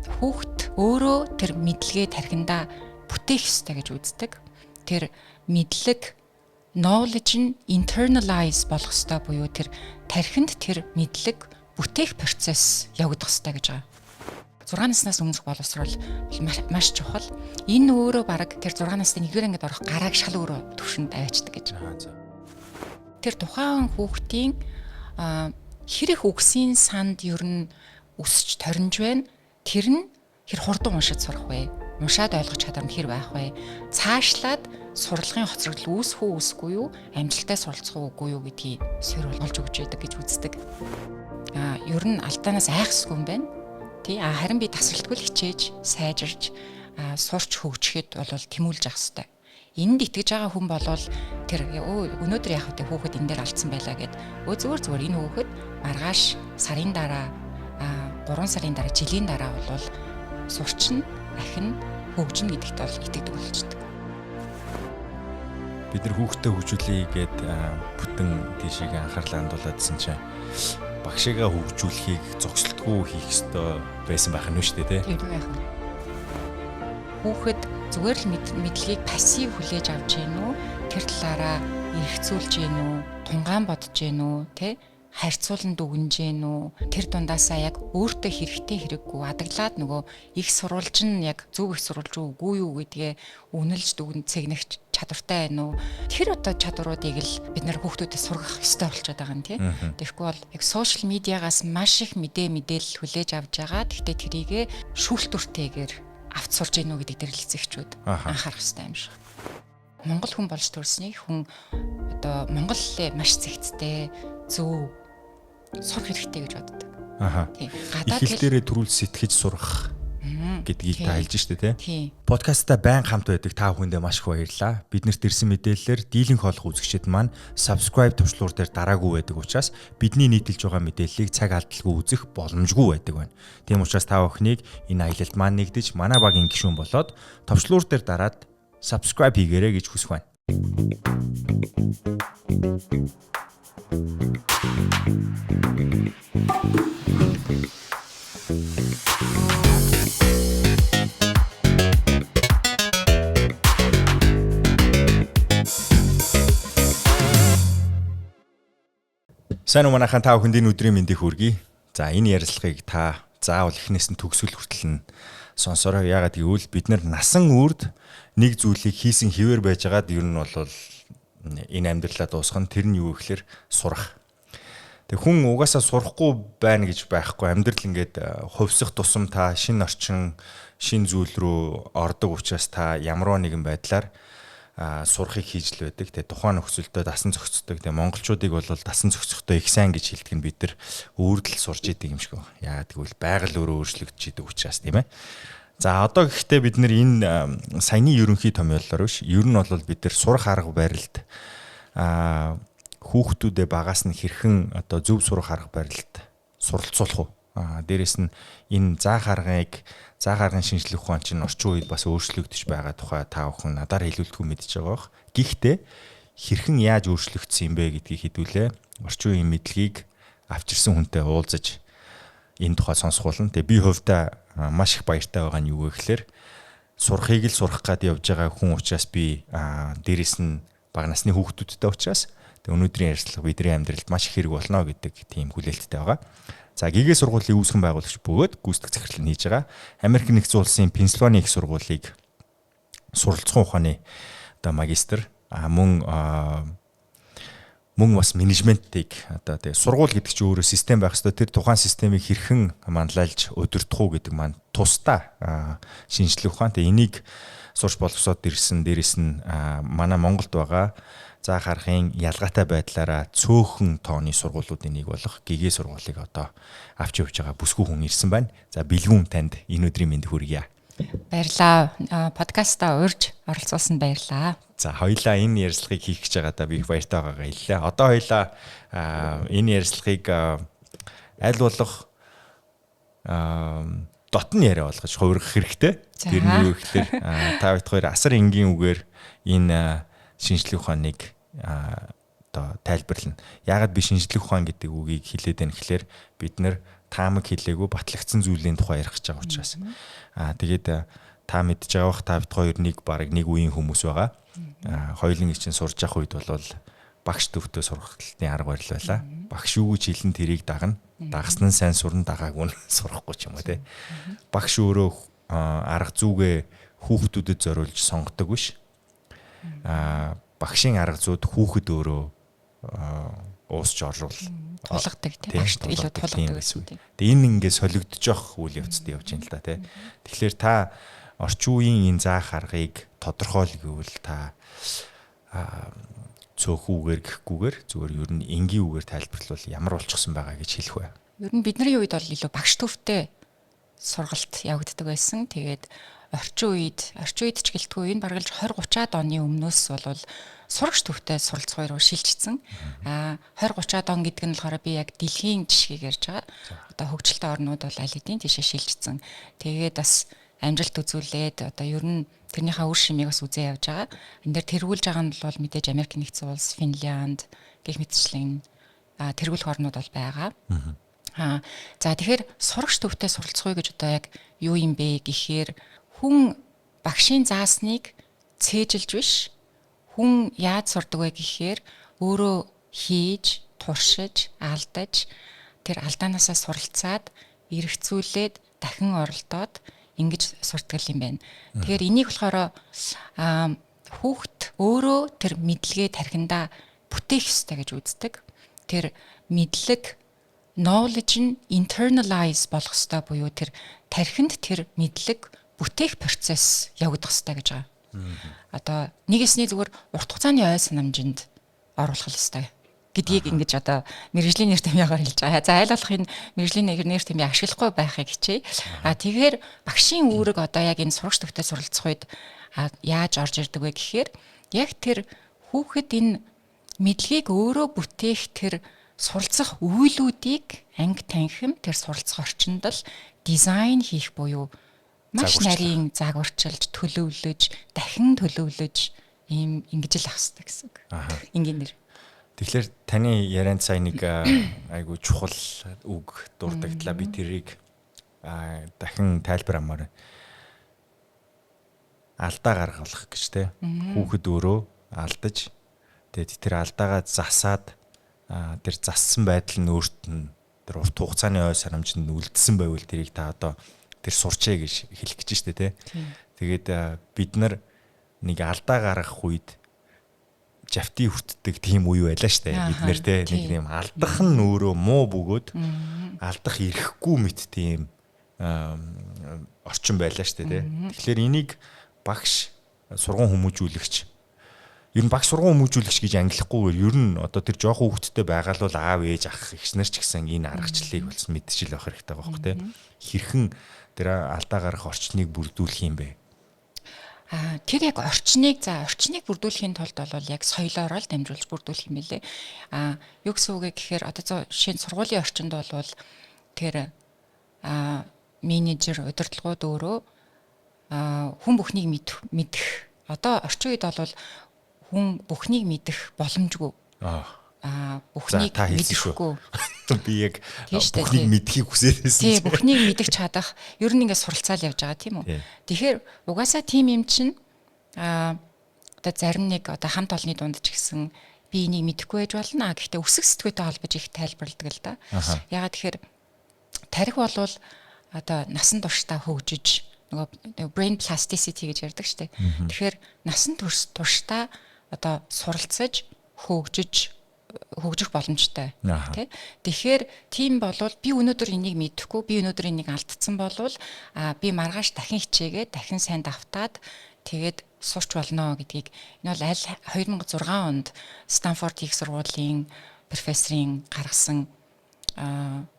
хүүхэд өөрөө тэр мэдлэгээ тархиндаа бүтээх ёстой гэж үздэг. Тэр мэдлэг knowledge нь internalize болох ёстой буюу тэр тархинд тэр мэдлэг бүтээх процесс явагдах ёстой гэж байгаа. 6 наснаас өмнөх боловсрол маш чухал. Энэ өөрөө баг тэр 6 насны 1-р ангид орох гарааг шал өөрөө төвшөнд аваачдаг гэж. Тэр тухайн хүүхдийн хэрэг үгсийн санд ер нь өсч торинж байна. Тэр нь хэр хурдан уншиж сурах вэ? Уншаад ойлгох чадвар нь хэр байх вэ? Цаашлаад сурлагын хоцрогдол үүсэх үү үүсэхгүй юу? Амжилттай суралцах уугүй юу гэдгийг сөрөөл олж өгч яадаг гэж үздэг. Ер нь алдаанаас айхсгүй юм байна. Харин би тасралтгүй л хичээж, сайжирч, сурч хөгжихэд бол тэмүүлж авах хэрэгтэй. Энд итгэж байгаа хүн болвол тэр өнөөдөр яах вэ хүүхэд энэ дээр алдсан байлаа гэд зүгээр энэ хүүхэд маргааш сарын дараа 3 сарын дараа жилийн дараа бол сурчин ахин хөгжинэ гэдэгт бол итгэдэг болчихдог. Бид нар хүүхдэд хөгжүүлэе гэд бүтэн тийшээ анхаарлаа хандуулаадсэн чинь багшигаа хөгжүүлэхийг зогсолтгүй хийх ёстой байсан байх нь шүү дээ, тийм байх. Хүүхэд зүгээр л мэдлэгийг пассив хүлээж авч гин үү? Тэр талаараа эргцүүлж гин үү? Тунгаан бодож гин үү? Харьцуулан дүгнэж гин үү? Тэр дундаасаа яг өөртөө хэрэгтэй хэрэггүй адаглаад нөгөө их сурвалж нь яг зөв их сурвалж үгүй юу гэдгээ үнэлж дүгнэж цэгнэх чадвартай байна уу? Тэр одоо чадваруудыг л бид нар хүүхдүүдэд сургах ёстой болчиход байгаа юм тийм. Тэгэхгүй бол яг сошиал медиагаас маш их мэдээлэл хүлээж авч байгаа. Гэхдээ тэрийгэ шүүлтүртэйгээр авч сурж гин үү гэдэг дээр л эцэгчүүд анхаарах ёстой юм шиг. Монгол хүн болж төрсний хүн одоо монголлээ маш зэгцтэй зөв сурах хэрэгтэй гэж боддог. Их хэл дээрээ төрүүл сэтгэж сурах гэдгийг та хэлж штэ тий. Подкастта байн хамт байдаг та бүхэндээ маш их баярлалаа. Биднэрт ирсэн мэдээллээр дийлэнх олох үзэгчид маань subscribe төвчлуур дээр дараагүй байдаг учраас бидний нийтэлж байгаа мэдээллийг цаг алдалгүй үзэх боломжгүй байдаг байна. Тийм учраас та бүхнийг энэ аялалд маань нэгдэж манай багийн гишүүн болоод төвчлуур дээр дараад subscribe хийгээрэй гэж хүсэх байна. Сайн уу манайхан та бүхэнд энэ өдрийн мэндийг хүргэе. За энэ ярилцлагыг та заавал эхнээс нь төгсгөл хүртэл нь сонсороо. Яагаад гэвэл бид нар насан үрд нэг зүйлийг хийсэн хിവэр байжгаад ер нь бол энэ амьдралаа дуусгах нь тэр нь юу гэхээр сурах. Тэг хүн угаасаа сурахгүй байна гэж байхгүй. Амьдрал ингээд хувьсах тусам та шинэ орчин, шинэ зүйл рүү ордог учраас та ямар нэгэн байдлаар сурахыг хийж л байдаг. Тэгээ тухайн нөхцөлдөө дасан зохицдог. Тэгээ монголчуудыг бол дасан зохицохдоо их сайн гэж хэлдэг нь бид нар өөрөлд сурж идэг юм шиг байна. Яагаад гэвэл байгаль өөрөө өөрчлөгдөж идэг учраас тийм ээ. За одоо гэхдээ бид нар энэ саяны ерөнхий томьёолоор биш. Ер нь бол бид нар сурах арга барилд хүүхдүүдэд багаас нь хэрхэн одоо зөв сурах арга барилд суралцуулах уу? Дээрэс нь энэ заах аргын шинжлэх ухаан чинь орчин үед бас өөрчлөгдөж байгаа тухай та бүхэн надаар хэлүүлдэггүй мэдж байгаа бох. Гэхдээ хэрхэн яаж өөрчлөгдсөн юм бэ гэдгийг хэдүүлээ. Орчин үеийн мэдлэгийг авчирсан хүнтэй уулзаж энэ тухай сонсох болно. Тэгээ би хувьдаа маш их баяртай байгаа нь юу вэ гэхээр сурахыг л сурах гад явж байгаа хүн учраас би дээрэс нь бага насны хүүхдүүдтэй учраас өнөөдрийн ярилцлага бидний амьдралд маш их хэрэг болно гэдэг тийм хүлээлттэй байгаа. За гигээ сургуулийн үүсгэн байгуулагч бөгөөд гүйцэтгэх захирлын хийж байгаа Америк нэгдсэн улсын Пенсильвани их сургуулийг суралцсан ухааны одоо магистр мөн бас менежментийг одоо тэгээ сургууль гэдэг чинь өөрөө систем байх ёстой. Тэр тухайн системийг хэрхэн манлайлж удирдах уу гэдэг маань тусдаа шинжлэх ухаан. Тэгээ энийг сурч боловсроод ирсэн дээрэс нь манай Монголд байгаа заах аргын ялгаатай байдлаараа цөөхөн тооны сургуулиудын нэг болох гигээ сургуулийг одоо авч явж байгаа бүсгүй хүн ирсэн байна. За бэлгүүн танд энэ өдрийн мэнд хүргье. Баярлаа. Подкастаа урьж оролцуулсанд баярлаа. За хоёлаа энэ ярилцлагыг хийх гэж байгаадаа би их баяртай байгаагаа хэллээ. Одоо хоёлаа энэ ярилцлагыг аль болох дотн яриа болгож хувиргах хэрэгтэй. Тэр нь юу гэхээр та бид хоёр асар энгийн үгээр энэ шинжлэх ухааныг одоо тайлбарлана. Яагаад би шинжлэх ухаан гэдэг үгийг хэлээд байна гэхээр бид нар таамаг хэлээгүй батлагдсан зүйлийн тухай ярих гэж байгаа учраас. Тэгээд та мэдж байгаа бох та бид хоёр нэг баг нэг үеийн хүмүүс байгаа. Хоёулын чинь сурж явах үед бол багш төвтөө сургалтын арга барил байлаа. Багш юу гэж хэлэн тэрийг дагна. Дагсан нь сайн сурна, дагаагүй нь сурахгүй ч юм уу те. Багш өөрөө арга зүйгээ хүүхдүүдэд зориулж сонгодог биш. Багшийн арга зүйд хүүхэд өөрөө уусч орвол тулгадаг тийм багш илүү тулгадаг гэсэн. Тэгээ энэ ингээд солигдож явах үйл явцад явж байна л да тий. Тэгэхээр та орчин үеийн энэ заах аргыг тодорхойл гэвэл та цөөхүүгээр гэхгүйгээр зүгээр ер нь энгийн үгээр тайлбарлавал ямар болчихсон байгаа гэж хэлэх вэ? Ер нь бидний үед бол илүү багш төвтэй сургалт явагддаг байсан. Тэгээд орчин үед ч гэлтгүй энэ бараг л 20-30-аад оны өмнөөс бол сурагч төвтэй суралцах руу шилжчихсэн. 20-30-аад он гэдэг нь болохоор би яг дэлхийн жишгийг ярьж байгаа. Одоо хөгжилтэй орнууд бол аль хэдийн тийшээ шилжчихсэн. Тэгээд бас амжилт үзүүлээд одоо ер нь тэрнийхээ үр шимийг бас үзээ явж байгаа. Энд дээр тэргүүлж байгаа нь бол мэдээж Америк нэгдсэн улс, Финлянд гэх мэтчлэн тэргүүлэх орнууд бол байгаа. За тэгэхээр сурагч төвтэй суралцахыг гэж одоо яг юу юм бэ гэхээр хүн багшийн заасныг цээжилж биш, хүн яаж сурдаг вэ гэхээр өөрөө хийж, туршиж, алдаж тэр алдаанаасаа суралцаад эргэцүүлээд дахин оролдоод ингэж сурдаг юм байна. Тэгэхээр энийг болохоор хүүхд өөрөө тэр мэдлэгээ тархиндаа бүтээх ёстой гэж үздэг. Тэр мэдлэг knowledge нь internalize болох ёстой буюу тэр тархинд тэр мэдлэг бүтээх процесс явагдах ёстой гэж байгаа. Одоо нэгэсний зүгээр урт хугацааны ой санамжинд оруулах ёстой гэдгийг ингэж одоо мэргэжлийн нэр томьёогоор хэлж байгаа. За аль болох энэ мэргэжлийн нэр томьёо ашиглахгүй байхыг хичээе. Тэгэхээр багшийн үүрэг одоо яг энэ сурагч төвтэй суралцах үед яаж орж ирдэг вэ гэхээр яг тэр хүүхэд энэ мэдлэгийг өөрөө бүтээх тэр суралцах үйлүүдийг анги танхим тэр суралцах орчинд л дизайн хийх буюу маш нарийн загварчилж, төлөвлөж, дахин төлөвлөж ийм ингэж л ах хэрэгтэй гэсэн үг. Энгийн нэр. Тэгэхээр таны ярианд сая нэг айгу чухал үг дурдагдлаа. Би тэрийг дахин тайлбарамаар алдаа гаргах гэж те. Хүүхэд өөрөө алдаж тэгээд тэр алдаагаа засаад тэр зассан байдал нь өөрт нь тэр урт хугацааны ой санамжинд үлдсэн байвал тэрийг та одоо тэр сурчээ гэж хэлэх гэж штэ те. Тэгээд бид нар нэг алдаа гаргах үед жавти хүртдэг тийм үе байлаа штэ. Бид нэр те нэг юм алдах нь өөрөө муу бөгөөд алдах ирэхгүй мэт тийм орчин байлаа штэ те. Тэгэхээр энийг багш сургууль хүмүүжүүлэгч ер нь багш сургууль хүмүүжүүлэгч гэж ангилахгүй ер нь одоо тэр жоохон хүүхэдтэй байгаа л бол аав ээж ах ихснэр ч гэсэн энэ аргачлалыг болсон мэдчихэл байх хэрэгтэй байгаа байхгүй те. Хэрхэн тэр алдаа гарах орчныг бүрдүүлэх юм бэ? Тэр яг орчныг бүрдүүлэхийн тулд бол яг соёлоор л дамжуулж бүрдүүлэх юм билээ. Юу гэсэн үг гэхээр одоо жишээ нь сургуулийн орчинд бол тэр менежер удирдлагууд өөрөө хүн бүхнийг мэдэх одоо орчин үед бол хүн бүхнийг мэдэх боломжгүй. Бүхнийг мэдэхгүй. Би яг бүхнийг мэдхийг хүсээд байсан. Тийм, бүхнийг мэдэх чадах ер нь ингээд суралцаал явж байгаа тийм үү. Тэгэхээр угаасаа тийм юм чинь одоо зарим нэг одоо хамт олонны дунд ч гэсэн би энийг мэдэхгүй байж болно. Гэхдээ өсөг сэтгүүтэй холбож их тайлбарладаг л да. Ягаад тэгэхээр тарих болвол одоо насан туршдаа хөгжиж нөгөө brain plasticity гэж ярьдаг шүү дээ. Тэгэхээр насан туршдаа одоо суралцаж хөгжих боломжтой тий. Тэгэхээр тийм болвол би өнөөдөр энийг мэдэхгүй, би өнөөдөр энийг алдсан болвол би маргааш дахин хичээгээд дахин сайн давтаад тэгээд сурч болно гэдгийг энэ бол аль 2006 онд Станфорд их сургуулийн профессорын гаргасан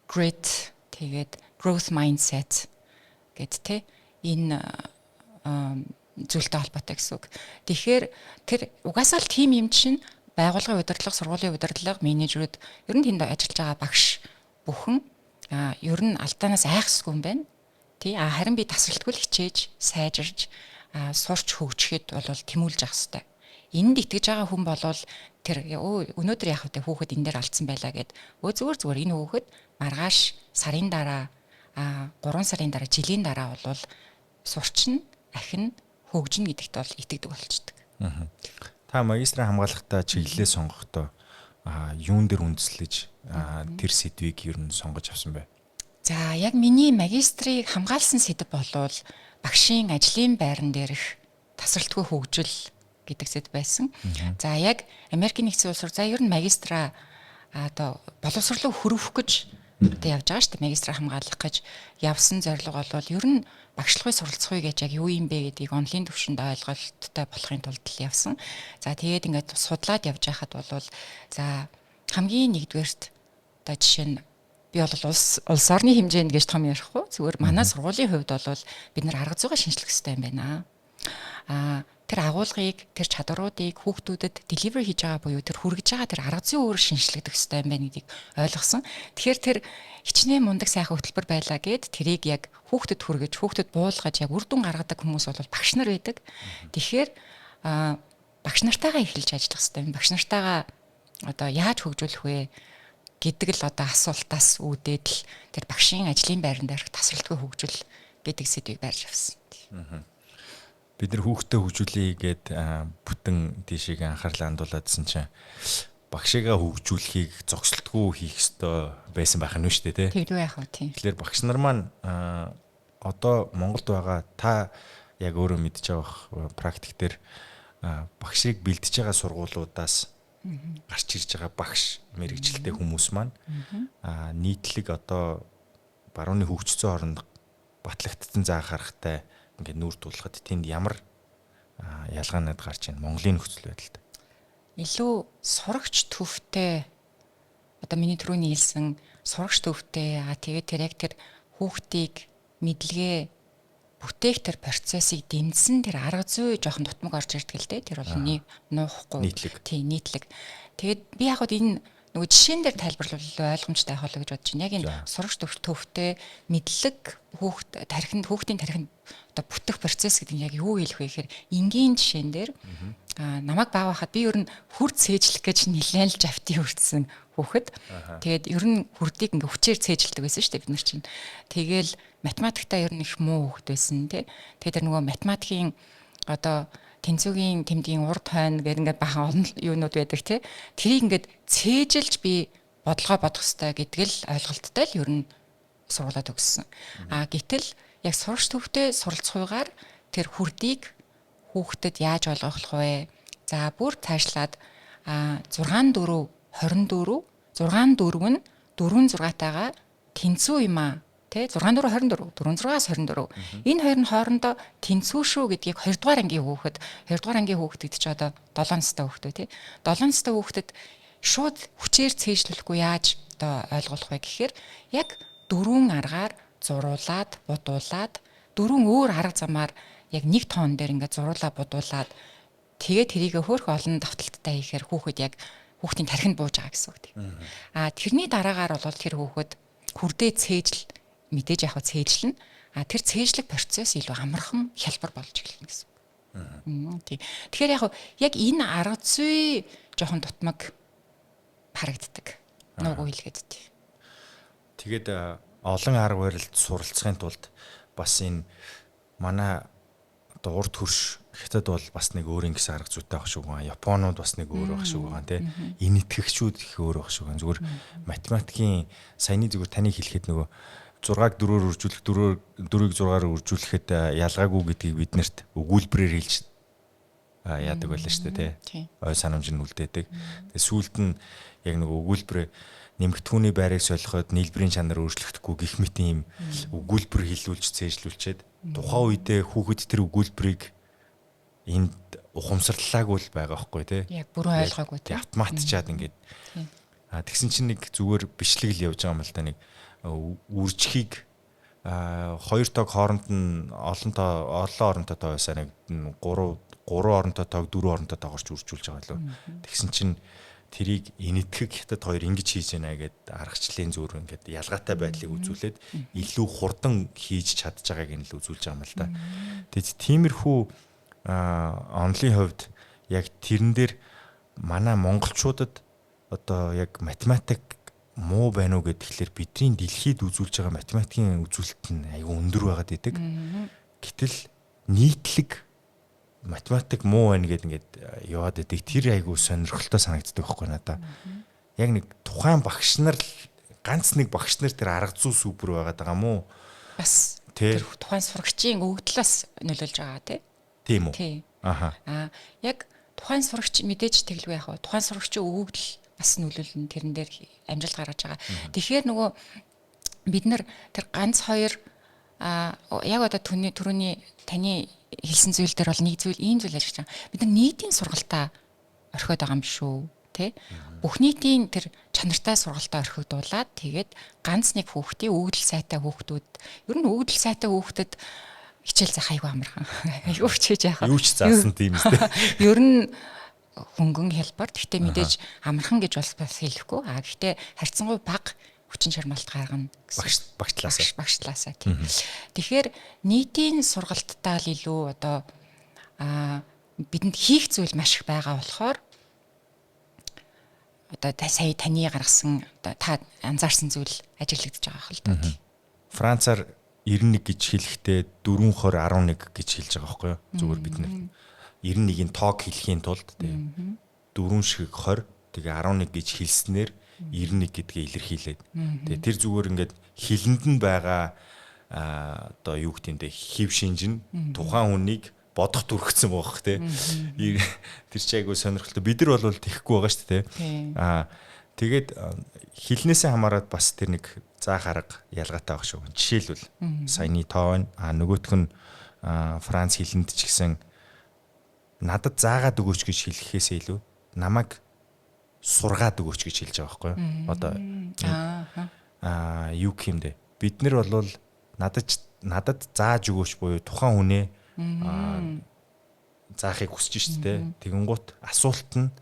grit тэгээд growth mindset гэд тий энэ зүйлтэй холбоотой гэсэн үг. Тэгэхээр тэр угаасаа л тийм юм чинь байгууллагын удирдлага, сургуулийн удирдлага, менежерүүд ер нь тэнд ажиллаж байгаа багш бүхэн ер нь алдаанаас айхсгүй юм байна. Тий харин би тасралтгүй хичээж, сайжирж, сурч хөгжихэд бол тэмүүлж авах хэрэгтэй. Энд итгэж байгаа хүн болвол тэр өнөөдөр яах вэ хүүхэд энэ дээр алдсан байлаа гэд зүгээр энэ хүүхэд маргааш сарын дараа 3 сарын дараа жилийн дараа бол сурчин ахин хөгжинэ гэдэгт бол итгэдэг болчдөг. Та магистраа хамгаалахдаа чиглэлээ сонгохдоо юун дээр үндэслэж тэр сэдвийг ер нь сонгож авсан бэ? За яг миний магистрийг хамгаалсан сэдв болвол багшийн ажлын байран дээрх тасралтгүй хөгжил гэдэг сэдв байсан. За яг Америкийн нэгдсэн улс руу за ер нь магистраа одоо боловсролоо хөрвөх гэж одоо явж байгаа шүү дээ. Магистраа хамгаалах гэж явсан зорилго бол ер нь багшлагын суралцахыг гэж яг юу юм бэ гэдгийг онлайн түвшинд ойлголттой болохын тулд л явсан. За тэгээд ингээд судлаад явж байхад бол за хамгийн нэгдүгээрт одоо жишээ нь би бол улс орны хэмжээнд гэж том ярихгүй зүгээр манай сургуулийн хувьд бол бид нар арга зүйгээ шинжлэх хэрэгтэй юм байна. Тэр агуулгыг, тэр чадваруудыг хүүхдүүдэд deliver хийж байгаа буюу тэр хүргэж байгаа тэр арга зүй өөр шинжлэхдэх хэрэгтэй юм байна гэдгийг ойлгосон. Тэгэхээр тэр хичнээн мундаг сайхан хөтөлбөр байлаа гэд тэрийг яг хүүхдэд хүргэж, хүүхдэд буулгаж яг үр дүн гаргадаг хүмүүс бол багш нар байдаг. Тэгэхээр багш нартайгаа эхэлж ажиллах хэрэгтэй. Багш нартайгаа одоо яаж хөгжүүлэх вэ гэдэг л одоо асуултаас үүдээд л тэр багшийн ажлын байран дээрх тасралтгүй хөгжил гэдэг сэдвийг барьж авсан. Бид нар хүүхдээ хөгжүүлэе гэд бүтэн тийшээ анхаарлаа хандуулаадсэн чинь багшигаа хөгжүүлэхийг зогсолтгүй хийх ёстой байсан байх нь шүү дээ, тий. Тэгдүү яах вэ, тий. Тэгэхээр багш нар маань одоо Монголд байгаа та яг өөрөө мэдж байгаа практик дээр багшийг бэлдэж байгаа сургуулиудаас гарч ирж байгаа багш мэрэгчлээ хүмүүс маань нийтлэг одоо барууны хөгжцсөн оронд батлагдсан заах харахтай ингээд нүүр тулахад тэнд ямар ялгаанууд гарч ийн Монголын нөхцөл байдалд илүү сурагч төвтэй одоо миний түрүүний хэлсэн сурагч төвтэй тэгээд тэр яг тэр хүүхдийг мэдлэгээ бүтээх тэр процессыг дэмжсэн тэр арга зүй жоохон дутмаг орж ирдэг л дээ. Тэр бол нуухгүй. Тийм нийтлэг. Тэгээд би яг хөө энэ нөгөө жишээн дээр тайлбарлавал ойлгомжтой байх болоо гэж бодож байна. Яг энэ сурагч төвтэй мэдлэг хүүхдийн тархинд одоо бүтэх процесс гэдэг нь яг юу хэлэх вэ гэхээр энгийн жишээн дээр намайг баа байхад би ер нь хүр цээжлэх гэж нэлээд л жавтын хүртсэн хүүхэд. Тэгээд ер нь хүрдийг ингээ хүчээр цээжилдэг байсан шүү дээ бид нар чинь. Тэгээл математиктаа ер нь их муу хүүхэд байсан тий. Тэгээд тэр нөгөө математикийн одоо тэнцвүүгийн тэмдгийн урд хойно гэдэг ингээд бахан олон юунууд байдаг тий. Тэрийг ингээд цээжилж би бодлогоо бодох хэрэгтэй гэдэг л ойлголттой л ер нь сургуулаа төгссөн. Гэтэл яг сурагч төвтэй суралцахуйгаар тэр хүрдийг хүүхдэд яаж ойлгох вэ? За бүр цаашлаад 6-4 24 6-4 нь 4-6-тайгаа тэнцүү юм аа. Тэ 6-4 24 4-6-аас 24. Энэ хоёр нь хоорондоо тэнцүү шүү гэдгийг 2 дугаар ангийн хүүхэд 2 дугаар ангийн хүүхэд гэдэг чи одоо 7 настай хүүхэд тий. 7 настай хүүхдэд шууд хүчээр цээжлэхгүй яаж одоо ойлгох вэ гэхээр яг 4 аргаар зуруулаад будуулаад 4 өөр арга замаар яг нэг тоон дээр ингээд зуруулаа будуулаад тэгээд тэрийг хөөх олон давталттай хийхээр хүүхэд яг хүүхдийн тархинд бууж байгаа гэсэн үг тийм. Тэрний дараагаар бол тэр хүүхэд хүрдээ цээжл мэдээж яг цээжлэн тэр цээжлэх процесс илүү амархан хялбар болж эхэлнэ гэсэн үг. Тийм. Тэгэхээр яг энэ арга зүй жоохон дутмаг харагддаг. Нуугу хэлгээд тийм. Тэгээд олон арга барилд суралцахын тулд бас энэ манай одоо урд хөрш хятад бол бас нэг өөр ингэсэн арга зүйтэй байх шиг байна. Японууд бас нэг өөр байх шиг байна тий. Энэ итгэгчүүд их өөр байх шиг байна. Зүгээр математикийн саяны зүгээр таныг хэлэхэд нөгөө 6-г 4-өөр үржүүлэх 4-ийг 6-аар үржүүлэхэд ялгаагүй гэдгийг биднэрт өгүүлбэрээр хэлж яадаг байлаа шүү дээ тий. Ой санамж нь үлдээдэг. Тэгээ сүүлд нь яг нөгөө өгүүлбэрээ нэмэгдэхүүний байрыг солиход нийлбэрийн чанар өөрчлөгдөхгүй гэх мэт юм өгүүлбэр хэлүүлж цээжлүүлчихэд тухайн үедээ хүүхэд тэр өгүүлбэрийг энд ухамсарлаагүй л байгаа байхгүй тий. Яг бүрэн ойлгоогүй тий. Автоматчаад ингээд. Тэгсэн чинь нэг зүгээр бичлэг л явж байгаа юм л да нэг үржихийг 2 тог хооронд нь олон оронтой тоо байсаа нэг 3 оронтой тоог 4 оронтой тоогоорч үржүүлж байгаа лөө. Тэгсэн чинь тэрийг энэтхэг хятад хоёр ингэж хийж байна гэд аргачлалын зөөр ингээд ялгаатай байдлыг үзүүлээд илүү хурдан хийж чадж байгааг нь л үзүүлж байгаа юм л да. Тэгээд тиймэрхүү онлын хувьд яг тэрэн дээр манай монголчуудад одоо яг математик муу байна уу гэхэлэр бидний дэлхийд үзүүлж байгаа математикийн үзүүлэлт нь аюу өндөр байгаад идэг. Гэтэл нийтлэг математик муу байна гэдэг ингээд яваад идэг. Тэр аюу сонирхолтой санагддаг байхгүй надаа. Яг нэг тухайн багш нар ганц нэг багш нар тэр арга зүй супер байгаад байгаа мó. Бас тэр тухайн сурагчийн өгөгдлөөс нөлөөлж байгаа тийм үү? Тий. Аха. Яг тухайн сурагч мэдээж тэглгүй яах вэ? Тухайн сурагчийн өгөгдөл бас нөлөөлнө тэрэн дээр амжилт гаргаж байгаа. Тэгэхээр нөгөө бид нар тэр ганц хоёр яг одоо түрүүний таны хэлсэн зүйл дээр бол нэг зүйл ийм зүйл ажиллаж байгаа. Бид нар нийтийн сургалтаа орхиод байгаа юм шүү, тий? Бүх нийтийн тэр чанартай сургалтаа орхигдуулаад тэгээд ганц нэг хүүхдийн өгөгдөл сайтай хүүхдүүд ер нь өгөгдөл сайтай хүүхдэд хичээл заах аюу амархан. Аюу хичээж яхаа. Юу ч заасан тийм үстэй. Ер нь хөнгөн хялбар. Гэхдээ мэдээж амархан гэж бас хэлэхгүй. Гэхдээ харьцангуй бага хүчин чармайлт гаргана гэсэн. Багшлаасаа тийм. Тэгэхээр нийтийн сургалттай л илүү одоо бидэнд хийх зүйл маш их байгаа болохоор одоо сая таны гаргасан та анзаарсан зүйл ажиглагдаж байгаа хэл та. Францаар 91 гэж хэлэхдээ 4-20-11 гэж хэлж байгаа байхгүй юу? Зүгээр бид нар 91-ийн тоог хэлэхийн тулд тийм 4 шиг 20 тэгээ 11 гэж хэлснээр 91 гэдгээ илэрхийлээд. Тэгээ тэр зүгээр ингээд хилэнд нь байгаа одоо юу гэмтэй хэв шинж нь тухайн хүнийг бодох дүрхсэн баах тий. Тэр чи айгу сонирхолтой. Бид нар бол тэхгүй байгаа шүү дээ. Тэгээд хилнээсээ хамаарат бас тэр нэг заах арга ялгаатай баг шүү. Жишээлбэл саяны тоо байна. Нөгөөх нь Франц хилэнд ч гэсэн надад заагаад өгөөч гэж хэлэхээсээ илүү намайг сургаад өгөөч гэж хэлж байгаа байхгүй юу? Одоо юу гэмдэ. Бид нар бол надад зааж өгөөч буюу тухайн хүнээ заахыг хүсэж штэ. Тэгэнгუთ асуулт нь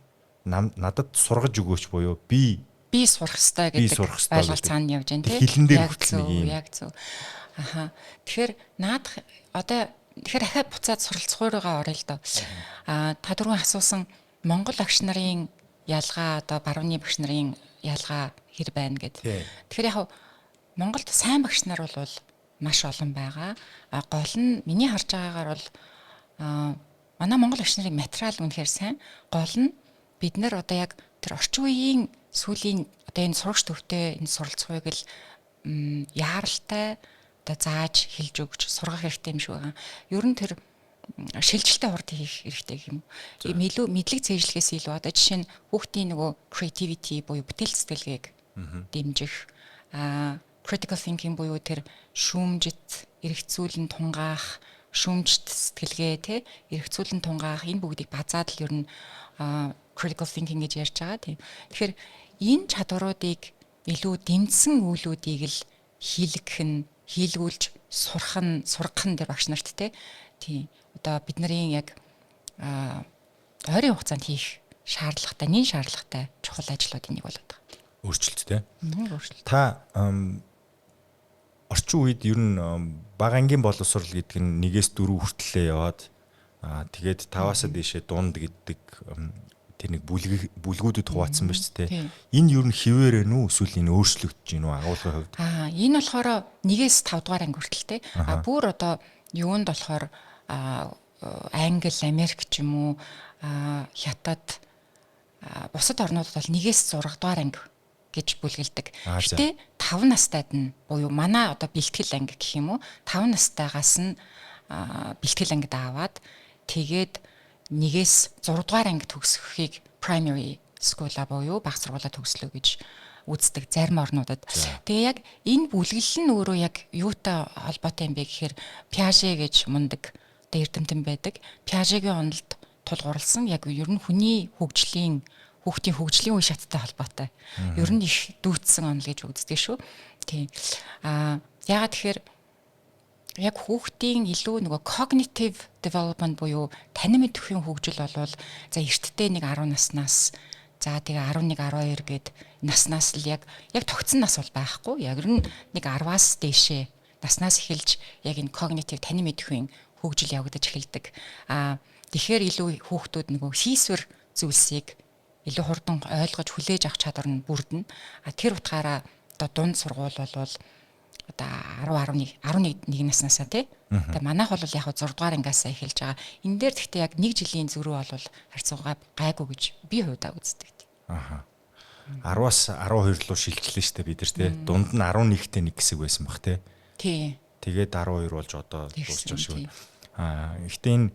надад сургаж өгөөч буюу би сурах ёстой гэдэг ойлголт цаана явж байна тий. Хилэн дээр хүртэл нэг юм. Яг зөв. Тэгэхээр тэгэхээр ахаад буцаад суралцгуурыгаа орё л доо. Та түрүүн асуусан Монгол багш нарын ялгаа одоо барууны багш нарын ялгаа хэр байна гэд. Тэгэхээр яг Монголд сайн багш нар бол маш олон байгаа. Гол нь миний харж байгаагаар бол манай Монгол багш нарын материал үнэхээр сайн. Гол нь бид нар одоо яг тэр орчин үеийн сүүлийн одоо энэ сурагч төвтэй энэ суралцгуйг л яаралтай одоо зааж хэлж өгч сургах хэрэгтэй юм шиг байгаа. Ер нь тэр шилжилттэй хурд хийх хэрэгтэй юм. Илүү мэдлэг цээжлэхээс илүү одоо жишээ нь хүүхдийн нөгөө creativity буюу бүтээл сэтгэлгээг дэмжих, critical thinking буюу тэр шүүмжит, эргэцүүлэн тунгаах, шүүмжит сэтгэлгээ тий эргэцүүлэн тунгаах энэ бүгдийг базаад л ер нь critical thinking гэж ярьж байгаа тийм. Тэгэхээр энэ чадваруудыг илүү дэмжсэн үйлүүдийг л хийлгүүлж сургах нь дээр багш нарт тийм. Одоо бид нарын яг ойрын хугацаанд хийх шаардлагатай чухал ажлуудын нэг болоод байгаа. Өөрчлөлттэй. Та орчин үед ер нь бага ангийн боловсрол гэдэг нь 1-4 хүртлээ яваад тэгээд 5-аас дээшээ дунд гэдэг тэр нэг бүлгүүдэд хуваацсан ба шүү дээ. Энэ ер нь хിവэр ээ нүү эсвэл энэ өөрчлөгдөж гин үү агуулгын хувьд? Энэ болохоор 1-5 дугаар анги хүртэл те. Бүр одоо юунд болохоор Англи, Америк ч юм уу Хятад бусад орнуудад бол 1-6 дугаар анги гэж бүлгэлдэг. Гэтэ 5 настайд нь буюу манай одоо бэлтгэл анги гэх юм уу 5 настайгаас нь бэлтгэл ангид аваад тэгээд 1-6 дугаар анги төгсөхийг primary school-а буюу бага сургуулаа төгслөө гэж үздэг зарим орнуудад. Тэгээ яг энэ бүлгэлэл нь өөрөө яг юутай холбоотой юм бэ гэхээр Piaget гэж мундаг эрдэмтэн байдаг. Piaget-ийн онолд тулгуурласан яг ер нь хүний хүүхдийн үе шаттай холбоотой. Ер нь их дүүцсэн онол гэж үздэг шүү. Тийм. Ягаад тэгэхээр яг хүүхдийн илүү нөгөө cognitive development буюу танин мэдэхийн хөгжил болвол за эртдээ нэг 10 наснаас за тэгээ 11 12 гээд наснаас л яг тогтсон нас бол байхгүй. Яг ер нь нэг 10-аас дээшээ наснаас эхэлж яг энэ cognitive танин мэдэхийн хөгжил явагдаж эхэлдэг. Тэгэхээр илүү хүүхдүүд нөгөө хийсвэр зүйлсийг илүү хурдан ойлгож хүлээж авах чадвар нь бүрдэнэ. Тэр утгаараа одоо дунд сургууль болвол одоо 10 11 наснасаа тий. Тэгээ манайх бол яг 6 дугаар ангиасаа эхэлж байгаа. Энэ дээр гэхдээ яг 1 жилийн зөрүү бол харьцангуй гайгүй гэж би хувьдаа үздэг. Аха. 10-аас 12 руу шилжлээ штэ бид нар тий. Дунд нь 11-тэй нэг хэсэг байсан баг тий. Тий. Тэгээд 12 болж одоо дуусч байгаа шүү. Гэхдээ энэ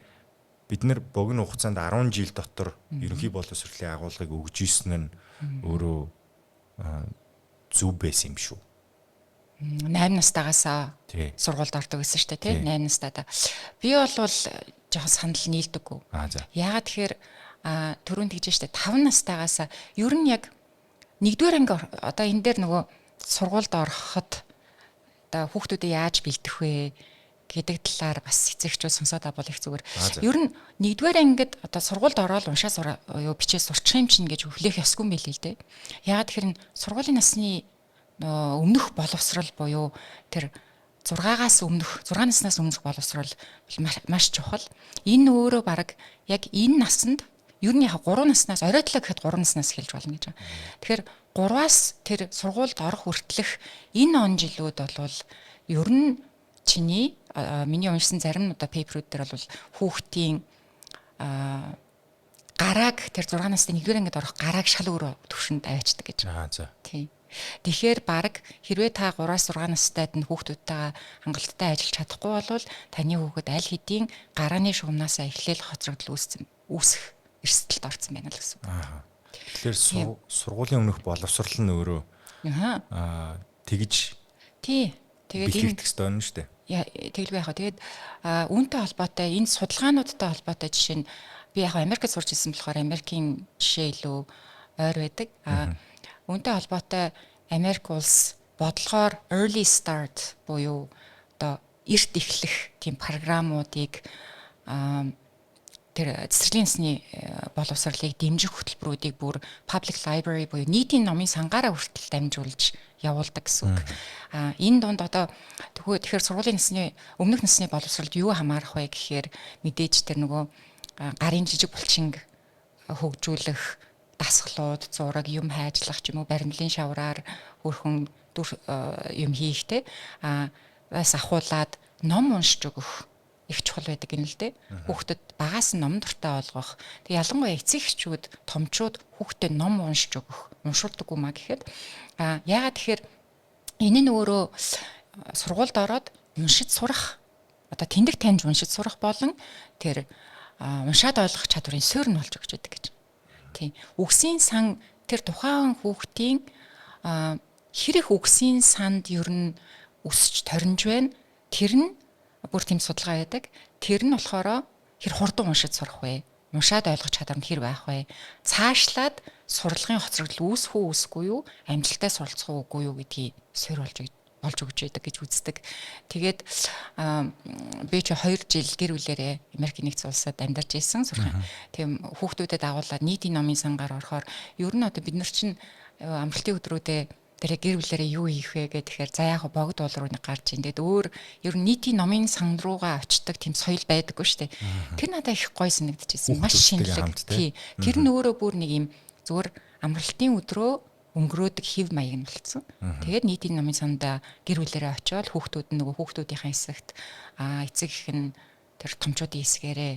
бид нар богино хугацаанд 10 жил дотор ерөнхий боловсролын агуулгыг өгж ийсэн нь өөрөө зөв байсан юм шүү. 8 настайгаасаа сургуульд ордог гэсэн шүү дээ тий. 8 настайдаа. Би бол жоохон санал нийлдэггүй. Яагаад тэгэхээр түрүүнд тэгж штэ 5 настайгаасаа ер нь яг 1-р анги одоо энэ дээр нөгөө сургуульд ороход одоо хүүхдүүдэд яаж бэлдэх вэ гэдэг талаар бас эцэгчүүд сонсоод авбал их зүгээр. Ер нь 1-р ангид одоо сургуульд ороод уншаа бичээ сурчих юм чинь гэж хүлээх ёсгүй юм билээ л дээ. Яагаад тэгэхээр сургуулийн насны өмнөх боловсрал буюу тэр 6-аас наснаас өмнөх боловсрал маш чухал. Энэ өөрөө баг яг энэ насанд ер нь яг 3 наснаас оройтлоо гэхэд 3 наснаас эхэлж болно гэж байгаа. Тэгэхээр 3-аас тэр сургуульд орох хүртэлх энэ он жилүүд бол ер нь чиний миний уншсан зарим одоо пейперүүд дээр бол хүүхдийн гарааг тэр 6 насны 1-р ангид орох гарааг шал өөр төвшөнд аваачдаг гэж. Тийм. Тэгэхээр баг хэрвээ та 3-аас 6 настайд нь хүүхдүүдтэйгээ хангалттай ажиллаж чадахгүй бол таны хүүхэд аль хэдийн гарааны шугамнаасаа эхлээл хоцрогдол үүсэх эрсдэлд орсон байна л гэсэн үг. Тэгэхээр сургуулийн өмнөх боловсрол нь өөрөө тэгж тэгээд бэлтгэх ёстой юм шүү дээ. Тэгэлгүй яхаа. Тэгээд үүнтэй холбоотой энэ судалгаануудтай холбоотой жишээ нь би яг Америкт сурч ирсэн болохоор Америкийн жишээ илүү ойр байдаг. Үүнтэй холбоотой Америк улс бодлогоор early start буюу одоо эрт эхлэх тийм програмуудыг тэр цэцэрлэгийн ясны боловсролыг дэмжих хөтөлбөрүүдийг бүр public library буюу нийтийн номын сангаараа хүртэл дамжуулж явуулдаг гэсэн үг. Энэ дунд одоо тэгэхээр сургуулийн насны өмнөх насны боловсролд юу хамаарах вэ гэхээр мэдээж тэр нөгөө гарын жижиг булчинг хөгжүүлэх дасгалууд, зураг, юм хайжлах ч юм уу, баримлын шавраар хөрхөн юм хийхтэй бас ахуулаад ном уншиж өгөх их чухал байдаг юм л дээ. Хүүхдэд багаас нь ном дуртай болгох. Тэг ялангуяа эцэг эхчүүд, томчууд хүүхдэд ном уншиж өгөх, уншуулдаггүй маа гэхэд яагаад тэгэхээр энэ нь өөрөө сургуульд ороод уншиж сурах, одоо тэмдэг таньж уншиж сурах болон тэр уншаад ойлгох чадварын суурь нь болж өгч байдаг гэж. Тийм. Үгсийн сан тэр тухайн хүүхдийн хэрэг үгсийн санд ер нь өсч торинж байна. Тэр нь бүр тийм судалгаа байдаг. Тэр нь болохоор хэр хурдан уншиж сурах вэ? Уншаад ойлгох чадвар нь хэр байх вэ? Цаашлаад сурлагын хоцрогдол үүсэх үү үүсэхгүй юу? Амжилттай суралцах уугүй юу гэдгийг суурь болж өгч байдаг гэж үздэг. Тэгээд би ч 2 жил гэр бүлээрээ Америкийн нэгдсэн улсад амьдарч ирсэн сурах. Тийм хүүхдүүдэд агуулад нийтийн номын сангаар орохоор ер нь одоо бид нар чинь амралтын өдрүүдэд тэр гэр бүлээрээ юу хийх вэ гэхээр за яг богд бол руу гарч ин. Тэгэд өөр ер нь нийтийн номын сан руугаа очдог тийм соёл байдаггүй шүү дээ. Тэр надад их гоё санагдчихсэн. Маш шинэлэг. Тий. Тэр нь өөрөө бүр нэг юм зүгээр амралтын өдрөө өнгөрөөдөг хэв маяг нь болцсон. Тэгээд нийтийн номын сандаа гэр бүлээрээ очиод хүүхдүүд нь нөгөө хүүхдүүдийн хэсэгт эцэг их нь тэр томчуудын хэсгээрээ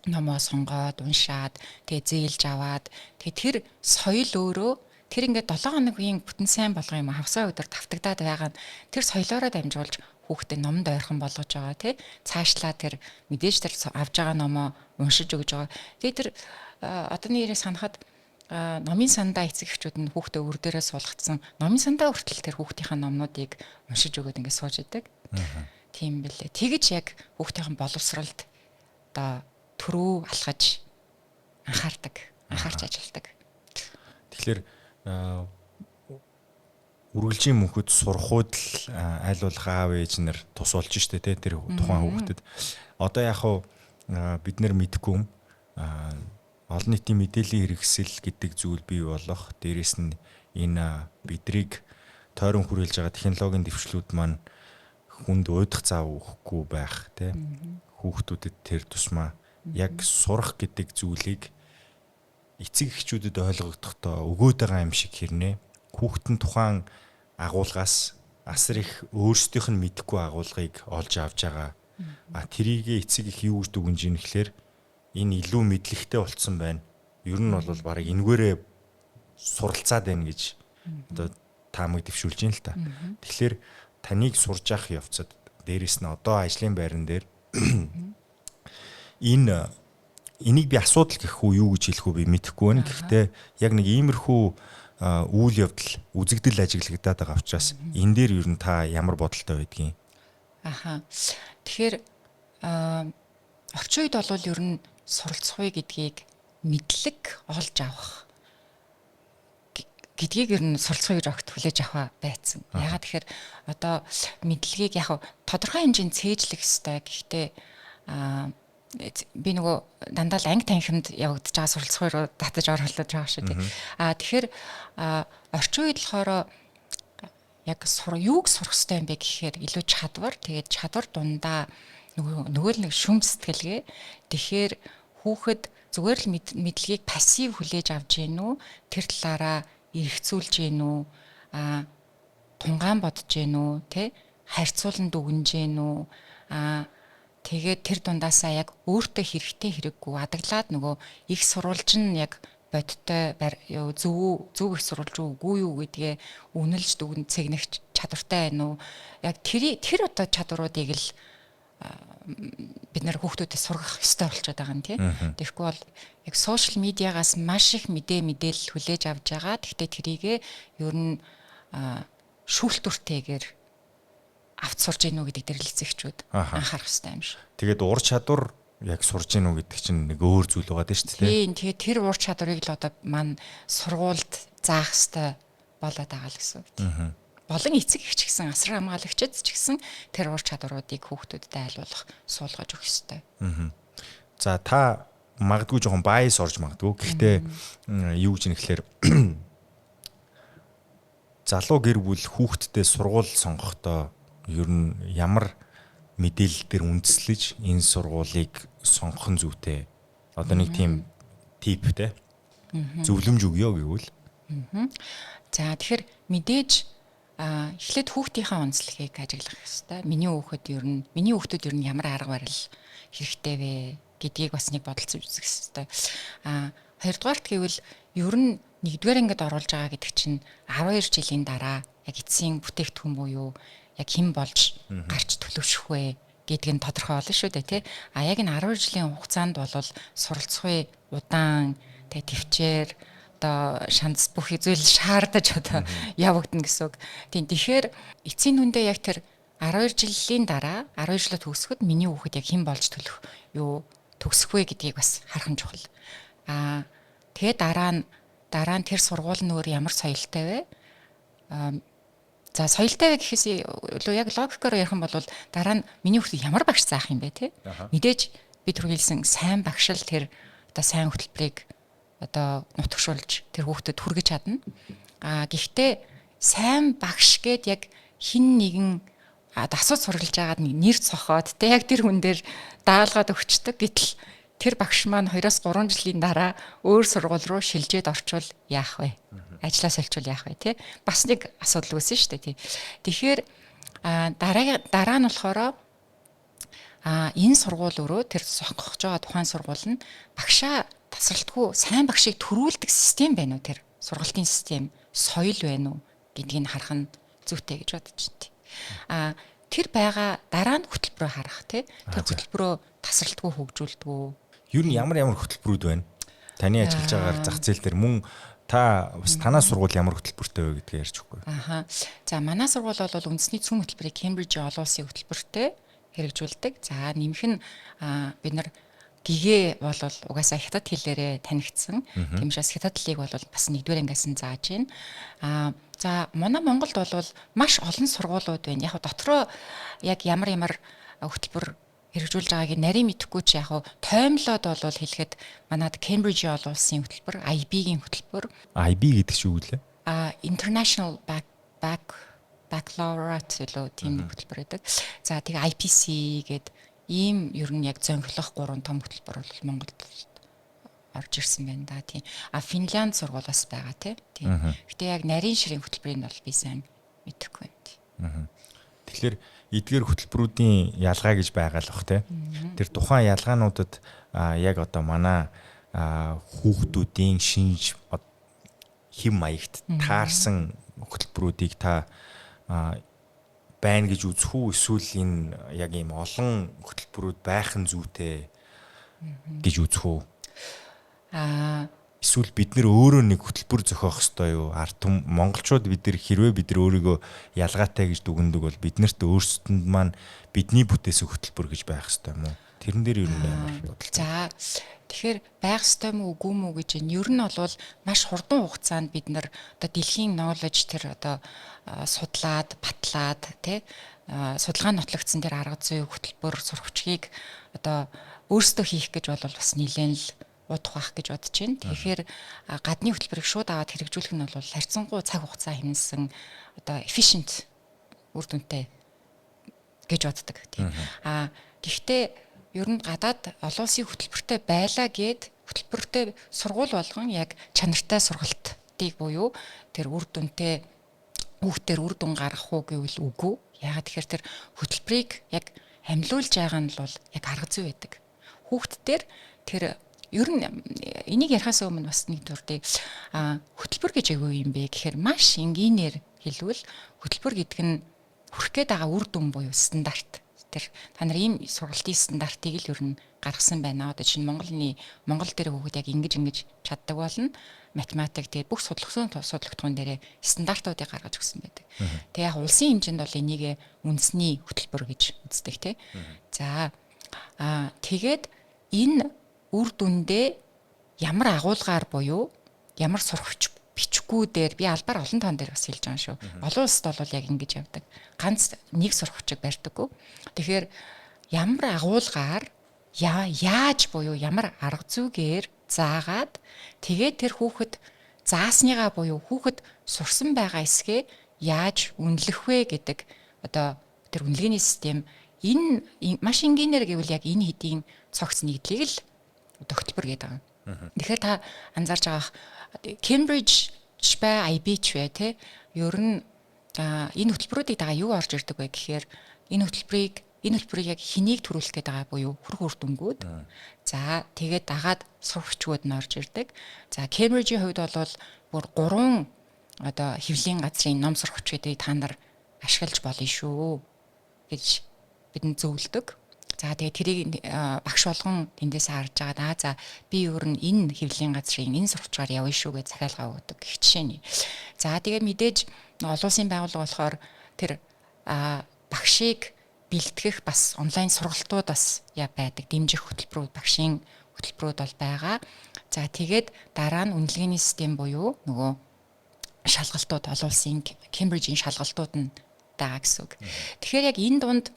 номоо сонгоод уншаад тэгээд зээлж аваад тэгээд тэр соёл өөрөө тэр ингээд 7 хоногийн бүтэн сайн болгоо юм хавсаа өдөр тавтагдаад байгаа нь тэр соёлоороо дамжуулж хүүхдэд номд ойрхон болгож байгаа тий цаашлаа тэр мэдээж тэр авж байгаа номоо уншиж өгж байгаа. Тэгээд тэр одооний ирээ санахад номын сандаа эцэг эхчүүд нь хүүхдээ өр дээрээ суулгацсан номын сандаа хүртэл тэр хүүхдийнхээ номнуудыг уншиж өгöd ингээд сууж идэг. Тийм билээ. Тэгэж яг хүүхдийн боловсролд одоо төрөө алхаж анхаарч ажилладаг. Тэгэхээр үргэлжийн мөнхөд сурахуйд л аль болох аав ээж нар тус болж штэ тэ тэр тухайн хүүхдэд. Одоо яг хуу бид нар мэдэхгүй юм. Олон нийтийн мэдээллийн хэрэгсэл гэдэг зүйл бий болох. Дээрээс нь энэ бидрийг тойрон хүрээлж байгаа технологийн дэвшлүүд маань хүнд уйдах зав өгөхгүй байх тийм хүүхдүүдэд тэр тусмаа яг сурах гэдэг зүйлийг эцэг эхчүүдэд ойлгогдохдоо өгөөд байгаа юм шиг хэрнээ. Хүүхдэн тухайн агуулгаас асар их өөрсдийнх нь мэдэхгүй агуулгыг олж авч байгаа. Тэрийгэ эцэг их юу гэж дүгнэж ийн гэхээр энэ илүү мэдлэгтэй болцсон байна. Ер нь бол бараг энэгээрээ суралцаад байна гэж одоо таамаг дэвшүүлж юм л та. Тэгэхээр таныг сурж явах явцад дээрэс нь одоо ажлын байран дээр энийг би асуудал гэх үү юу гэж хэлэх үү би мэдэхгүй байна. Гэхдээ яг нэг иймэрхүү үйл явдал үзэгдэл ажиглагдаад байгаа учраас энэ дээр ер нь та ямар бодолтой байдгийг. Тэгэхээр орчин үед бол ер нь суралцахуй гэдгийг мэдлэг олж авах гэдгийг ер нь суралцахуй гэж огт хүлээж авах байсан. Ягаад тэгэхээр одоо мэдлэгийг яг тодорхой хэмжээнд цээжлэх ёстой. Гэхдээ би нөгөө дандаа л анги танхимд явагдаж байгаа суралцахуй руу татаж оруулаад байгаа шүү дээ. Тэгэхээр орчин үед болохоор яг юуг сурах хэрэгтэй юм бэ гэхээр илүү чадвар, тэгээд чадвар дундаа нөгөө л нэг шүм сэтгэлгээ. Тэгэхээр хүүхэд зүгээр л мэдлэгийг пассив хүлээж авч гин үү, тэр талаараа эргцүүлж гин үү, тунгаан бодож гин үү, тэ харьцуулан дүгнэж гин үү, тэгээд тэр дундаасаа яг өөртөө хэрэгтэй хэрэггүй адаглаад нөгөө их сурвалж нь яг бодтой зөв их сурвалж үгүй юу гэдгээ үнэлж дүгнэж цэгнэх чадвартай байна уу? Яг тэр одоо чадваруудыг л бид нэр хүүхдүүдэд сургах ёстой болчиход байгаа юм тий. Тэгэхгүй бол яг сошиал медиагаас маш их мэдээлэл хүлээж авч байгаа. Гэхдээ тэрийгэ ер нь шүүлтүртэйгээр авч сурж гинүү гэдэг дээр л эцэгчүүд анхаарах хэрэгтэй юм шиг. Тэгээд ур чадвар яг сурж гинүү гэдэг чинь нэг өөр зүйл байгаа дээ шүү дээ. Тийм. Тэгээд тэр ур чадварыг л одоо маань сургуульд заах хэрэгтэй болоод байгаа л гэсэн үг тийм. Болон эцэг их ч гэсэн асар хамгаалагчид ч гэсэн тэр ур чадваруудыг хүүхдүүдэд айлуулах, суулгаж өгөх ёстой. За та магадгүй жоохон байс орж магадгүй. Гэхдээ юу гэж нэхлээр залуу гэр бүл хүүхдтэй сургууль сонгохдоо ер нь ямар мэдээлэл дээр үндэслэж энэ сургуулийг сонгох нь зүйтэй. Одоо нэг тийм типтэй зөвлөмж өгөө гэвэл. За тэгэхээр мэдээж эхлээд хүүхдийнхээ онцлогийг ажиглах хэрэгтэй. Миний хүүхдүүд ер нь ямар арга барил хэрэгтэй вэ гэдгийг бас нэг бодолцож үзэх хэрэгтэй. Хоёрдугаарт гэвэл ер нь нэгдүгээр ангид оруулж байгаа гэдэг чинь 12 жилийн дараа яг эцсийн бүтээгдэхүүн буюу яг хэн болж гарч төлөвшөх вэ гэдгийг нь тодорхой болно шүү дээ тий. Яг энэ 12 жилийн хугацаанд бол суралцахуй удаан тэгээ төвчээр одоо шанс бүх зүйл шаардаж одоо явагдана гэсэн үг. Тийм тэгэхээр эцсийн нүндээ яг тэр 12 жилийн дараа 12 жилд төгсөхөд миний хүүхэд яг хэн болж төгсөх вэ гэдгийг бас харах нь чухал. Тэгээ дараа нь тэр сургууль нь өөр ямар соёлтой вэ? За соёлтой вэ гэхээс яг логикоор ярих юм бол дараа нь миний хүүхэд ямар багш заах юм бэ те? Мэдээж би түргийлсэн сайн багш л тэр одоо сайн хөтөлбөрийг одоо нутагшуулж тэр хүүхдэд хүргэж чадна. Гэхдээ сайн багш гээд яг хин нэгэн асууж сургалж байгаад нэр цохоод те яг тэр хүн дээр даалгаад өгчдөг. Гэтэл тэр багш маань 2-3 жилийн дараа өөр сургууль руу шилжээд орчвол яах вэ? Ажлаа соличвол яах вэ те? Бас нэг асуудал үүснэ шүү дээ тий. Тэгэхээр дараа нь болохоор энэ сургууль өөрөө тэр сонгож байгаа тухайн сургууль нь багшаа тасралтгүй сайн багшийг төрүүлдэг систем байна уу тэр сургалтын систем соёл байна уу гэдгийг харах нь зүйтэй гэж бодож байна. Тэр байгаа дараа нь хөтөлбөрөөр харах тий. Тэр хөтөлбөрөө тасралтгүй хөгжүүлдэг үү? Юу нь ямар хөтөлбөрүүд байна? Таны ажиллаж байгаагаар зах зээл дээр мөн бас танаа сургууль ямар хөтөлбөртэй вэ гэдгийг ярьж өгөхгүй. За манай сургууль бол үндэсний цөм хөтөлбөрийг Кембрижийн олон улсын хөтөлбөртэй хэрэгжүүлдэг. За нэмэх нь бид нар гэгээ бол угаасаа хятад хэлээрээ танигдсан. Тийм учраас хятад хэлийг бол бас нэгдүгээр ангиас нь зааж байна. За манай Монголд бол маш олон сургуулиуд байна. Яг дотроо яг ямар хөтөлбөр хэрэгжүүлж байгааг нарийн мэдэхгүй ч яг тоймлоод бол хэлэхэд манад Кембрижийн олон улсын хөтөлбөр, IB-гийн хөтөлбөр. IB гэдэг чинь юу вэ? International Baccalaureate илүү тийм хөтөлбөр байдаг. За тэгээ IPC гээд ийм ер нь яг зөнгөлөх 3 том хөтөлбөр бол Монголд орж ирсэн байна да тийм. Финлянд сургуулиас байгаа тийм. Гэтэ яг нарийн ширийн хөтөлбөрийг бол би сайн мэдэхгүй байна. Тэгэхээр эдгээр хөтөлбөрүүдийн ялгаа гэж байгаа л бах те. Тэр тухайн ялгаануудад яг одоо манай хүүхдүүдийн шинж хэм маягт таарсан хөтөлбөрүүдийг та байна гэж үзэх үү, эсвэл энэ яг ийм олон хөтөлбөрүүд байх нь зүйтэй гэж үзэх үү? Эсвэл бид нэр өөрөө нэг хөтөлбөр зохиох ёстой юу? Ард түмэн монголчууд хэрвээ бид нар өөрийгөө ялгаатай гэж дүгнэдэг бол биднэрт өөрсдөнд маань бидний бүтээсэн хөтөлбөр гэж байх ёстой юм уу? Тэрэн дээр юу юм бэ? За тэгэхээр байх ёстой мүү үгүй мүү гэж энэ ер нь бол маш хурдан хугацаанд бид нар одоо дэлхийн knowledge тэр одоо судлаад, батлаад тий судалгаа нотлогдсон тэр арга зүй хөтөлбөр сурвалжгийг одоо өөрсдөө хийх гэж бол бас нэлээд л удах байх гэж бодож байна. Тэгэхээр гадны хөтөлбөрийг шууд аваад хэрэгжүүлэх нь бол харьцангуй цаг хугацаа хэмнэсэн одоо efficient үр дүнтэй гэж боддог тийм. Гэхдээ ер нь гадаад олон улсын хөтөлбөртэй байлаа гэд хөтөлбөртэй сургууль болгон яг чанартай сургалтыг буюу тэр үр дүнтэй хүүхдээр үр дүн гаргах уу гэвэл үгүй. Яагаад тэгэхээр тэр хөтөлбөрийг яг хамлуулж байгаа нь бол яг арга зүй байдаг. Хүүхдтэр тэр ер нь энийг ярихаас өмнө бас нэг дуртай хөтөлбөр гэж юу юм бэ гэхээр маш энгийнээр хэлвэл хөтөлбөр гэдэг нь хүрх гээд байгаа үр дүн буюу стандарт. Тэр та нар ийм сургалтын стандартыг л ер нь гаргасан байна. Одоо чинь Монгол дээр хүүхэд яг ингэж чаддаг болно. Математик тэгээд бүх судлагдсан дээрээ стандартуудыг гаргаж өгсөн байдаг. Тэгээ яг улсын хэмжээнд бол энийг үндэсний хөтөлбөр гэж үздэг тий. За тэгээд энэ үр дүндээ ямар агуулгаар буюу ямар сургагч бичгүүдээр би албаар олон тоон дээр бас хэлж байгаа шүү. Олон улсад бол яг ингэж явдаг. Ганц нэг сургагчийг барьдаггүй. Тэгэхээр ямар агуулгаар яаж буюу ямар арга зүйгээр заагаад тэгээд тэр хүүхэд заасныгаа буюу хүүхэд сурсан байгаа эсгээ яаж үнэлэх вэ гэдэг одоо тэр үнэлгээний систем энэ маш энгийнээр гэвэл яг энэ хэдийн цогц нэгдлийг л хөтөлбөр гэдэг юм. Тэгэхээр та анзаарч байгаа Cambridge ч бай, IB ч бай те ер нь энэ хөтөлбөрүүдийг дагаа юу орж ирдэг вэ гэхээр энэ хөтөлбөрийг яг хэнийг төрүүлэх гээд байгаа буюу хүрх үр дүнгууд. За тэгээд дагаад сурагчгууд нь орж ирдэг. За Cambridge-ийн хувьд бол бүр 3 одоо хэвлэлийн газрын ном сурагч гэдгийг та нар ашиглаж болно шүү гэж бидэнд зөвлөдөг. За тэгээд тэрийг багш болгон тэндээс харж байгаа. За би өөр нь энэ хэвлэлийн газрын энэ сурвалжгаар явна шүү гэж захиалгаа өгдөг гэх жишээний. За тэгээд мэдээж олон улсын байгууллага болохоор тэр багшийг бэлтгэх бас онлайн сургалтууд бас байдаг. Дэмжих хөтөлбөрүүд, багшийн хөтөлбөрүүд бол байгаа. За тэгээд дараа нь үнэлгээний систем буюу нөгөө шалгалтууд, олон улсын Cambridge-ийн шалгалтууд нь байгаа гэсэн үг. Тэгэхээр яг энэ дунд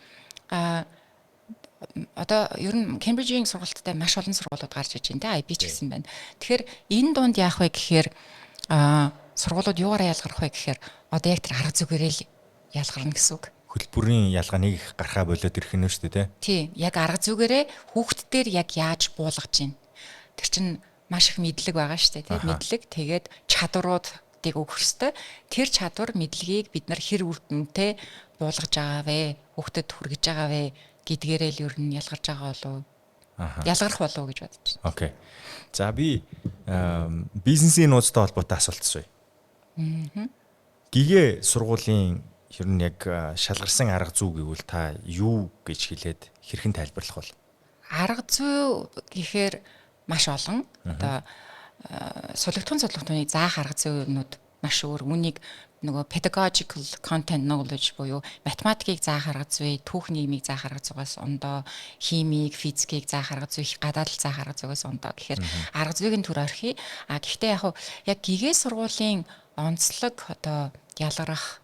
одоо ер нь Cambridge-ийн сургалттай маш олон сургуулиуд гарч иж байна те IB ч гэсэн байна. Тэгэхээр энэ дунд яах вэ гэхээр сургуулиуд юугаараа ялгарх вэ гэхээр одоо яг тэр арга зүгээрээ л ялгарна гэсэн үг. Хөтөлбөрийн ялгааныг гаргахаа болоод ирэх нь шүү дээ тий. Яг арга зүгээрээ хүүхд дээр яг яаж буулгаж гин. Тэр чинь маш их мэдлэг байгаа шүү дээ тий. Мэдлэг тэгээд чадваруудыг өгөх ёстой. Тэр чадвар мэдлэгийг бид нар хэр үр дүнтэй буулгаж байгаа вэ? Хүүхдэд хүргэж байгаа вэ? Гэдгээрээ л ер нь ялгарч байгаа болов. Ялгарх болов гэж бодож байна. Окей. За би бизнесийн нууцтай холбоотой асуулт асууя. Гигэ сургуулийн ер нь яг шалгарсан арга зүй гэвэл та юу гэж хэлээд хэрхэн тайлбарлах вэ? Арга зүй гэхээр маш олон. Одоо судлагдсан заах арга зүйнүүд маш өөр. Үүнийг нөгөө pedagogical content knowledge буюу математикийг заах арга зүй, түүх нийгмийг заах арга зүйгээс ондоо, химийг, физикийг заах арга зүй, гадаад л заах арга зүйгээс ондоо гэхээр арга зүйг нь төр орхи. Гэхдээ яг гигэ сургуулийн онцлог одоо ялгарах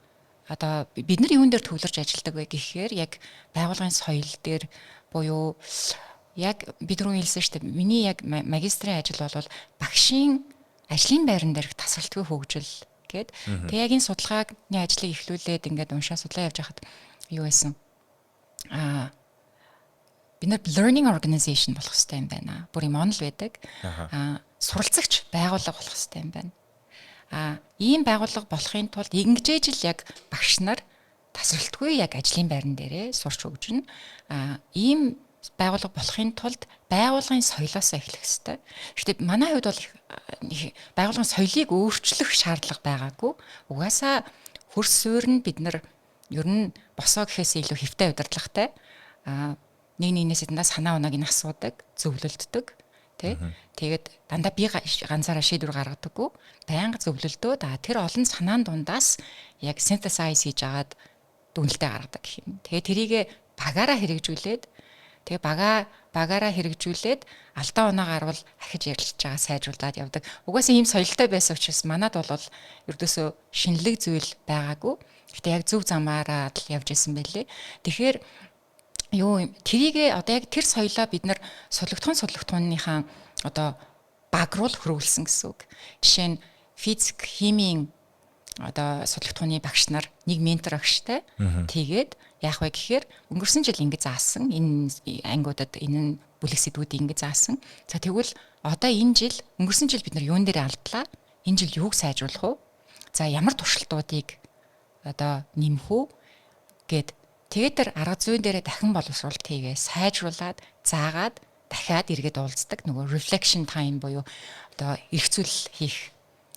одоо бид нар юун дээр төвлөрч ажилладаг вэ гэхээр яг байгууллагын соёл дээр буюу яг бид рүү хэлсэн шүү дээ. Миний яг магистрийн ажил бол багшийн ажлын байран дээрх тасралтгүй хөгжил гээд тэг яг энэ судалгааны ажлыг эхлүүлээд ингээд уншаа судлаа явж хахад юу байсан? бид нар learning organization болох хэрэгтэй юм байна. Бүр юм онл байдаг. Суралцагч байгууллага болох хэрэгтэй юм байна. Ийм байгууллага болохын тулд ингэжээж л яг багш нар тасралтгүй яг ажлын байран дээрээ сурч өгж ийм байгууллага болохын тулд байгууллагын соёлоос эхлэх хэрэгтэй. Гэхдээ манай хувьд бол байгууллагын соёлыг өөрчлөх шаардлага байгаагүй. Угаасаа хөрс суурь нь бид нар ер нь босоо гэхээс илүү хэвтэй удирдлагатай. Нэг нэгнээс санаа унааг нь асуудаг, зөвлөлддөг. Тэгээд дандаа би ганцаараа шийдвэр гаргадаггүй. Байнга зөвлөлдөө. Тэр олон санаан дундаас яг synthesize хийж агаад дүгнэлтээ гаргадаг гэх юм. Тэгээд тэрийг багаараа хэрэгжүүлээд багаараа хэрэгжүүлээд алдаа оноо гарвал ахиж ярилцж байгаа сайжруулад явдаг. Угаасаа ийм соёлтой байсан учраас манад бол ердөөсөө шинэлэг зүйл байгаагүй. Гэтэ яг зөв замаараа л явж исэн байлээ. Тэгэхээр тэрийг одоо яг тэр соёлоо бид нар судлагдхууныхаа одоо баг руу хөрвүүлсэн гэсэн үг. Жишээ нь физик, химийн одоо судлагдхууны багш нар нэг ментор багштай. Тэгээд яах вэ гэхээр өнгөрсөн жил ингэ заасан энэ ангиудад энэ бүлэг сэдвүүдийг ингэ заасан. За тэгвэл одоо энэ жил өнгөрсөн жил бид нар юун дээр алдлаа? Энэ жил юуг сайжруулах вэ? За ямар туршилтуудыг одоо нэмэх үү гэд тэгээд тэр арга зүйн дээрээ дахин боловсруулалт хийгээ сайжруулад заагаад дахиад эргээд уулздаг нөгөө reflection time буюу одоо эргцүүл хийх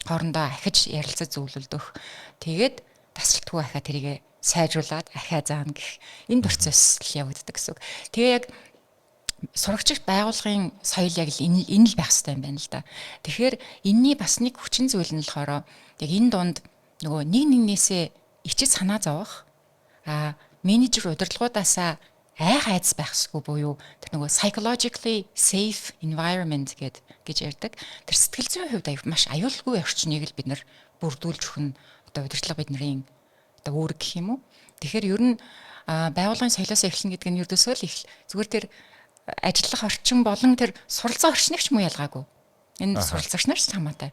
хоорондоо ахиж ярилцаж зөвлөлдөх. Тэгээд тасралтгүй ахаа тэрийг сайжруулад ахаа заана гэх энэ процесс л явагддаг гэсэн үг. Тэгээ яг сурагчид байгууллагын соёл яг л энэ л байх хэрэгтэй юм байна л да. Тэгэхээр энэний бас нэг хүчин зүйл нь болохоор яг энэ дунд нөгөө нэг нэгнээсээ ичиж санаа зовох менежер удирдлагуудаасаа айц байхсгүй буюу тэр нөгөө psychologically safe environment гэж ярьдаг. Тэр сэтгэл зүйн хувьд маш аюулгүй орчныг л бид нар бүрдүүлж өгнө. Одоо удирдлага бидний одоо үүрэг гэх юм уу. Тэгэхээр ер нь байгууллагын соёлоос эхлэн гэдэг нь ердөөсөө л зүгээр тэр ажиллах орчин болон тэр суралцсан орчныг ч муу ялгаагүй. Энэ суралцагч нар ч хамаатай.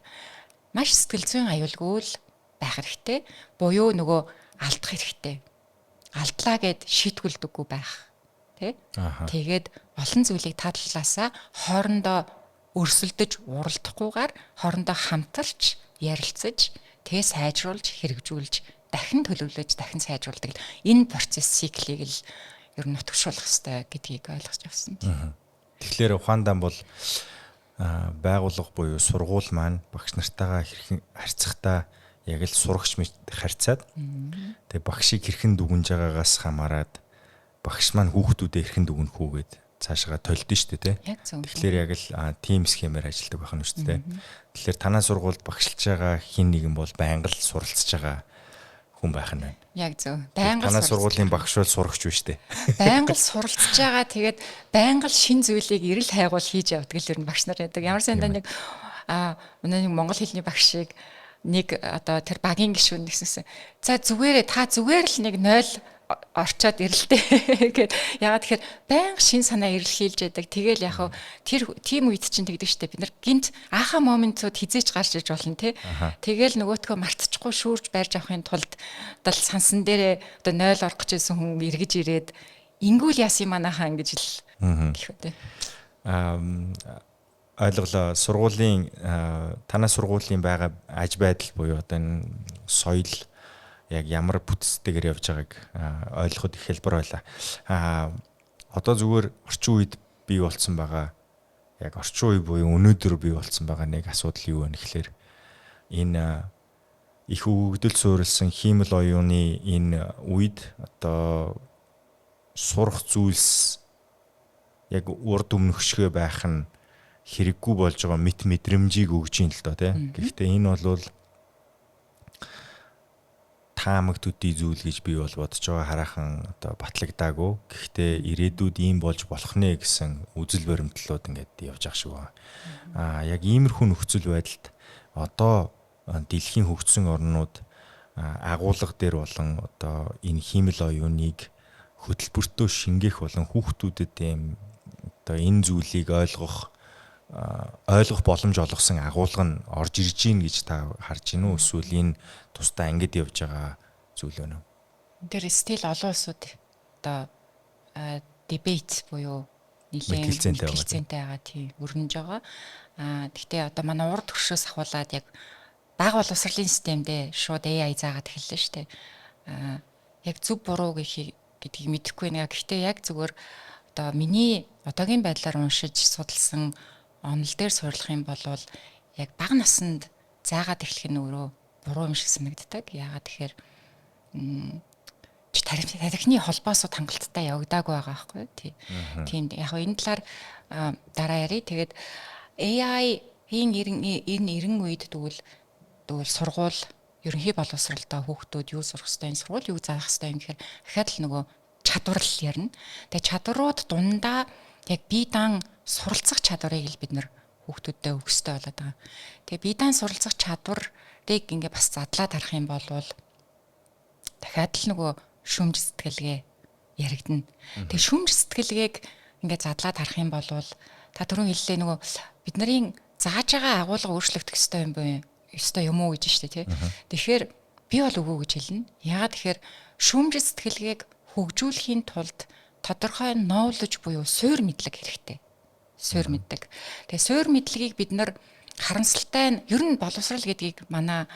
Маш сэтгэл зүйн аюулгүй л байх хэрэгтэй. Буюу нөгөө алдах хэрэгтэй. Алдлаа гэд шийтгүүлдэггүй байх. Тэгээд олон зүйлийг та талаасаа хоорондоо өрсөлдөж уралдахгүйгээр хоорондоо хамтарч ярилцаж тэгээ сайжруулж хэрэгжүүлж дахин төлөвлөж дахин сайжруулдаг. Энэ процесс циклийг л ер нь нутагшуулах хэрэгтэй гэдгийг ойлгож авсан. Тэгэхээр ухаандаа бол байгууллага буюу сургууль маань багш нартайгаа хэрхэн харьцахдаа яг л сурагч мэт харьцаад тэгээ багшийг хэрхэн дүгнж байгаагаас хамаарад багш маань хүүхдүүдэд хэрхэн дүгнэх үгээд цаашаа толдсон шүү дээ тий. Тэгэхээр яг л тим схемээр ажилладаг байх нь шүү дээ. Тэгэхээр танаа сургуульд багшлж байгаа хин нэгэн бол байнга л суралцж байгаа хүн байх нь байна. Яг зөв. Байнга танаа сургуулийн багш бол сурагч биш үү? Байнга л суралцж байгаа тэгээд байнга л шин зүйлийг эрэл хайгуул хийж явдаг л ер нь багш нар байдаг. Ямар сандаа нэг өнөө нэг монгол хэлний багшийг нэг одоо тэр багийн гишүүн нэгсэнсэн. За зүгээр та зүгээр л нэг 0 орчоод ирэлтэй гэд ягаад тэгэхээр байнга шин санаа эрэлхийлж яадаг. Тэгэл яг тэр тим үед чинь тэгдэг штэ бид нар гинт ааха моментууд хизээч гарч иж болно те. Тэгэл нөгөөтгөө мартчихгүй шүүрж барьж авахын тулд одоо сансан дээрээ одоо 0 орох гэжсэн хүн эргэж ирээд ингүүл яасан манайхаа ингэж л гэх үү те. Ойлголоо. Сургуулийн танаа сургуулийн байгаа аж байдал буюу одоо энэ соёл яг ямар бүтцтэйгээр явж байгааг ойлгоход их хэлбэр байлаа. Одоо зүгээр орчин үед бий болсон байгаа яг орчин үе буюу өнөөдөр бий болсон байгаа нэг асуудал юу вэ гэхээр энэ их өгөгдөл суурилсан хиймэл оюуны энэ үед одоо сурах зүйлс яг урд өмнөхшгөө байх нь хэрэггүй болж байгаа мэд мэдрэмжийг өгж ин л доо тий. Гэхдээ энэ бол таамаг төдий зүйл гэж би бол бодож байгаа хараахан одоо батлагдаагүй. Гэхдээ ирээдүйд ийм болж болох нэ гэсэн үзэл баримтлалууд ингээд явж ах шиг байна. Яг иймэрхүү нөхцөл байдалд одоо дэлхийн хөгжсөн орнууд агуулга дээр болон одоо энэ хиймэл оюуныг хөтөлбөртөө шингээх болон хүүхдүүдэд ийм одоо энэ зүйлийг ойлгох боломж олгосон агуулга нь орж ирж гин гэж та харж гинүү эсвэл энэ тусдаа ангид явж байгаа зүйл байна уу? Тэр стил олон улсууд одоо дебет буюу Мэдлэгцэнтэй байгаа. мэдлэгцэнтэй байгаа тийм өрнөж байгаа. Гэхдээ одоо манай урд төршөөс ахуулаад яг бага боловсролын системдээ шууд AI заагаад эхэллээ шүү дээ. Яг зөв буруу гэдгийг мэдэхгүй байна. Гэхдээ яг зүгээр одоо миний одоогийн байдлаар уншиж судалсан онол дээр сурлах юм бол яг бага наснд заагаад эхлэх нь өөрөө буруу юм шиг санагддаг. Яагаад тэгэхээр тарихны холбоосоо хангалттай явагдаагүй байгаа байхгүй тий. Тийм яг энэ талаар дараа ярий. Тэгээд AI-ийн эрен үед тэгвэл сургууль ерөнхий боловсролтой хүүхдүүд юу сурах ёстой, сургууль юу заах ёстой юм гэхээр дахиад л нөгөө чадвар л ярина. Тэгээ чадварууд дундаа яг бие даан суралцах чадварыг л бид нэр хүүхдүүдэд өгөх ёстой болоод байгаа. Тэгээ бие даан суралцах чадварыг ингээ бас задлаад харах юм бол дахиад л нөгөө шүмж сэтгэлгээ яригдана. Тэгээ шүмж сэтгэлгээг ингээ задлаад харах юм бол та түрүүн хэллээ нөгөө бидний зааж байгаа агуулга өөрчлөгдөх ёстой юм уу гэж штэ тий. Тэгэхээр би бол үгүй гэж хэлнэ. Яагаад тэгэхээр шүмж сэтгэлгээг хөгжүүлэхийн тулд тодорхой knowledge буюу суур мэдлэг хэрэгтэй. Суур мэддэг. Тэгээ суур мэдлэгийг бид нар харамсалтай нь ер нь боловсрал гэдгийг манай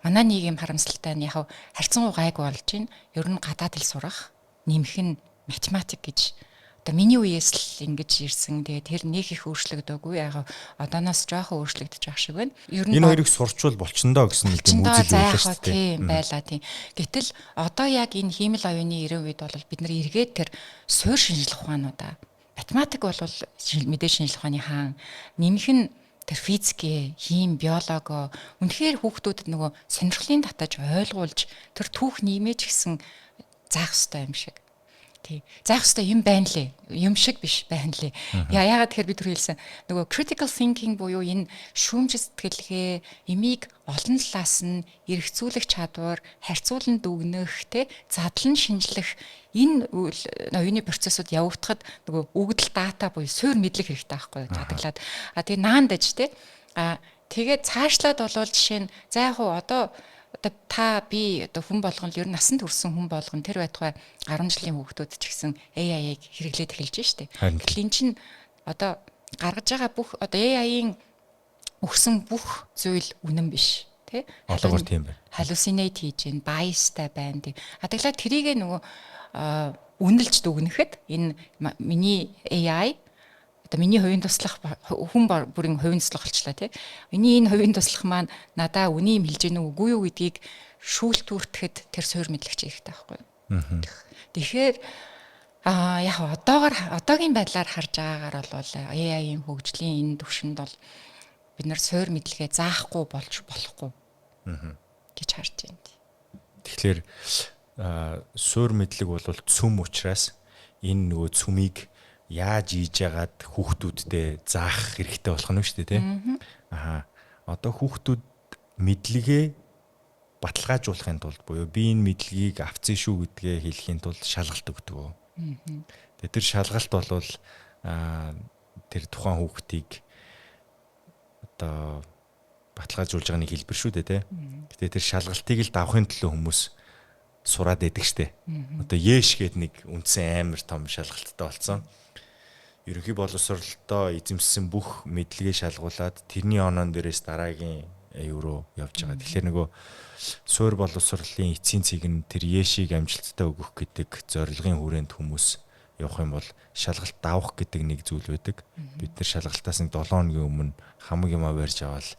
нийгэм харамсалтай нь яг харьцангуй гайгүй болж байна. Ер нь гадаад хэл сурах, нэмэх нь математик гэж одоо миний үеэс л ингэж ирсэн. Тэгээ тэр нэг их өөрчлөгдөөгүй. Яг одооноос жоохон өөрчлөгдөж байгаа шиг байна. Ер нь энэ хоёрыг сурчвал болчиндоо гэсэн нэг юм үзэл байлаа шүү дээ. Тийм байлаа тийм. Гэтэл одоо яг энэ хиймэл оюуны 90 үед бол бид нар эргээд тэр суур шинжилгээ ухаануудаа математик бол мэдээ шинжилгээ ухааны хаан, нэмэх нь тэр физик, хим, биолого үнэхээр хүүхдүүдэд нөгөө сонирхлын татаж ойлгуулж тэр түүх нэмэж гисэн заах ёстой юм шиг. Тий. Заах ёстой юм байна лээ. Юм шиг биш байна лээ. Яагаад тэгэхээр бид түр хэлсэн нөгөө critical thinking буюу энэ шүүмж сэтгэлгээ, имийг олон талаас нь эргцүүлэх чадвар, харьцуулан дүгнэх, задлан шинжлэх энэ оюуны процессыг явагдахад нөгөө үгдэл дата буюу суур мэдлэг хэрэгтэй байхгүй юу? Задаглаад. Тэгээ наандаж тэгээд цаашлаад болвол жишээ нь за яг одоо би хүн болгон л ер нь насанд хүрсэн хүн болгон тэр байтугай 10 жилийн хүүхдүүд ч гэсэн AI-ыг хэрэглээд эхэлж штэ. Гэтэл эн чинь одоо гаргаж байгаа бүх одоо AI-ийн өгсөн бүх зүйл үнэн биш. Тэ? Олгоор тийм байна. Hallucinate хийж гэн, biasтай байна. Тэглаа тэрийгэ нөгөө үнэлж дүгнэхэд энэ миний AI одоо миний хувийн туслах хүн бүрийн хувийн туслах болчлаа тий. Миний энэ хувийн туслах маань надаа үний юм хэлж гэнэ үгүй юу гэдгийг шүүлтүүртэхэд тэр суур мэдлэгч хэрэгтэй байхгүй юу. Тэгэхээр яг одоогийн байдлаар харж байгаагаар бол AI-ийн хөгжлийн энэ түвшинд бол бид нар суур мэдлэгээ заахгүй болж болохгүй гэж харж байна. Тэгэхээр суур мэдлэг бол цөм учраас энэ нөгөө цөмийг яаж ийж яагаад хүүхдүүдтэй заах хэрэгтэй болох нь шүү дээ тий. Одоо хүүхдүүд мэдлэгээ баталгаажуулахын тулд буюу би энэ мэдлэгийг авцсан шүү гэдгээ хэлэхийн тулд шалгалт өгдөг. Тэр шалгалт бол тэр тухайн хүүхдийг одоо баталгаажуулж байгаа нэг хэлбэр шүү дээ тий. Гэтэ тэр шалгалтыг л давахын төлөө хүмүүс сураад байдаг штэ. Одоо Еш гээд нэг үндсэн амар том шалгалттай болсон. Ерөнхий боловсролтой эзэмссэн бүх мэдлэгээ шалгуулад тэрний оноон дээрээс дараагийн руу явж байгаа. Тэгэхээр нөгөө суур боловсролын эцсийн цэг нь тэр Ешийг амжилттай өгөх гэдэг зорилгын хүрээнд хүмүүс явах юм бол шалгалт давах гэдэг нэг зүйл байдаг. Бид нэр шалгалтаас нэг 7 хоногийн өмнө хамаг юмаа барьж аваад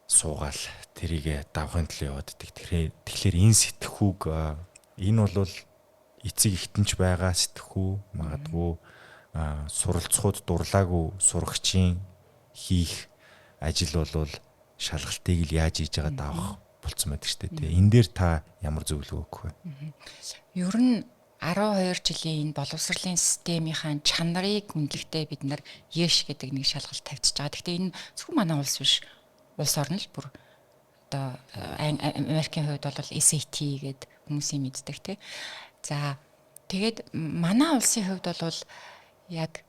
суугаал тэрийг давахын төлөө яваад идэг. Тэгэхээр энэ сэтгхүүг энэ бол эцэг ихтэнч байгаа сэтгхүү магадгүй суралцахууд дурлаагүй сурагчийн хийх ажил бол шалгалтыг л яаж хийж байгаа давах болцсон байдаг шүү дээ. Энэ дээр та ямар зөвлөгөө өгөх вэ? Ер нь 12 жилийн энэ боловсролын системийн чанарыг үнэлэхдээ бид нар Еш гэдэг нэг шалгалт тавьчихж байгаа. Гэхдээ энэ зөвхөн манай улс биш. Улс орн л бүр одоо Америкийн хувьд бол SAT гэдэг хүмүүсийн мэддэг тий. За тэгээд манай улсын хувьд бол яг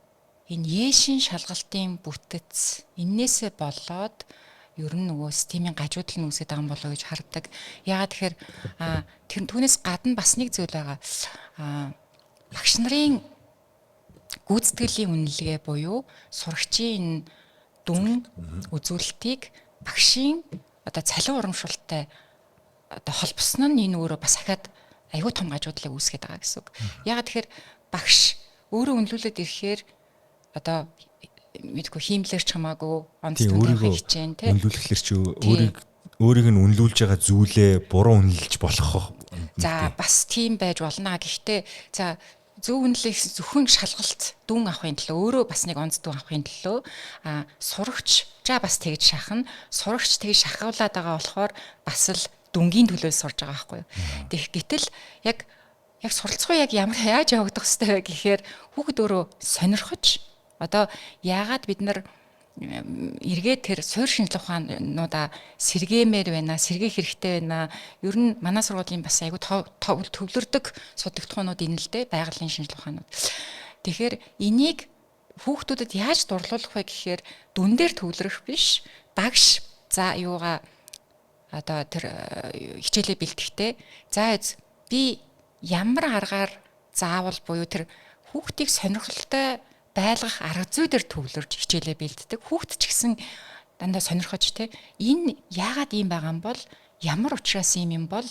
энэ Ешийн шалгалтын бүтэц энээсээ болоод ер нь нөгөө системийн гажуудал нь үүсэж байгаа юм болоо гэж хардаг. Яагаад тэгэхээр тэр түүнээс гадна бас нэг зүйл байгаа. Багш нарын гүйцэтгэлийн үнэлгээ буюу сурагчийн дүн үзүүлэлтийг багшийн одоо цалин урамшуулттай одоо холбосон нь энэ өөрөө бас ахаад аюул том гажуудлыг үүсгэж байгаа гэсэн үг. Ягаад тэгэхээр багш өөрөө үнэлүүлээд ирэхээр одоо мэдгүй хиймлэрч хамаагүй онц төлөвлөх хичээн тий. Үнэлүүлэхлэр чи өөрийг нь үнэлүүлж байгаа зүйлээ буруу үнэлж болох. За бас тийм байж болно. Гэхдээ за зөв үнэлэх зөвхөн шалгалт дүн авахын төлөө өөрөө бас нэг онц дүн авахын төлөө сурагч бас тэгж шахна. Сурагч тэгж шахуулаад байгаа болохоор бас л дүнгийн төлөө сурж байгаа байхгүй юу. Гэтэл яг суралцгаа яг яаж явагдах хэвтэй вэ гэхээр хүүхэд өөрөө сонирхож одоо яагаад бид нар эргээд тэр суурь шинжилгээ ухаануудаа сэргээмээр байна, сэргээх хэрэгтэй байна. Ер нь манай сургуулийн бас айгүй төвлөрдөг судалгатхуунууд энэ л дээ, байгалийн шинжилгээ ухаанууд. Тэгэхээр энийг хүүхдүүдэд яаж дурлуулах вэ гэхээр дүн дээр төвлөрөх биш, багш за юугаа одоо тэр хичээлээ бэлтгэхдээ за би ямар аргаар заавал буюу тэр хүүхдийг сонирхолтой байлгах арга зүй дээр төвлөрж хичээлээ бэлддэг. Хүүхд ч гэсэн дандаа сонирхож те энэ яагаад ийм байгаа юм бол ямар учраас ийм юм бол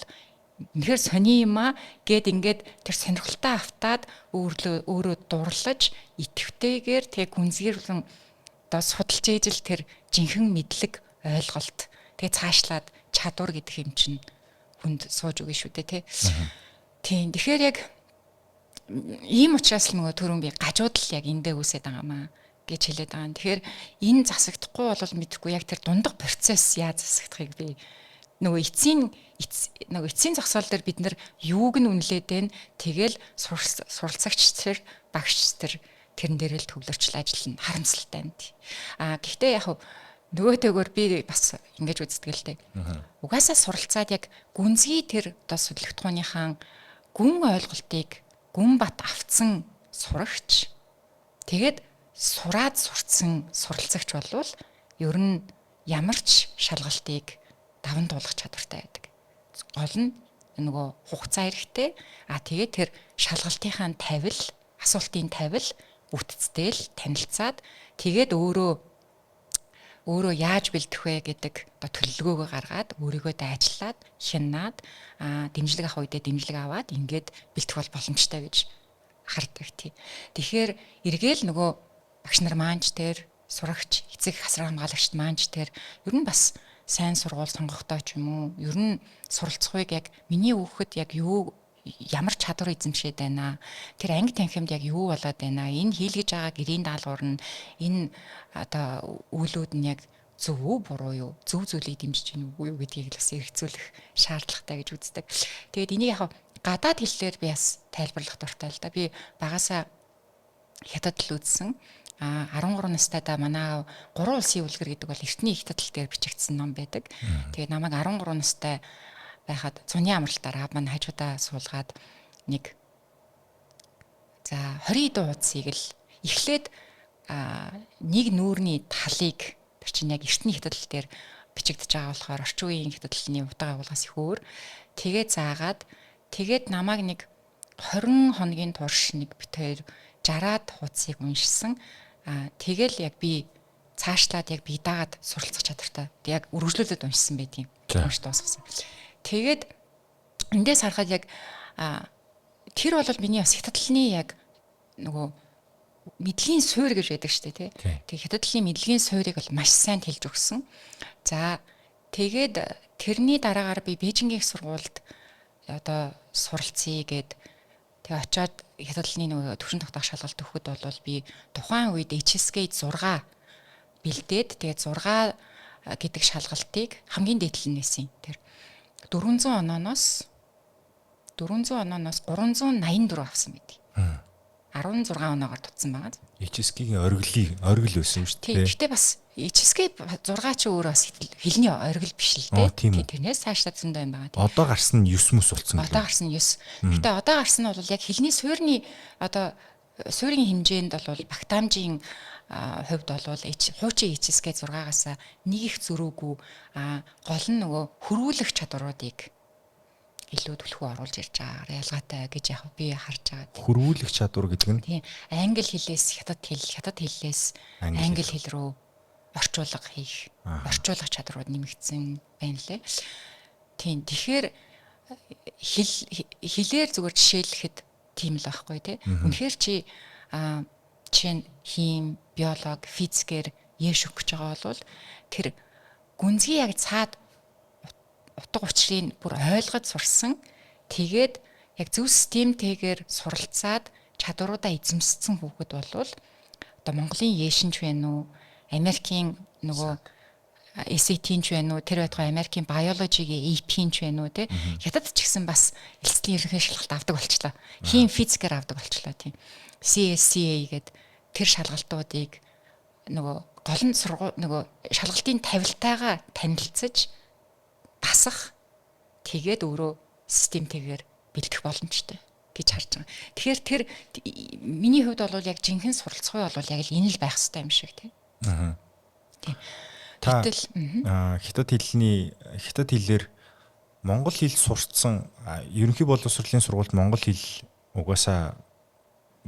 үнэхээр сони юм аа гэд ингээд тэр сонирхолтой автаад өөрөө дурлаж идэвхтэйгээр тэг гүнзгийрлэн одоо судалж ээжл тэр жинхэнэ мэдлэг ойлголт тэг цаашлаад чадвар гэдэг юм чинь хүнд сууж өгнө шүү дээ те. Тийм тэгэхээр яг ийм учраас л нөгөө түрүүн би гажуудал яг эндээ үсээд байгаамаа гэж хэлээд байгаа. Тэгэхээр энэ засагдахгүй бол мэдхгүй яг тэр дундах процесс яаж засагдахыг би нөгөө эцсийн зогсоол дээр бид нар юуг нь үнэлээд байна. Тэгэл суралцагч тэр багш тэрэн дээр л төвлөрчл ажиллана. Харамсалтай нь. Гэхдээ яг нөгөөтэйгөр би бас ингэж үздэг л дээ. Угаасаа суралцаад яг гүнзгий тэр одоо судалгатхууныхаа гүн ойлголтыг гүн бат авцсан сурагч тэгээд сураад сурцсан суралцагч болвол ер нь ямар ч шалгалтыг даван туулах чадвартай байдаг. Гол нь нөгөө хугацаа хэрэгтэй. Тэгээд тэр шалгалтынхаа тавил, асуултын тавил үтцтэйл танилцаад тэгээд өөрөө яаж бэлдэх вэ гэдэг одоо төлөвлөгөөгөө гаргаад өөрийгөө дайчлаад хянаад дэмжлэг авах үедээ дэмжлэг аваад ингээд бэлдэх бол боломжтой гэж хардаг тий. Тэгэхээр эргээл нөгөө багш нар маанч тэр сурагч эцэг хасраа хамгаалагчд маанч тэр ер нь бас сайн сургууль сонгохдоо ч юм уу ер нь суралцахыг яг миний хүүхэд яг ямар чадвар эзэмшээд байна. Тэр анги танхимд яг юу болоод байна. Энэ хийлгэж байгаа гэрийн даалгавар нь энэ одоо үйлүүд нь яг зөв үү буруу юу? Зөв зүйлийг дэмжиж гин үгүй юу гэдгийг л бас эргцүүлэх шаардлагатай гэж үздэг. Тэгээд энийг яг гадаад хэллээр би бас тайлбарлах дуртай л да. Би багасаа хятад л үзсэн. 13 настайдаа манай 3 улсын үлгэр гэдэг бол эртний их татал дээр бичигдсэн ном байдаг. Тэгээд намайг 13 настай байхад цуны амралтаар аав маань хажуудаа суулгаад нэг за 20 дуудсыг л эхлээд нэг нүүрний талыг тэр чинь яг эртний хятадл дээр бичигдэж байгаа болохоор орчин үеийн хятадлын утга агуулгаас их өөр тэгээд заагаад тэгээд намайг нэг 20 хоногийн турш нэг бит хоёр 60-аад хуудсыг уншсан. Тэгэл яг би цаашлаад яг би даагаад суралцах чадвартай яг үргэлжлүүлээд уншсан байдیں۔ Унш дуусгасан. Тэгээд эндээс харахад яг тэр бол миний бас хятадлын яг нөгөө мэдлэгийн суурь гэж байдаг шүү дээ тий. Тэгээд хятадлын мэдлэгийн суурийг бол маш сайн хэлж өгсөн. За тэгээд тэрний дараагаар би Бээжингийн их сургуульд одоо суралцъя гэд тэгээд очиод хятадлын нөгөө төвшин тогтоох шалгалт өгөхөд бол би тухайн үед HSK 6 бэлдээд тэгээд 6 гэдэг шалгалтыг хамгийн дээдлэл нь нэсэн. Тэр 400 онооноос 384 авсан байдаг. 16 оноогоор тутсан байгаа. HSK-ийн оргил байсан шүү дээ. Гэхдээ бас HSK 6 ч өөрөө бас хэлний оргил биш л дээ. Тэрнээс цаашдаа зөндөө юм байгаа. Одоо гарсан нь 9 мөс болсон. Одоо гарсан нь 9. Гэхдээ одоо гарсан нь бол яг хэлний суурьны одоо суурийн хэмжээнд бол багтаамжийн хувьд бол хуучин HSK 6-аас нэг их зөрүүгүй гол нь нөгөө хөрвүүлэх чадваруудыг илүү түлхүү оруулж ирж байгаа ялгаатай гэж яг би харж байгаа. Хөрвүүлэх чадвар гэдэг нь Тийм. Англи хэлээс хятад хэллээс англи хэл рүү орчуулга хийх, орчуулах чадрууд нэмэгдсэн байна лээ. Тийм. Тэгэхээр хэлээр зүгээр жишээлэхэд тийм л байхгүй тий. Үнэхээр чи жишээ нь хим, биолог, физикээр яэш өгч байгаа бол тэр гүнзгий яг цаад утга учирыг бүр ойлгож сурсан. Тэгээд яг зөв системтэйгээр суралцаад чадваруудаа эзэмссэн хүүхэд болвол одоо Монголын яэшинч байна уу, Америкийн нөгөө SAT-ч байна уу, тэр байтугай Америкийн биологигийн AP-ч байна уу тий. Хятад ч гэсэн бас элцлийн ерөнхий шалгалт авдаг болчлаа. Хим физикээр авдаг болчлаа тийм. CSCA гэдэг тэр шалгалтуудыг нөгөө гол нь нөгөө шалгалтын тавилтайгаа танилцаж дасах, тэгээд өөрөө системтэйгээр бэлдэх боломжтой гэж харж байгаа. Тэгэхээр тэр миний хувьд бол яг жинхэнэ суралцгой бол яг л энэ л байх хэрэгтэй юм шиг тийм. Тийм. Та хятад хэлээр монгол хэл сурцсан ерөнхий боловсролын сургуульд монгол хэл угаасаа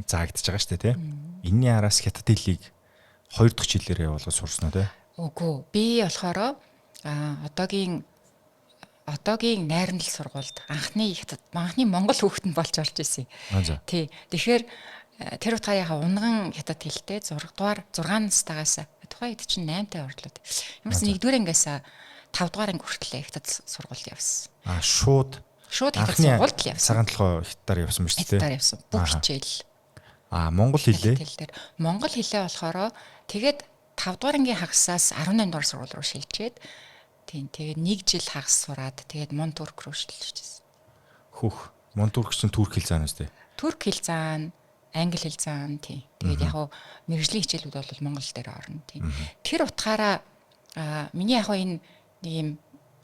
заагдж байгаа шүү дээ тийм. Энийний араас хятад хэлийг 2 дахь жилээр явуулгаж сурсан уу тийм? Үгүй. Би болохоор одоогийн найрамдал сургуульд анхны монгол хүүхэд нь болж орж исэн. Тий. Тэгэхээр тэр утгаараа унган хятад хэлтэй 6 настайгаас тухайн хэд чинь 8 таа орлоо. Ямарс 1-р ангиас 5-р анги хүртэл хятад сургуульд явсан. Шууд хятад сургуульд л явсан. Цагаан толгой хятадаар явсан ба шүү дээ. Хятадаар явсан. Бүх хичээл. Монгол хэлээ. Монгол хэлээ болохоор тэгээд 5-р ангийн хагасаас 18-р сургууль руу шилжээд тийм тэгээд 1 жил хагас сураад тэгээд Монтурк руу шилжижсэн. Хөх. Монтурк чинь турк хэл заана үстэй. Турк хэл заана, англи хэл заана тийм. Тэгээд яг мэргэжлийн хичээлүүд бол монгол дээр орно тийм. Тэр утгаараа миний яг энэ нэг юм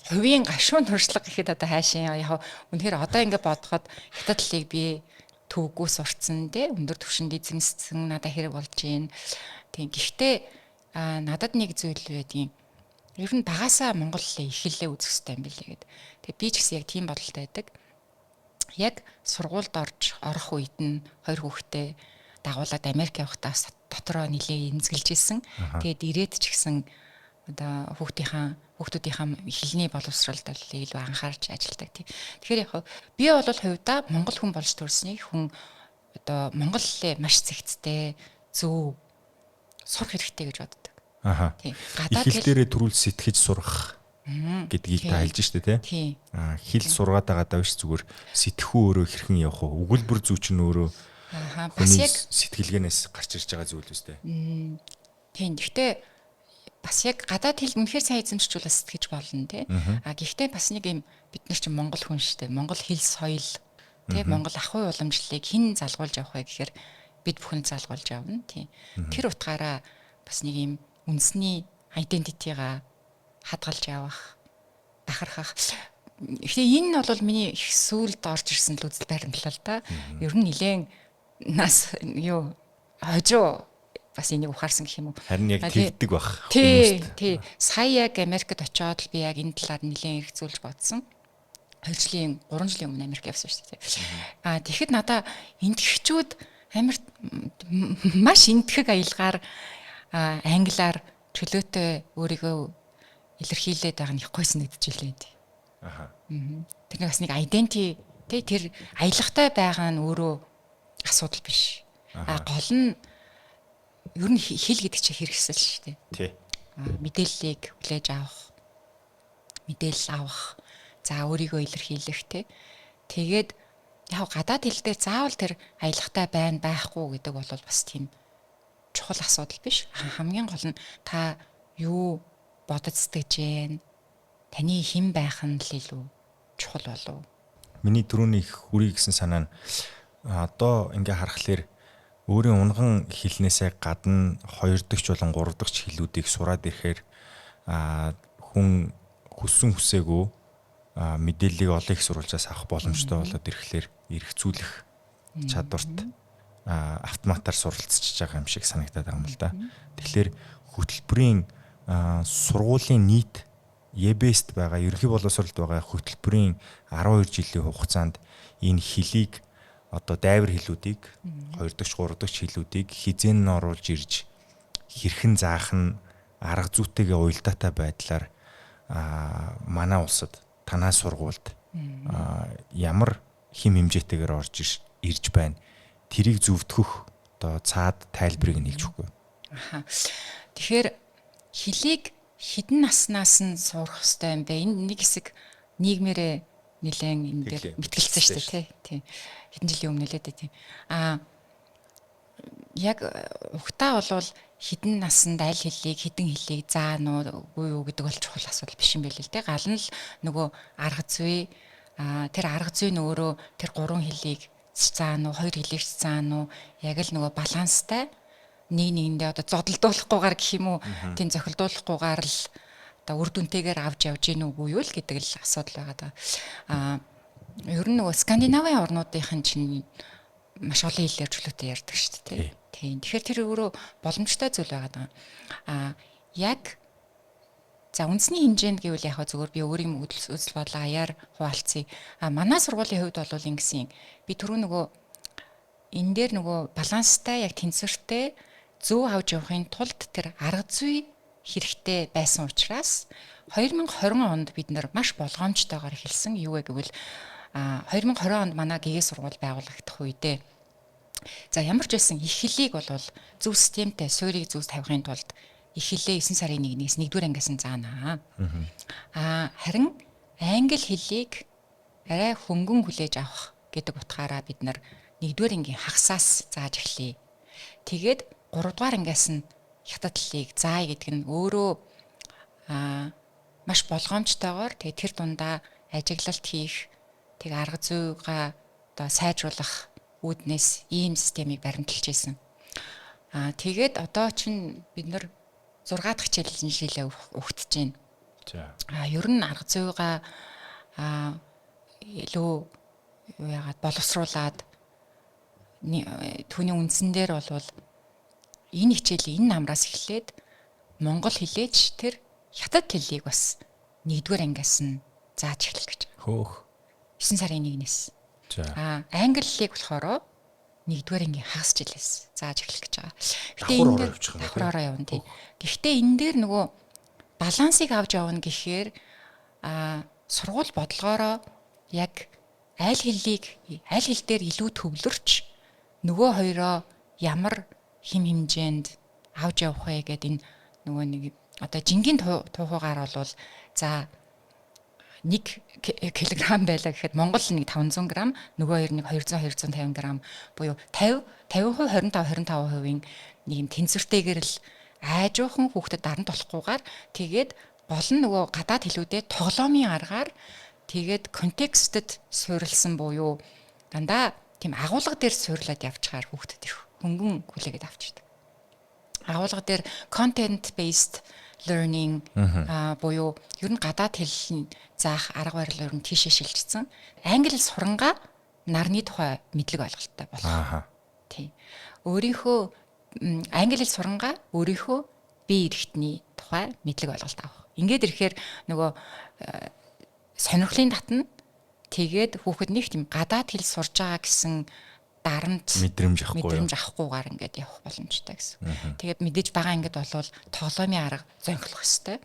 хувийн гашуун туршлага гэхэд одоо хаашаа яг үнэхээр одоо ингээд бодоход хятад хэлийг би төвгөө сурцсан тий өндөр түвшинд эзэмссэн надад хэрэг болж байна. Тийм. Гэхдээ надад нэг зүйл байдгийн ер нь багасаа монгол хэлээ их хэлээ үзэх хэрэгтэй юм билээ гэд. Тэгээ би ч гэсэн яг тийм бодолтой байдаг. Яг сургуульд орох үед нь 2 хүүхдээ дагуулад Америк явахдаа дотроо нилээ эмзэглэж исэн. Тэгээд ирээд ч гэсэн одоо хүүхдийнхаа хэлний боловсролд илүү анхаарч ажилладаг тийм. Тэгэхээр яг би бол хувьдаа монгол хүн болж төрснийг хүн одоо монгол хэлээ маш цэгцтэй зөв сурах хэрэгтэй гэж боддог. Тийм. Гадаад хэлээрээ төрүүл сэтгэж сурах гэдгийг та хэлж штэ тий. Хэл сургаад байгаа биш зүгээр сэтгэхүй өөрөө хэрхэн явах вэ? Өгүүлбэр зүйч нь өөрөө бас яг сэтгэлгээнээс гарч ирж байгаа зүйл үстэй. Тийм. Гэхдээ бас яг гадаад хэл үнэхээр сайн эзэмшиж сэтгэж болно тий. Гэхдээ бас нэг юм бид нар чинь монгол хүн штэ. Монгол хэл соёл тий монгол ахуй уламжлалыг хэн залгуулж явах вэ гэхээр бид бүхэн залгуулж явна тий. Тэр утгаараа бас нэг юм үндэсний айдентитигаа хадгалж явах, бахархах. Тэгэхээр энэ бол миний их сүүлд орж ирсэн л үзэл баримтлал та. Ер нь нилээн нас хожоо бас энийг ухаарсан гэх юм уу. Харин яг тэгдэг бах. Тий. Сая яг Америкт очиод л би яг энэ талаар нилээн эргцүүлж бодсон. 3 жилийн өмнө Америк явсан шүү дээ. Тэгэхэд надаа энтгэгчүүд Америк маш энтхэг аялгаар англиар чөлөөтэй өөрийгөө илэрхийлээд байгаа нь их гойсон нэгдэж илээ. Тэр бас нэг identity тэр аялгатай байгаа нь өөрөө асуудал биш. Гол нь ер нь хэл гэдэг чинь хэрэгсэл шүү дээ. Тий. Мэдээллийг хүлээж авах, мэдээлэл авах, за өөрийгөө илэрхийлэх тэгээд яг гадаад хэл дээр заавал тэр аялгатай байхгүй гэдэг бол бас тийм чухал асуудал биш. Хамгийн гол нь та юу бодож сэтгэж байна? Таны хэн байх нь л илүү чухал болов. Миний түрүүний их хүрий гэсэн санаа нь одоо ингээ харахаар өөрийн унган хэлнээсээ гадна 2 дахь болон 3 дахь хэлүүдийг сураад ирэхээр хүн хүссэн хүсээгүй мэдээллийг олон их сурвалжаас авах боломжтой болоод ирэхлээр эргцүүлэх чадварт автоматар суралцж байгаа юм шиг санагдаад байгаа юм л да. Тэгэхээр хөтөлбөрийн сургуулийн нийт EBS-т байгаа ерөнхий боловсролд байгаа хөтөлбөрийн 12 жилийн хугацаанд энэ хөлийг одоо дайвар хэлүүдийг 2 дахь 3 дахь хэлүүдийг хизээн нь оруулж ирж хэрхэн заах нь арга зүйтэйгээ уялдаатай байдлаар манай улсад танай сургуульд ямар хим хэмжээтэйгээр орж ирж байна. Тэрийг зөвтгөх одоо цаад тайлбарыг нь хэлж өгөө. Аха. Тэгэхээр хөлийг хідэн наснаас нь сурах хэрэгтэй юм бэ? Энэ нэг хэсэг нийгмээрээ нэлээд энэ дээр мэтгэлцсэн шүү дээ, тий. Хэдэн жилийн өмнө нэлээд тий. Яг ухтаа болвол хідэн насанд аль хэлийг хідэн хэлийг заана уу юу гэдэг бол чухал асуудал биш юм байл л дээ. Гал нь л нөгөө арга зүй тэр арга зүй нь өөрөө тэр 3 хэлийг заана уу 2 хэлийг заана уу яг л нөгөө баланстай нэгэндээ одоо зодолдуулахгүйгээр гэх юм уу тийм зохилдуулахгүйгээр л одоо үр дүнтэйгээр авч явж гин үгүй юу л гэдэг л асуудал байгаа даа. Ер нь нөгөө Скандинавын орнуудынхын чинь маш олон хэлээр чөлөөтэй ярьдаг шүү дээ тийм. Тэгэхээр тэр өөрөө боломжтой зүйл байгаа даа. Яг за үндэсний хэмжээнд гэвэл яг зөвөр би өөрийн үзэл бодлоо аяар хуваалцъя. Манай сургуулийн хувьд бол ингэсэн би түрүү нөгөө энэ дээр нөгөө баланстай яг тэнцвэртэй зөв авч явахын тулд тэр арга зүй хэрэгтэй байсан учраас 2020 онд бид нар маш болгоомжтойгоор хэлсэн юу вэ гэвэл 2020 онд манай ГЭ сургууль байгуулагдах үедээ за ямар ч байсан их хэлийг бол зөв системтэй суурийг зөв тавихын тулд их хэлээ 9 сарын 1-ээс 1-р ангиас нь заана. Харин англи хэлийг арай хөнгөн хүлээж авах гэдэг утгаараа бид нар 1-р ангийн хагасаас зааж эхлэе. Тэгээд 3-р ангиас нь хятад хэлийг заая гэдэг нь өөрөө маш болгоомжтойгоор тэгээд тэр дундаа ажиглалт хийх тэг арга зүйгаа одоо сайжруулах үүднээс ийм системийг баримталж ийсэн. Тэгээд одоо чинь бид нар 6 дахь жилээ өгтөж байна. За. Ер нь арга зүйгаа илүү яагаад боловсруулад түүний үндсэн дээр бол энэ хичээлийн энэ намраас эхлээд монгол хэлээч тэр хятад хэлийг бас 1-р ангиас нь зааж эхлэх гэж. Хөөх. 9 сарын 1-ээс. За. Англи хэлийг болохоор 1-р ангийн хагас жилээс зааж эхлэх гэж байгаа. Гэхдээ энэ давхраараа явна тий. Гэхдээ энэ дээр нөгөө балансыг авч явна гэхээр сургууль бодлогоороо яг аль хэл дээр илүү төвлөрч нөгөө хоёроо ямар хим хэмжээнд авч явах вэ гэдэг энэ нөгөө нэг одоо жингийн туухугаар бол за 1 кг байлаа гэхэд Монгол нэг 500 г, нөгөө хоёр нэг 200-250 г буюу 50% 25%-ийн нэг юм тэнцвэртэйгээр л айжуухан хүүхдэд дарамт болохгүйгээр тэгээд гол нь нөгөө гадаад хэлүүдэд тоглоомын аргаар тэгээд контекстэд суурилсан буюу дандаа тийм агуулга дээр суурлаад явчихаар хүүхдэд их хөнгөн хүлээгээд авчихдээ. Агуулга дээр content based learning буюу ер нь гадаад хэл заах арга барил ер нь тийшээ шилжчихсэн. Англи сурангаа нарны тухай мэдлэг ойлголттой болох. Тий. Өөрийнхөө англи сурангаа өөрийнхөө бие эрхтний тухай мэдлэг ойлголт авах. Ингээд ирэхээр нөгөө сонирхлын татна тэгээд хүүхэд нэг тийм гадаад хэл сурж байгаа гэсэн дарамт мэдрэмж авахгүйгээр ингээд явах боломжтой гэсэн. Тэгээд мэдээж бага ангид болвол тоглоомын арга зөнхлөх хэвээр.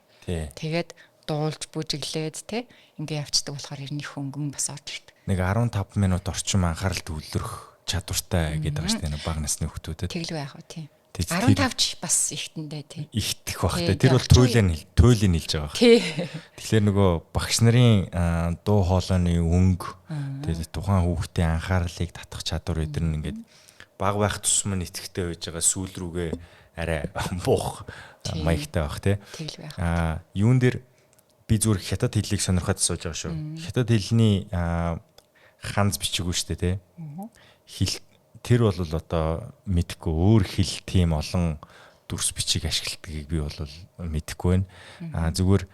Тэгээд дуулж бүжиглээд те ингээд явцдаг болохоор ер нь их хөнгөн бас орж ирдэг. Нэг 15 минут орчим анхаарал төвлөрөх чадвартай гэдэг байгаа шүү дээ баг насны хүүхдүүдэд. Тэглүү яах вэ тий. 15 ч бас ихтэндээ тий. Ихтэх бах те. Тэр бол туйлын хэлж байгаа. Тий. Тэгэхээр нөгөө багш нарын дуу хоолойны өнгө тэгээд тухайн хүүхдийн анхаарлыг татах чадвар эдгээр нь ингээд баг байх тусам нэтгэвтэй байж байгаа сүүл рүүгээ арай буух маягтай бах те. Тэглүү яах. Юун дээр би зүгээр хятад хэллийг сонирхоод сууж байгаа шүү. Хятад хэлний ханз бичиггүй шүү дээ те. Тэр бол одоо мэдэхгүй өөр хэл тийм олон дүрс бичиг ашигладгийг би бол мэдэхгүй байна. Зүгээр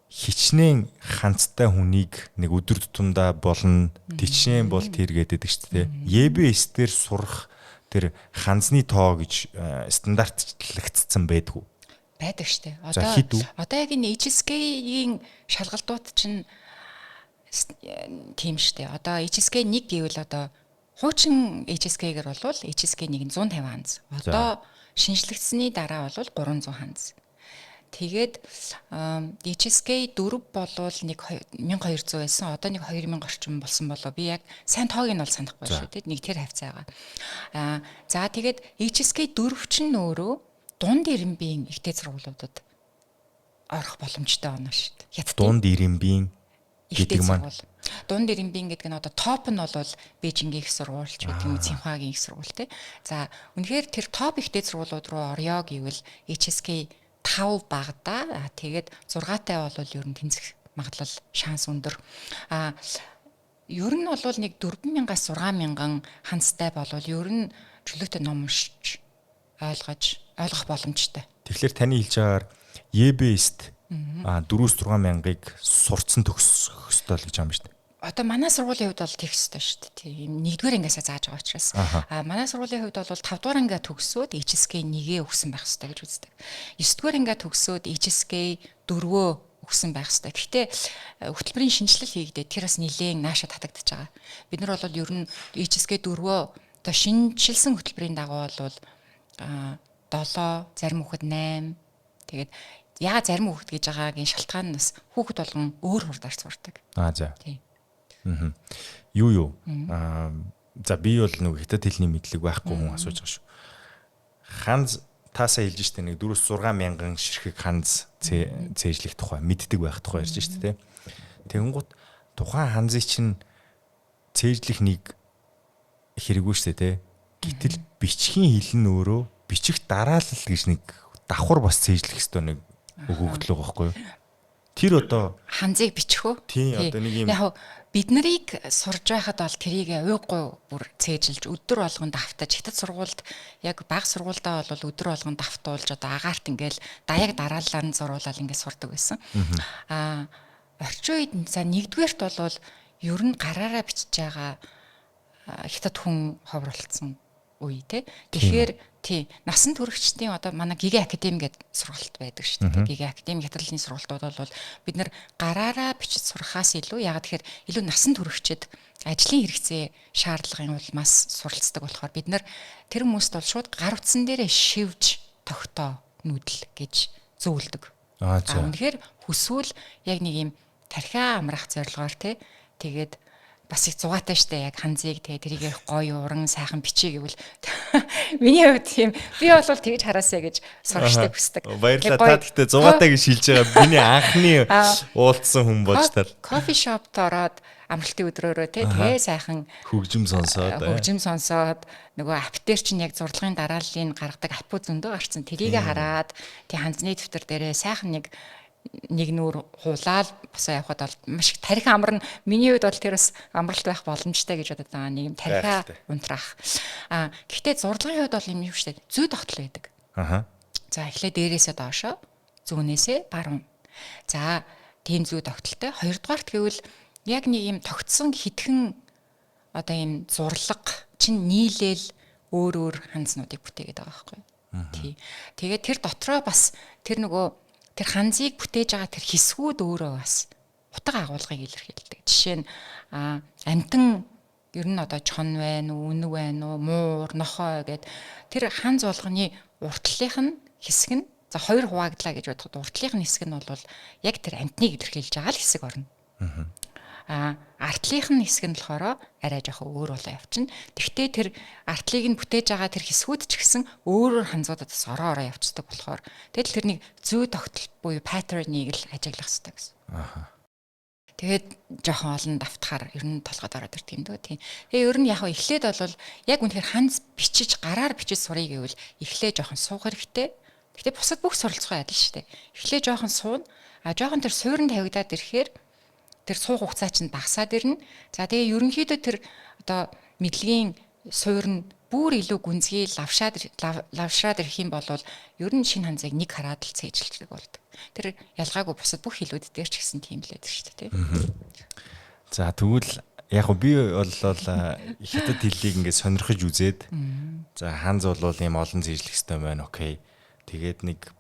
хичнээн ханцтай хүнийг нэг өдөр тутамдаа болно тичнээн бол тэр гэдэг шүү дээ. EBS дээр сурах тэр ханзны тоо гэж стандартлагдсан байдгүй. байдаг штэ. За хэд үү? Одоо яг энэ HSK-ийн шалгалтууд чинь тийм штэ. Одоо HSK 1 гэвэл одоо хуучин HSK-гээр бол HSK 1 нь 150 ханз. Одоо шинжлэгдсэний дараа бол 300 ханз. Тэгээд HSK 4 болвол нэг 1200 байсан. Одоо нэг 2000 орчим болсон болоо. Би яг сайн тоог нь бол санахгүй шүү дээ. Нэг тэр хавцаага. За тэгээд HSK 4 чинь өөрөө дунд ирэмбийн ихтэй сургуулиудад орох боломжтой байна шүү дээ. Хятад дунд ирэмбийн ихтэй гэдэг маань сургууль. Дунд ирэмбийн гэдэг нь одоо топ нь бол Бээжингийн их сургууль ч гэдэг юм уу, Цинхуагийн их сургууль те. За үнэхээр тэр топ ихтэй сургуулиуд руу орё гэвэл HSK 5 багада тэгээд 6-тай бол ер нь тэнцэх магадлал шанс өндөр. Ер нь бол нэг 4000-аас 6000 ханцтай болвол ер нь чөлөөтэй ном уншиж ойлгох боломжтой. Тэгэхээр таны хэлж байгаагаар EBS-т 4-6 мянгаыг сурцсан төгсөх ёстой л гэж байгаа юм шүү дээ. Одоо манай сургуулийн хувьд бол тех ёстой шүү дээ. Тийм 1-р ангиасаа зааж байгаа учраас. Манай сургуулийн хувьд бол 5-р ангиа төгсөөд HSK 1-ээ өгсөн байх ёстой гэж үздэг. 9-р ангиа төгсөөд HSK 4-өө өгсөн байх ёстой. Гэхдээ хөтөлбөрийн шинжилэл хийгдээд тэр бас нэлээд наашаа татагдчихж байгаа. Бид нар бол ер нь HSK 4-өө одоо шинжилсэн хөтөлбөрийн дагуу бол 7, зарим хүүхэд 8. Тэгээд яагаад зарим хүүхэд гэж байгаагийн шалтгаан нь бас хүүхэд болгон өөр хурдаар сурдаг. За. Тийм. Юу. За би бол нэг хятад хэлний мэдлэг байхгүй хүн асууж байгаа шүү. Ханз таасаа хэлж штэ нэг 4-6 мянган ширхэг ханз цээжлэх тухай мэддэг байх тухай ярьж штэ тий. Тэгэнгუთ тухайн ханзыг чинь цээжлэх нэг хэрэггүй штэ тий. Гэтэл бичгийн хэл нь өөрөө бичих дараалал гэж нэг давхар бас цээжлэх ёстой нэг өгөгдөл байгаа байхгүй юу? Тэр одоо ханзыг бичих үү? Тийм одоо нэг юм яг бид нарыг сурж байхад бол тэрийг уйггүй бүр цээжилж өдөр болгон давтаж хятад сургуульд яг бага сургуульдаа бол өдөр болгон давтуулж одоо агаарт ингээл даяг дараалал нь зуруулаад ингээд сурдаг байсан. Орчин үед за нэгдүгээрт бол ер нь гараараа бичиж байгаа хятад хүн ховруулсан үе тий. Тэгэхээр тий насан туршидтын одоо манай Гига академи гэдэг сургалт байдаг шүү дээ. Гига академи хятадлын сургалтууд бол бид нар гараараа бичиж сурахаас илүү ягаад тэгэхээр илүү насан туршид ажлын хэрэгцээ шаардлагын улмаас суралцдаг болохоор бид нар тэр хүмүүст бол шууд гар утсан дээрээ шивж тогтоо нүүдэл гэж зөвлөдөг. Үнэхээр хүсвэл яг нэг юм тархиа амрах зорилгоор тий тэгээд бас их зугаатай штэ яг ханзыг тэгээ тэрийг гоё уран сайхан бичиж гэвэл миний хувьд тийм би бол тэгж хараасаа гэж сурагчтай хүсдэг. Баярлалаа. Та гэхдээ зугаатай гэж хэлж байгаа. Миний анхны уулзсан хүн болж тал. Кофе шопт ороод амралтын өдрөөрөө тэгээ сайхан хөгжим сонсоод нөгөө аптер чинь яг зурлагын дарааллыг гаргадаг апп зөндөө гарцсан. Тэрийг хараад тий ханзны дэвтэр дээрээ сайхан нэг нүүр хулаад босоо явхад бол маш их тарих амар нь миний хувьд бол тэр бас амралт байх боломжтой гэж бодод байгаа. Нэг юм тарихаа унтраах. Гэхдээ зурлагын хувьд бол юм юу штэ зүй тогтол байдаг. За эхлээд дээрээсээ доошоо зүүнээсээ баруун. За тийм зүй тогтолтой. Хоёрдугаарт гэвэл яг нэг юм тогтсон хитгэн одоо юм зурлаг чинь нийлээл өөр ханзнуудыг бүтээгээд байгаа байхгүй. Тий. Тэгээд тэр дотроо бас тэр нөгөө тэр ханзыг бүтээж байгаа тэр хэсгүүд өөрөө бас утга агуулгыг илэрхийлдэг. Жишээ нь амтан ер нь одоо чон байна уу, үнэ байна уу, муур, нохой гэд тэр ханз болгоны уртлынх нь хэсэг нь за хоёр хуваагдлаа гэж бодоход уртлынх нь хэсэг нь бол яг тэр амтныг илэрхийлж байгаа л хэсэг орно. Артлынх нь хэсэг нь болохоор арай жоохон өөр болоо явчихна. Тэгвэл тэр артлыг нь бүтээж байгаа тэр хэсгүүд ч гэсэн өөрөөр ханзуудад бас ороо явцдаг болохоор тэгэл тэрний зүй тогтол буюу паттернийг л ажиглах хэрэгтэй гэсэн. Тэгээд жоохон олон давтахаар ер нь толгойд ороод ирдэг юм дөө тийм. Тэгээ ер нь яг эхлээд бол яг үнэхээр ханз бичиж гараар бичиж сурыг гэвэл эхлээд жоохон суух хэрэгтэй. Гэхдээ бусад бүх суралцгаа адил шүү дээ. Эхлээд жоохон суuna. Жоохон тэр суурин тавигдаад ирэхээр тэр суух хугацаа чинь багасаад ирнэ. За тэгээ ерөнхийдөө тэр одоо мэдлэгийн суур нь бүр илүү гүнзгий лавшаад ирэх юм бол ер нь шинэ ханзыг нэг хараад л цээжилдэг болдог. Тэр ялгаагүй бусад бүх хэлүүд дээр ч гэсэн тийм л байдаг шүү дээ, тийм. За тэгвэл яг би бол хятад хэллийг ингээд сонирхож үзээд за ханз бол ийм олон цээжлэх хэрэгтэй байна. Окей. Тэгээд нэг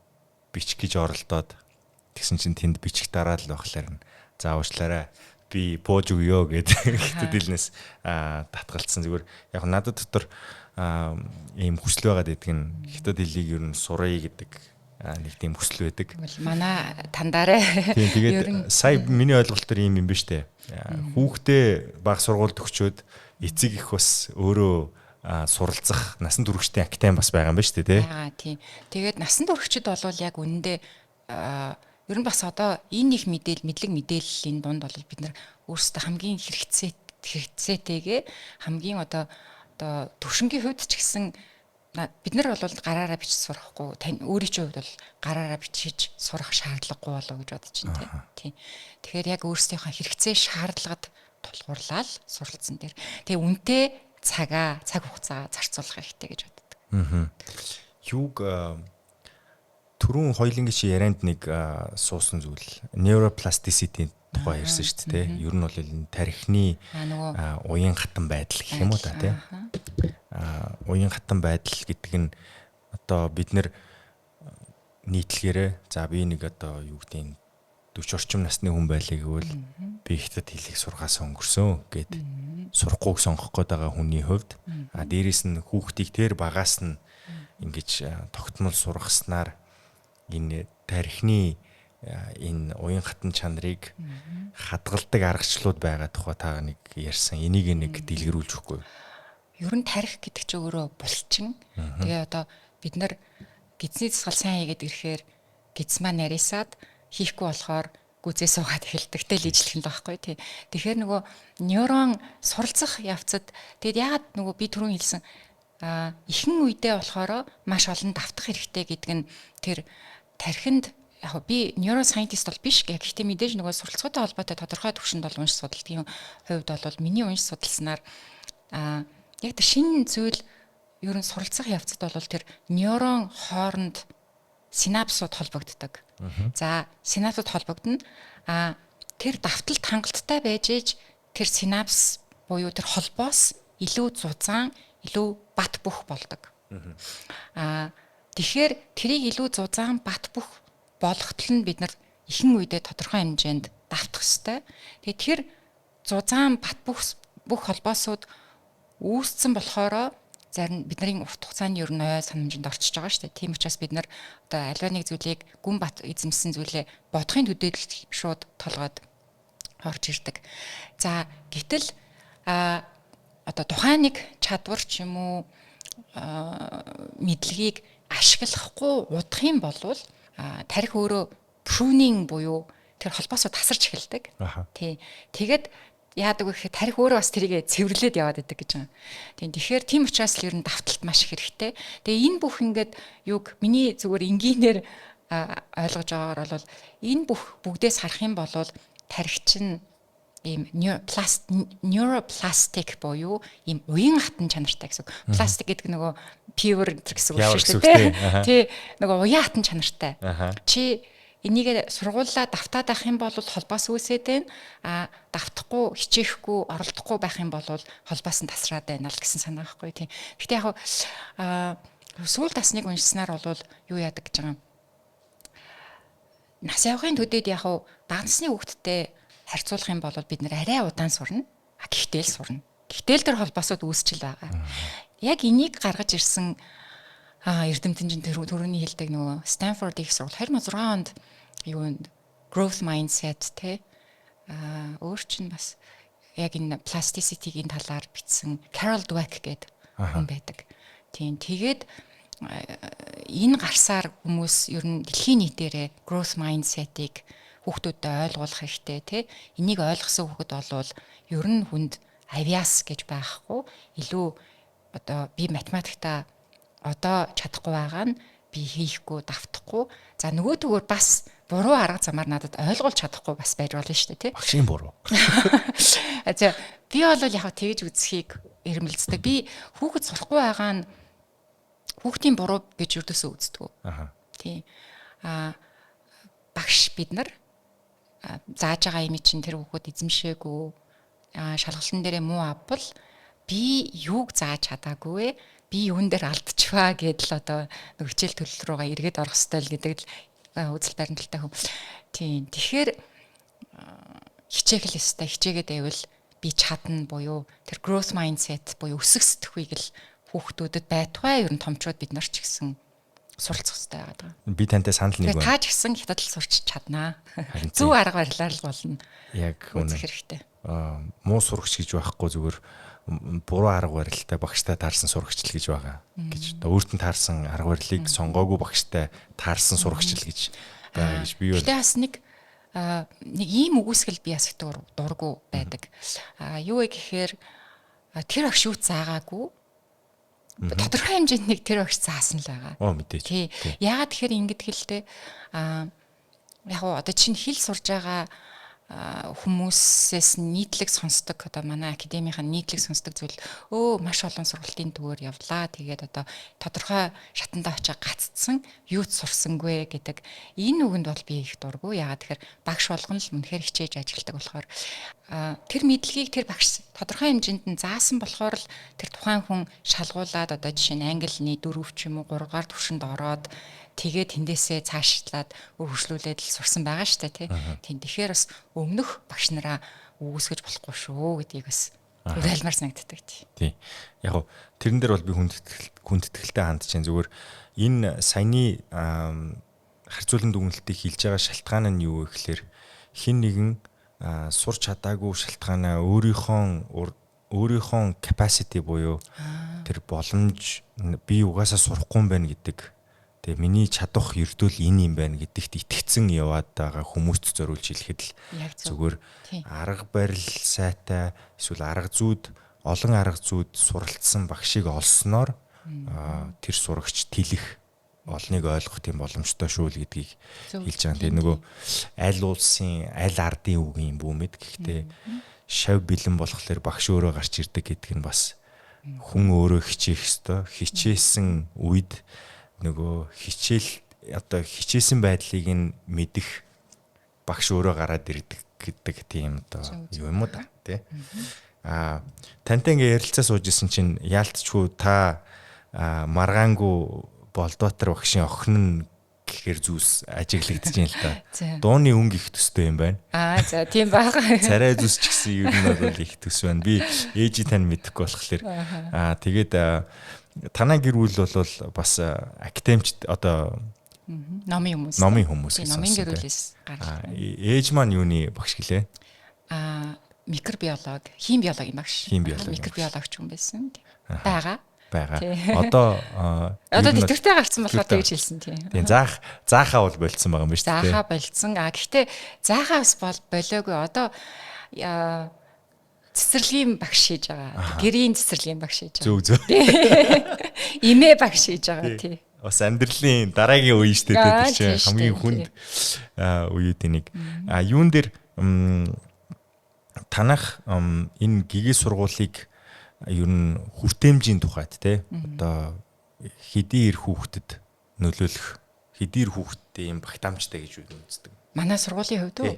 бичих гэж оролдоод тэгсэн чинь тэнд бичих дараа л байхлаар нь заавчлаарай би пууж өгөө гэдэг хятад хэлнээс татгалцсан. Зүгээр яг надад дотор ийм хүсэл байгаад байдаг нь хятад хэлийг ер нь сурая гэдэг нэг тийм хүсэл байдаг. Манай тандаарэ. Тийм тэгээд сая миний ойлголтоор ийм юм биш үү? Хүүхдээ баг сургуульд өгчөөд эцэг их бас өөрөө суралцах насан туршидын актив бас байгаа юм байна шүү дээ, тий. Тэгээд насан туршид бол яг үнэндээ ер нь бас одоо энэ их мэдлэг мэдээллийн дунд бол бид нар өөрсдөө хамгийн хэрэгцээтэйгээ хамгийн одоо төвшингийн хувьд ч гэсэн бид нар бол гараараа бичиж сурахгүй тань өөрийнхөө хувьд бол гараараа бичиж сурах шаардлагагүй болов гэж бодож байна тий. Тэгэхээр яг өөрсдийнхөө хэрэгцээ шаардлагад тулгуурлаад суралцсан дээр. Тэгээ үнэтэй цаг хугацаа зарцуулах хэрэгтэй гэж боддог. Юуг түрүүн хоёулынгийн чи ярианд нэг суусан зүйл neuroplasticity тухай ярьсан шүү дээ. Ер нь бол энэ тархины уян хатан байдал гэх юм уу та тий. Уян хатан байдал гэдэг нь одоо бид нэр нийтлэгээрээ за би нэг одоо юу гэдэг 40 орчим насны хүн байлаа гэвэл би хятад хэлийг сургаас өнгөрсөн гэд сурахгүйг сонгох гээд байгаа хүний хувьд дээрэс нь хүүхдийг тэр багаас нь ингэж тогтмол сургаснаар энэ тархины энэ уян хатан чанарыг хадгалдаг аргачлалууд байгаа тухай та нэг ярьсан. Энийг нэг дэлгэрүүлж өгөхгүй. Ер нь тарих гэдэг чинь өөрөө булчин. Тэгээ одоо бид нар гидсний засгал сайн хийгээд ирэхээр гидс маань нарийсаад хийхгүй болохоор гүзээ суугаад эхэлдэг тэл ижлэх нь байхгүй тий. Тэгэхээр нөгөө нейрон суралцах явцад тэгэд ягаад нөгөө би түрүүн хэлсэн ихэнх үедээ болохоор маш олон давтах хэрэгтэй гэдэг нь тэр тархинд яг би neuroscientist бол биш гэхдээ мэдээж нөгөө суралцгаатай холбоотой тодорхой төвшөнд бол унш судалдгийн хувьд бол миний унш судалснаар яг тэр шинэ зүйл ер нь суралцах явцад бол тэр нейрон хооронд синапсууд холбогддог. За синапсууд холбогдно. Тэр давталт хангалттай байж ээж тэр синапс буюу тэр холбоос илүү зузаан, илүү бат бөх болдог. Тэгэхээр тэрийг илүү зузаан бат бөх болгохтол нь бид нар ихэнх үедээ тодорхой хэмжээнд давтах ёстой. Тэгээд тэр зузаан бат бүх холбоосууд үүссэн болохоор зарим бидний урт хугацааны ер нь ой санамжинд орчиж байгаа шүү дээ. Тийм учраас бид нар одоо аливаа нэг зүйлийг гүн бат эзэмсэн зүйлээ бодохын төдийлөлт шууд толгойд орж ирдэг. За гэтэл одоо тухайн нэг чадвар ч юм уу мэдлэгийг ашиглахгүй удах юм бол тарих өөрөө pruning буюу тэр холбоосоо тасарч эхэлдэг. Тий. Тэгээд яадаг вэ гэхээр тарих өөрөө бас тэрийг цэвэрлээд яваад байдаг гэж байна. Тэгэхээр тийм учраас л ер нь давталт маш их хэрэгтэй. Тэгээ энэ бүх ингээд юг миний зүгээр энгийнээр ойлгож байгаагаар бол энэ бүх бүгдээс харах юм бол тарих чинь ийм neuroplastic буюу ийм уян хатан чанартай гэсэн. Пластик гэдэг нөгөө pure гэсэн үг шүү дээ. Тий. Нөгөө уян хатан чанартай. Чи энийг сургуулаа давтаад байх юм бол холбоос үүсээд байна. Давтахгүй, хичээхгүй, оролдохгүй байх юм бол холбоос нь тасраад байна л гэсэн санаа байхгүй тийм. Гэхдээ яг сүүл тасныг уншсанаар бол юу яадаг гэж байгаа юм. Нас явахын төдийд яг дансны хүүхдтэй харьцуулах юм бол бид нэр арай удаан сурна. Гэхдээ л сурна. Гэхдээ л тэр холбоосууд үүсчил байгаа. Яг энийг гаргаж ирсэн эрдэмтэн төрөний хэлдэг нөгөө Stanford их сургууль 2006 онд юунд growth mindset те өөр чинь бас яг энэ plasticity-гийн талаар бичсэн Carol Dweck гэдэг хүн байдаг. Тийм тэгээд энэ гарсаар хүмүүс ер нь дэлхийн нийтээрээ growth mindset-ийг хүүхдүүдэд ойлгуулах хэрэгтэй тий. Энийг ойлгосон хүүхэд болвол ер нь хүнд авиас гэж байхгүй илүү одоо би математиктаа одоо чадахгүй байгаа нь би хийхгүй давтахгүй. За нөгөөдгөөр бас буруу арга замаар надад ойлгуулж чадахгүй бас байж болно шүү дээ тий. Багшийн буруу. За би бол яг тэгж үзхийг эрмэлздэг. Би хүүхэд сурахгүй байгаа нь хүүхдийн буруу гэж юрдөөсөө үздэг. Тий. Багш бид нар зааж байгаа юм чинь тэр хүүхэд эзэмшээгүй шалгалтын дээрээ муу авбал би юуг зааж чадаагүй би юун дээр алдчихваа гэдэл одоо нэг хичээл төлөл рүүгээ эргээд орох ёстой л гэдэг л үзэл баримталтай хүн. Тийм. Тэгэхээр хичээх л өстой хичээгээд байвал би чадна буюу тэр growth mindset буюу өсөх сэтгхүйг л хүүхдүүдэд байтугай ер нь томчууд бид нар ч гэсэн суралцах хэрэгтэй байгаа. Би тантай санал нэг Тэгээ байна. та ч гэсэн хятад л сурч чаднаа. Харин Зөв арга барилаар л болно. Яг үнэ. Үзэх хэрэгтэй. Муу сурагч гэж байхгүй зүгээр буруу арга барилтай багштай таарсан сурагч л гэж байгаа гэж. Одоо өөртөө таарсан арга барилыг сонгоогүй багштай таарсан сурагч л гэж байгаа гэж би бол. Гэтэ бас нэг ийм үгүйсгэл би бас их дургу байдаг. Юу вэ гэхээр тэр огш юу заагаагүй тодорхой хэмжээнд нэг тэр огш заасан л байгаа. Мэдээж. Тий. Яагаад тэгэхээр ингэдэг хэлтэй яг одоо чинь хэл сурж байгаа хүмүүсээс нийтлэг сонсдог одоо манай академийн нийтлэг сонсдог зүйл маш олон сургалтын төвөөр явлаа. Тэгээд одоо тодорхой шатанда очиж гаццсан юу ч сурсангүй гэдэг энэ үгэнд бол би их дургу. Яагаад тэгэхээр багш болгон л үнэхээр хичээж ажилладаг болохоор тэр мэдлэгийг тэр багш тодорхой хэмжээнд нь заасан болохоор л тэр тухайн хүн шалгуулад одоо жишээ нь англи 4 ч юм уу 3 дугаар түвшинд ороод тэгээд тэндээсээ цаашлаад өргөжлүүлээд л сурсан байгаа шүү дээ тийм. Тэгэхээр бас өмнөх багш нараа үүсгэж болохгүй шүү гэдгийг бас уриалмаар санагддаг тийм. Яг гоо тэрэн дээр бол би хүндэтгэлтэй хандж чинь зүгээр энэ саяны харьцуулан дүгнэлтийг хийж байгаа шалтгаан нь юу вэ гэхээр хин нэгэн сурч чадаагүй шалтгаанаа өөрийнхөө capacity буюу тэр боломж би угаасаа сурахгүй юм байна гэдэг. Тэгээ миний чадах ердөө энэ юм байна гэдэгт итгэцэн яваад байгаа хүмүүст зориулж хэлэхэд л зүгээр арга барил сайтай эсвэл арга зүйд олон арга зүйд суралцсан багшийг олсноор тэр сурагч тэлэх олныг ойлгох тийм боломжтой шүү л гэдгийг хэлж байгаа. Тэгээ нөгөө аль улсын аль ардын үг юм бүүмэд гэхдээ шав бэлэн болохоор багш өөрөө гарч ирдэг гэдэг нь бас хүн өөрөө хичээх ёстой. Хичээсэн үед нөгөө хичээсэн байдлыг нь мэдэх багш өөрөө гараад ирдэг гэдэг тийм одоо юу юм уу да тий. Тантай ингээ ярилцаа сууж исэн чинь яалтчгүй та маргаангүй Болдбаатар багшийн охин нь гэхээр зүс ажиглагдаж байна л да. Дууны өнгө их төстэй юм байна. За тийм бага. Царай зүс ч гэсэн ер нь бол их төс байна. Би ээжи тань мэдэхгүй болохоор тэгээд танаа гэр бүл бол бас академич одоо номын хүмүүс. Номын хүмүүс гэсэн. Номын гэр бүлээс гардаг. Ээж маань юуны багш гэлээ? Микробиолог, хим биологийн багш. Микробиологч хүн байсан. Бага. Одоо дэвтэртэй гарцсан болохоор тэгж хэлсэн тийм. Тийм заахаа бол болцсон байгаа юм байна шүү дээ. Заахаа болцсон. Гэхдээ заахаа бас болоогүй. Одоо цэцэрлэгийн багш хийж байгаа. Гэрийн цэцэрлэгийн багш хийж байгаа. Зөв. Имээ багш хийж байгаа тий. Бас амьдралын дараагийн үе шүү дээ тийм хамгийн хүнд үеүүдийн нэг. Юун дээр танах энэ гигээ сургуулийг ер нь хүртээмжийн тухайд те одоо хэдий ир хүүхдэд нөлөөлөх хэдий ир хүүхдэд юм багтаамжтай гэж үздэг. Манай сургуулийн хувьд үү?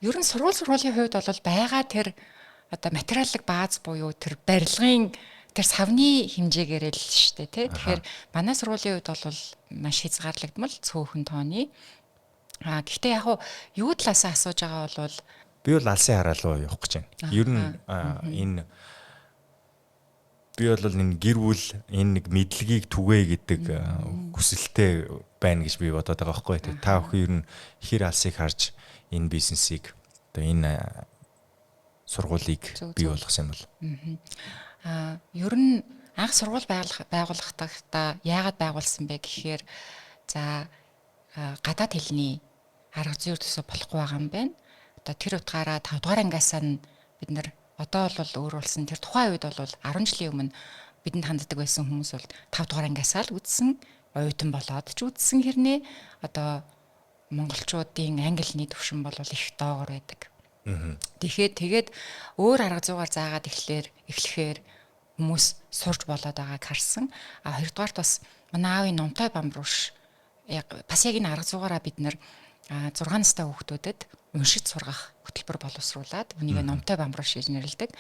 Ер нь сургуулийн хувьд бол байгаа тэр одоо материалын бааз буюу тэр барилгын тэр савны хэмжээгээр л шүү дээ тий. Тэгэхээр манай сургуулийн хувьд бол маш хязгаарлагдмал цөөхөн тооны. Гэхдээ яг юу талаасаа асууж байгаа бол би бол алсын хараа руу явах гэж байна. Ер нь энэ би бол энэ гэр бүл энэ нэг мэдлэгийг түгээе гэдэг хүсэлтэй байна гэж би бодоод байгаа байхгүй. Та бүхэн ер нь хэр алсыг харж энэ бизнесийг одоо энэ сургуулийг бий болгосон юм бол. Ер нь анх сургууль байгуулахдаа яагаад байгуулсан бэ гэхээр за гадаад хэлний арга зүйр төсөө болохгүй байгаа юм байна. Одоо тэр утгаараа 5 дугаар ангиасаа бид нар одоо бол өөрүүлсэн тэр тухайн үед бол 10 жилийн өмнө бидэнд ханддаг байсан хүмүүс бол 5 дугаар ангиасаа л үдсэн оюутан болоод ч үдсэн хэрнээ одоо монголчуудын англи төвшин бол их доогор байдаг. Тэгээд өөр арга зүйгээр заагаад эхлэхээр хүмүүс сурж болоод байгааг харсан. Хоёрдугаарт бас манай аавын номтой бамбрууш бас яг энэ арга зүйгаараа бид нар 6 настай хүүхдүүдэд уншиж сургах хөтөлбөр боловсруулад үнийг номтой бамбрууш гэж нэрлэдэг.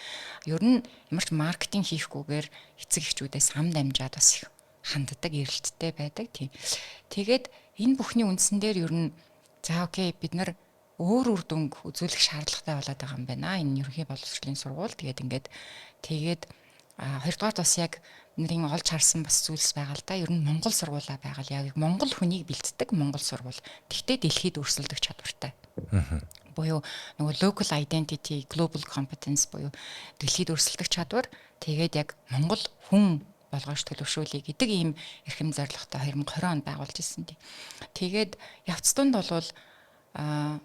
Ер нь ямар ч маркетинг хийхгүйгээр эцэг эхчүүдээс ам дамжаад бас их ханддаг, эрэлттэй байдаг тийм. Тэгээд энэ бүхний үндсэн дээр ер нь за окей бид нар өөр үр дүнг үзүүлэх шаардлагатай болоод байгаа юм байна. Энэ ерөнхий боловсролын сургууль тэгээд хоёрдугаар бас яг нэрийн олж харсан бас зүйлс байгаа л да. Ер нь Монгол сургуулаа байгаа л яг Монгол хүнийг бэлддэг Монгол сургууль. Тэгтээ дэлхийд өрсөлдөх чадвартай. Буюу нөгөө local identity, global competence буюу дэлхийд өрсөлдөх чадвар. Тэгээд яг Монгол хүн болгооч төлөвшүүлье гэдэг ийм эрхэм зорилготой 2020 онд байгуулж ирсэн тийм. Тэгээд явц тунд бол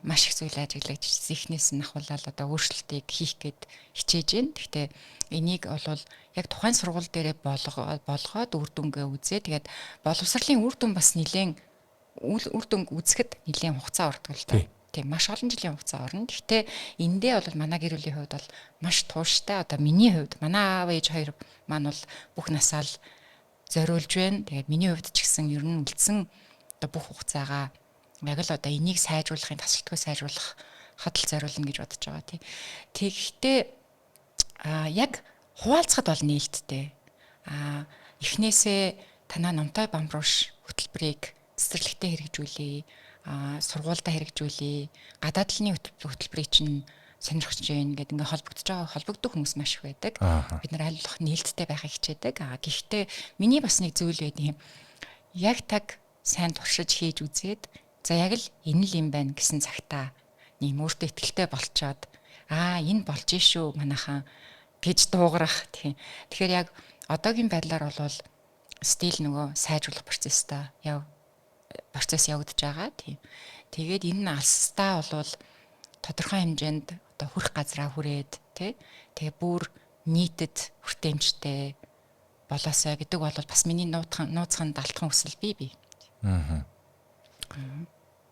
маш их зүйл ажиглагдчихсэн. Эхнээс нь ахуулаад одоо өөрчлөлтийг хийх гээд хичээж байна. Гэхдээ энийг бол яг тухайн сургууль дээрээ болгоод үр дүнгээ үзээ. Тэгээд боловсролын үр дүн бас нэлээд үр дүнг үзэхэд нэлээд хугацаа ордог л да. Тийм маш олон жилийн хугацаа орно. Гэхдээ эндээ бол манай гэр бүлийн хувьд бол маш тууштай. Одоо миний хувьд манай аав ээж хоёр маань бол бүх насаа л зориулж байна. Тэгээд миний хувьд ч гэсэн ер нь үлдсэн одоо бүх хугацаагаа яг л одоо энийг сайжруулахын тасралтгүй сайжруулах хадал зориулна гэж бодож байгаа тий. Тэгэхдээ яг хуваалцахад бол нээлттэй. Эхнээсээ танаа номтой бамбууш хөтөлбөрийг цэцэрлэгтээ хэрэгжүүлээ, сургуультай хэрэгжүүлээ, гадаад талын хөтөлбөрийг чинь сонирхож байна гэдэг ингээ холбогдох хүмүүс маш их байдаг. Бид нар аль болох нээлттэй байхыг хичээдэг. Гэхдээ миний бас нэг зүйл байдаг юм. Яг таг сайн туршиж хийж үзээд за яг л энэ л юм байна гэсэн цагтаа нэг өөртөө ихтэй болчоод энэ болж шүү манайхан гэж дуугарах тийм. Тэгэхээр яг одоогийн байдлаар бол стил нөгөө сайжруулах процесс явагдаж байгаа тийм. Тэгээд энэ алстаа бол тодорхой хэмжээнд одоо хүрх газраа хүрээд тий. Тэгээ бүр нийтэд хүртээмжтэй болоосоо гэдэг бол бас миний нууцхан далтхан хүсэл бий.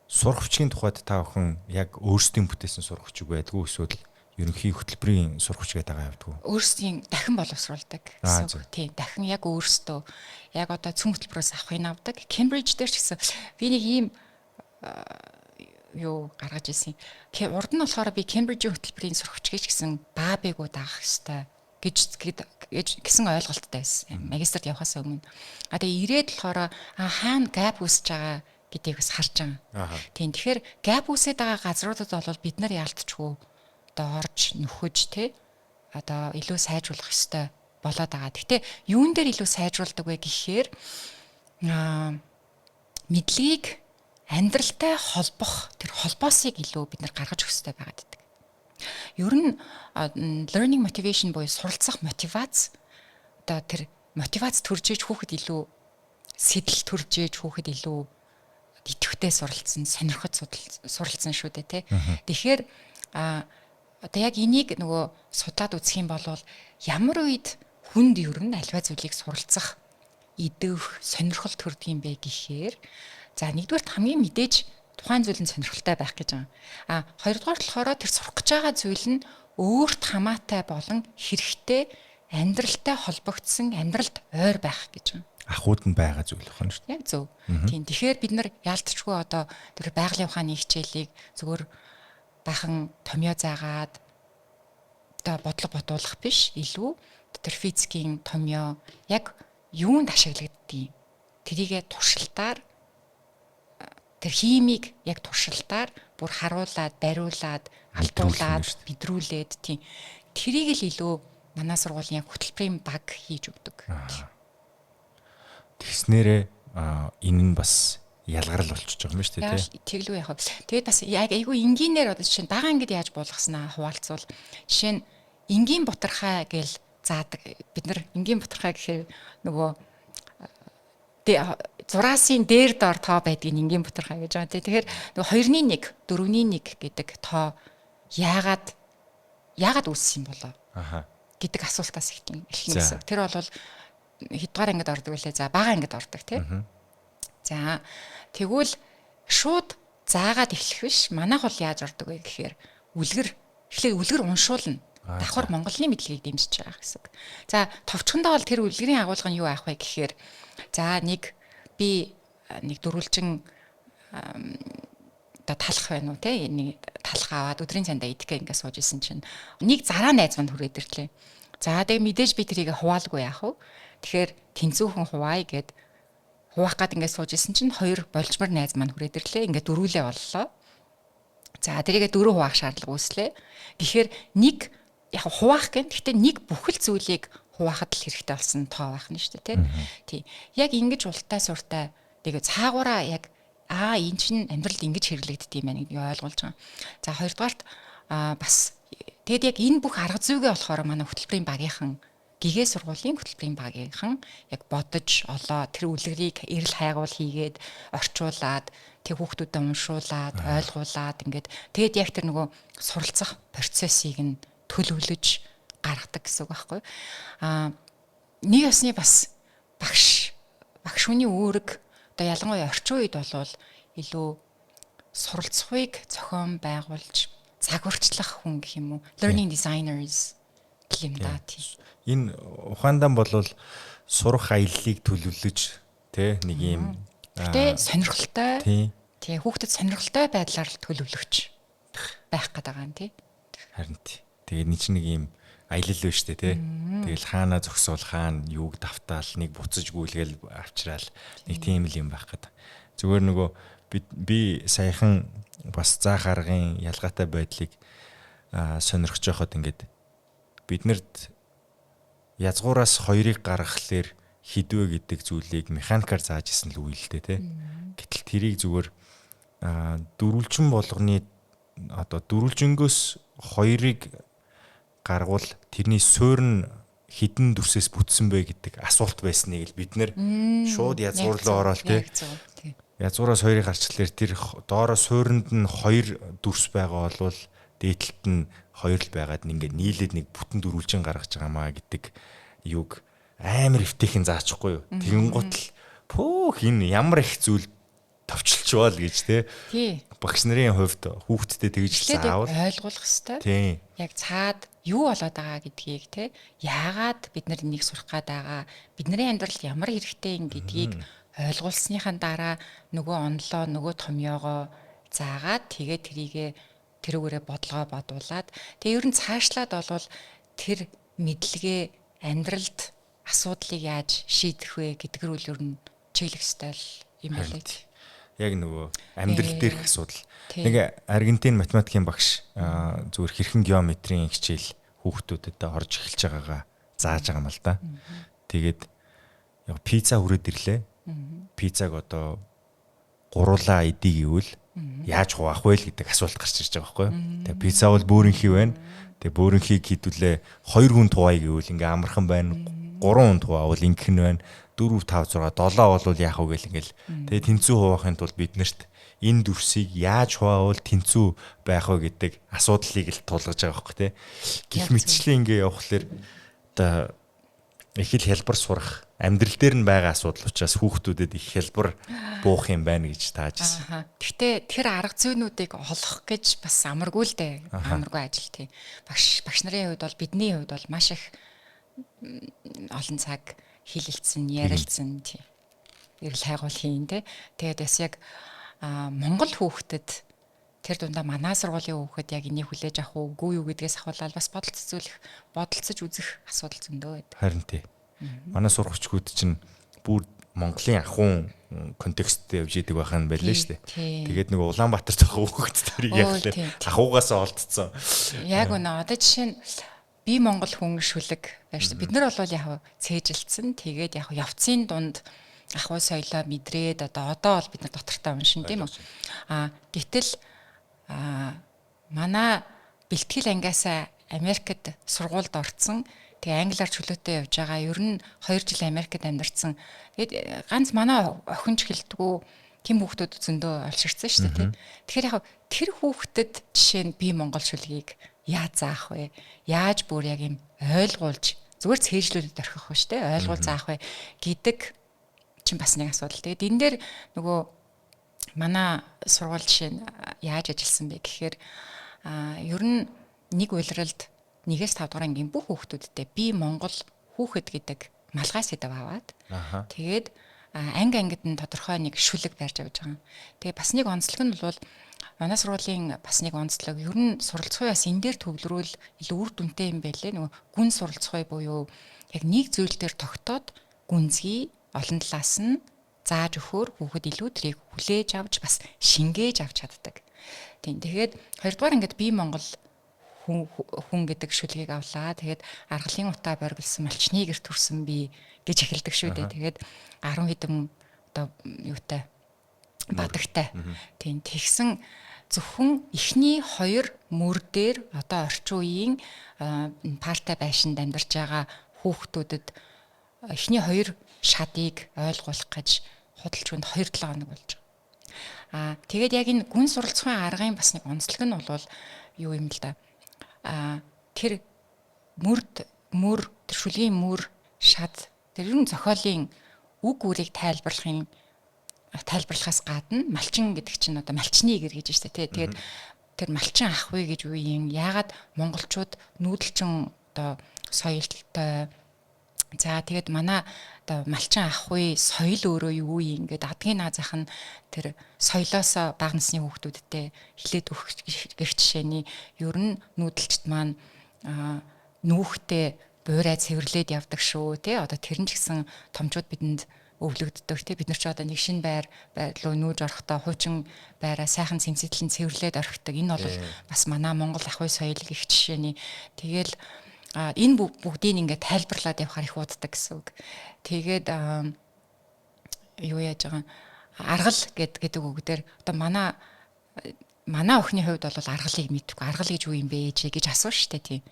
Сургавчийн тухайд та бүхэн яг өөрсдийн бүтээсэн сургавч байдгүй эсвэл ерөнхий хөтөлбөрийн сургавч гэдэг байгаа явдггүй. Өөрсдийн дахин боловсруулдаг гэсэн. Тийм, дахин яг өөрсдөө яг одоо цөм хөтөлбөрөөс авахыг авдаг. Кембриж дээр ч гэсэн би нэг ийм гаргаж ирсэн. Урд нь болохоор би Кембрижийн хөтөлбөрийн сургавч гэж гэсэн баабэгөө даах хэвээр гэсэн ойлголттой байсан. Магистрт явахаас өмнө. Тэгээ ирээд болохоор хаана гэп үүсэж байгаа гэдгийг бас харж байгаа. Тийм. Тэгэхээр гэп үүсээд байгаа газруудад бол бид нар яалтчгүй одоо орж нөхөж тий одоо илүү сайжруулах ёстой болоод байгаа. Гэхдээ юун дээр илүү сайжруулдаг вэ гэхээр мэдлэгийг амьдралтай холбох тэр холбоосыг илүү бид нар гаргаж өгөх ёстой байгаад байдаг. Ер нь learning motivation буюу суралцах мотивац одоо тэр мотивац төрж иж хүүхэд илүү сэтэл төрж иж хүүхэд илүү идэвхтэй суралцсан, сонирхож суралцсан шүү дээ тий. Тэгэхээр одоо яг энийг нөгөө судлаад үзэх юм бол ямар үед хүнд ер нь альва зүйлийг суралцах идэх, сонирхол төрдөг юм бэ гэхээр за нэгдүгээр хамгийн мэдээж тухайн зүйл нь сонирхолтой байх гэж байгаа. Хоёрдугаар болохоор тэр сурах гэж байгаа зүйл нь өөрт хамаатай болон хэрэгтэй амьдралтай холбогдсон амьдралд ойр байх гэж байна. Ахуйд нь байгаа зүйл байна шүү дээ. Яг зөв. Тийм. Тэгэхээр бид нар яалтчгүй одоо тэр байгалийн ухааны хичээлийг зүгээр бахан томьёо заагаад одоо бодлого бодуулах биш, илүү тэр физикийн томьёо яг юунд ашиглагддгийг тэрийгэ туршилтаар тэр химийг яг туршилтаар бүр харуулад, бариулаад, алдруулад, бидрүүлээд тийм. Тэрийг л илүү манай сургуулийн яг хөтөлбөрийн баг хийж өгдөг. Тэгснээрээ энэ нь бас ялгарл болчихж байгаа юм шүү дээ тий. Тэглүү яах вэ? Тэгээд бас яг айгүй энгийнээр одоо жишээ нь дагаа ангид яаж буулгаснаа хуваалцвал жишээ нь энгийн бутархай гэж заадаг. Бид нар энгийн бутархай гэхээр нөгөө зураасын дээр доор тоо байдгийг энгийн бутархай гэж байгаа тий. Тэгэхээр нөгөө 2-1, 4-1 гэдэг тоо яагаад үүссэн юм болоо? Гэдэг асуултаас эхлэн гэсэн. Тэр бол хэдгээр ангид ордог үлээ. За бага ангид ордог тий. За тэгвэл шууд заагаад эхлэх биш. Манайх бол яаж ордог вэ гэхээр үлгэр уншуулна. Давхар Монголын мэдлэгийг дэмжиж байгаа гэсэн. За товчхондоо бол тэр үлгэрийн агуулга нь юу аах вэ гэхээр за би нэг дөрвөлжин одоо талах байна уу тий. Нэг талах аваад өдрийн цандаа идэхгээ ингээд сууж исэн чинь нэг зараа найз манд хүрээд ирлээ. За тэгээ мэдээж би тэрийг хуваалгүй яах вэ? Тэгэхээр тэнцүүхэн хуваая гэд хуваах гад ингээд сууж исэн чинь 2 болжмор найз маань хүрээд ирлээ. Ингээд дөрүүлээ боллоо. За тэрийгээ 4 хуваах шаардлага үүслээ. Тэгэхээр нэг яг хуваах гэн гэхдээ нэг бүхэл зүйлийг хуваахад л хэрэгтэй болсон тоо байх нь шүү дээ тий. Яг ингэж ултай суртай тэгээ цаагаараа яг энэ чинь амьдралд ингэж хэрэглэгддэг юм байна гэдгийг ойлгуулж байгаа. За хоёрдугаарт бас тэгэд яг энэ бүх арга зүйгээ болохоор манай хөтөлбөрийн багийнхан гэгээ сургуулийн хөтөлбөрийн багийнхан яг бодож олоо тэр үлгэрийг эрэл хайгуул хийгээд орчуулад тэг хүүхдүүдэд уншуулад ойлгуулад ингээд тэгэд яг тэр нөгөө суралцах процессыг нь төлөвлөж гаргадаг гэсэн үг байхгүй. Нэг ясны бас багш хүний үүрэг одоо ялангуяа орчин үед болвол илүү суралцахыг зохион байгуулж загварчлах хүн гэх юм уу learning designers гэх юм да тийм. Энэ ухаандан болвол сурах аяллыг төлөвлөж тий нэг юм Гэтэ сонирхолтой тий хүүхдэд сонирхолтой байдлаар л төлөвлөгч байх гэдэг байгаа юм тий. Харин тий. Тэгээд нэг чинь нэг юм аялал байна штэ тий. Тэгэл хаана зогсоол хаана юуг давтаал нэг буцаж гүйлгээл авчраал нэг тийм л юм байх гэдэг. Зүгээр нөгөө би саяхан бас заах аргын ялгаатай байдлыг сонирхож байхад ингээд биднэрт язгуураас 2-ыг гаргахлаэр хідвэ гэдэг зүйлийг механикаар зааж исэн л үйл л дээ тий. Гэтэл тэрийг зүгээр дөрвөлжин болгоны одоо дөрвөлжингөөс 2-ыг гаргуул тэрний суурь нь хідэн дүрсээс бүтсэн бэ гэдэг асуулт байсныг л бид нэр шууд язгуур руу ороод тий. Язгуураас 2-ыг гарчлаар тэр доороо суурьнд нь 2 дүрс байгаа болвол дээдлэлт нь 2 л байгаад ингээд нийлээд нэг бүтэн дөрвөлжин гаргаж байгаамаа гэдэг юг амар эвтэйхэн заачихгүй юу. Тэнгуут л пөөх энэ ямар их зүйл товчлчвал гэж тий. Багш нарын хувьд хүүхдтэд тэгж заавал ойлгуулах хэрэгтэй. Тий. Яг цаад юу болоод байгаа гэдгийг тий. Яагаад бид нар энийг сурах гээд байгаа? Бидний амьдралд ямар хэрэгтэй юм гэдгийг ойлгуулсныхаа дараа нөгөө онлоо нөгөө томьёогоо заагаад тэгээ тэрийгэ тэрүүгээрээ бодлогоо бодуулаад тэгээ ер нь цаашлаад болвол тэр мэдлэгээ амьдралд асуудлыг яаж шийдэх вэ гэдгээр үл ер нь чиглэх стайл юм байна лээ. Яг нөгөө амьдрал дээрх асуудал. Нэг Аргентин математикийн багш зүгээр хэрхэн геометрийн хичээл хүүхдүүдэд орж эхэлж байгаагаа зааж байгаа юм л да. Тэгээд яг пицца хүрээд ирлээ. Пиццаг одоо гуруулаа идэх гэвэл яаж хуваах вэ л гэдэг асуулт гарч ирж байгаа байхгүй юу. Тэгээ пицца бол бөөрөнхий байна. Тэгээ бөөрөнхийг хийдүүлээ 2 хүн туваая гэвэл ингээ амархан байна. 3 хүн туваавал ингэх нь байна. 4 5 6 7 болвол яах вэ гэл ингээл. Тэгээ тэнцүү хуваахын тулд биднэрт энэ дүрсийг яаж хуваавал тэнцүү байх вэ гэдэг асуудлыг л тулгаж байгаа байхгүй тий. Гэх мэтчлэн ингээ явахлаэр одоо их л хялбар сурах амьдрал дээр нь байгаа асуудал учраас хүүхдүүдэд их хялбар буух юм байна гэж тааж байна. Гэхдээ тэр арга зүйнүүдийг олох гэж бас амаргүй л дээ. Амаргүй ажил тий. Багш нарын хувьд бол бидний хувьд бол маш их олон цаг хилэлцэн, ярилцсан тий. Эрэл хайгуул хийн тий. Тэгээд бас яг Монгол хүүхдэд тэр дундаа манай сургуулийн хүүхэд яг энийг хүлээж авах уугүй юу гэдгээс ахвалаад бас бодолцож үзэх асуудал зөндөө байдаг. Харин тий. Манай сургагчдууд чинь бүр Монголын ахуйн контексттэй явж идэг байх нь байлаа шүү дээ. Тэгээд нэг Улаанбаатар цохоо хүүхэд тэрийг яг л ахуйгаас олдсон. Яг үнэ одоо жишээ нь би Монгол хүн шүлэг байж бид нар бол яг цээжилсэн. Тэгээд яг явцын дунд ахуй соёлоо мэдрээд одоо бол бид нар дотортоо уншин тийм үү. Гэтэл манай бэлтгэл ангиасаа Америкт сургуульд орсон. Тэгээ англиар чөлөөтэй явж байгаа. Ер нь 2 жил Америкт амьдарсан. Тэгээд ганц манай охинч хэлдэггүй тийм хүүхдүүд зөндөө олширсан шүү дээ. Тэгэхээр яг тэр хүүхдэд жишээ нь би Монгол шүлгийг яаж заах вэ? Яаж бүр яг юм ойлгуулж зүгээр цээжлүүдэд орхих ба штэ. Ойлгуул заах вэ гэдэг чинь бас нэг асуудал. Тэгээд энэ дээр нөгөө манай сургууль жишээ нь яаж ажилласан бэ гэхээр ер нь нэг улиралд 1-5 дугаар ангийн бүх хүүхдүүдтэй би Монгол хүүхэд гэдэг малгай сэдв аваад тэгээд анги ангид нь тодорхой нэг шүлэг барьж авч байгаа. Тэгээ бас нэг онцлог нь бол манай сургуулийн бас нэг онцлог ер нь суралцахуйас энэ дээр төвлөрүүл илүү үр дүнтэй юм байлээ. Нөгөө гүн суралцахуй буюу яг нэг зүйл дээр тогтоод гүнзгий олон талаас нь зааж өгөхөөр хүүхэд илүү тэрийг хүлээж авч бас шингээж авч чаддаг. Тийм. Тэгээд хоёрдугаар ингээд бие Монгол хүн гэдэг шүлгийг авлаа. Тэгээд аргалын утаа боргилсан малчны гэр төрсөн би гэж эхэлдэг шүү дээ. Тэгээд 10 хэдэн одоо юутай бадагтай. Тийм. Тэгсэн зөвхөн эхний 2 мөр дээр одоо орчин үеийн партай байшинд амьдарч байгаа хүүхдүүдэд эхний 2 шадыг ойлгуулах гэж худалч хүнд 2-7 хоног болж байгаа. Тэгээд яг энэ гүн суралцахуйн аргын бас нэг онцлог нь бол юу юм л да. Тэр мөр тэр шүлгийн мөр шад тэр юм зохиолын үг үрийг тайлбарлахаас гадна малчин гэдэг чинь одоо малчны гэр гэж байна тий. Тэгээд тэр малчин ах вэ гэж юу юм? Яагаад монголчууд нүүдэлчин одоо соёлтой. За тэгээд манай одоо малчин ах вэ соёл өөрөө юу юм ингээд адгийн наазах нь тэр соёлоос бага насны хүүхдүүдтэй хилээд өгөх гэх жишээний ер нь нүүдэлчд маань нүүхтэй буурай цэвэрлээд явдаг шүү тий. Одоо тэр нь ч гэсэн томчууд бидэнд өвлөгддөг тий. Бид нар ч одоо нэг шинэ байр руу нүүж орохдоо хуучин байраа сайхан цэмцэтлэн цэвэрлээд орхидог. Энэ бол бас манай Монгол ах уй соёл гэх жишээний. Тэгэл энэ бүгдийг ингээд тайлбарлаад явахаар их уддаг гэсэн үг. Тэгээд юу яаж байгаа аргал гэдэг үг дээр одоо манай охины хувьд бол аргалыг мэдгүй. Аргал гэж юу юм бэ гэж асуув штэ тийм.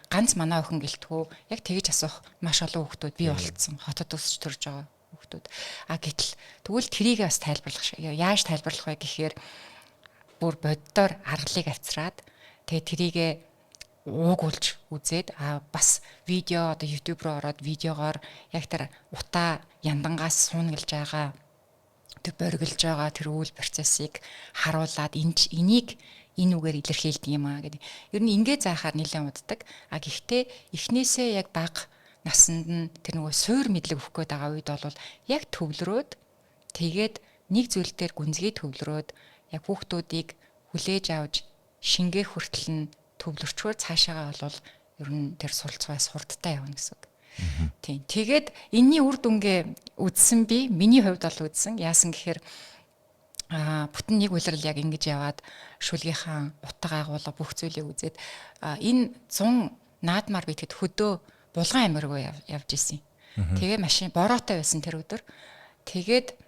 Ганц манай охин гэлтгүү яг тэгэж асуух маш олон хүүхдүүд бий болцсон. Хотод өсч төрж байгаа хүүхдүүд. Гэтэл тэгвэл трийг бас тайлбарлах яаж тайлбарлах вэ гэхээр бүр боддоор аргалыг авчраад тэгээ трийгээ уугуулж үзээд бас видео одоо YouTube руу ороод видеогоор яг тэр утаа яндангаас суунаглаж байгаа тэр боргилж байгаа тэр үйл процессыг харуулад энийг энэ үгээр илэрхийлдэг юм гэдэг. Ер нь ингээ заахаар нэлээд уддаг. Гэхдээ эхнээсээ яг бага насанд нь тэр нөгөө суур мэдлэг өгөх гээд байгаа үед бол яг төвлөрөөд тэгээд нэг зүйл дээр гүнзгий төвлөрөөд яг хүүхдүүдийг хүлээж авч шингээх хүртэл нь төвлөрчвөр цаашаагаа бол ер нь тэр суралцгай сурдтай явна гэсэн үг. Тийм. Тэгээд энэний үр дүнгээ үзсэн би миний хувьд бол үзсэн. Яасан гэхээр бүтэн нэг улирал яг ингэж яваад шүлгийнхаа утга агуулга бүх зүйлийг үзээд энэ 100 наадмаар би тэгэд хөдөө булган амиргуу явж исэн. Тэгээ машин бороотой байсан тэр өдөр. Тэгээд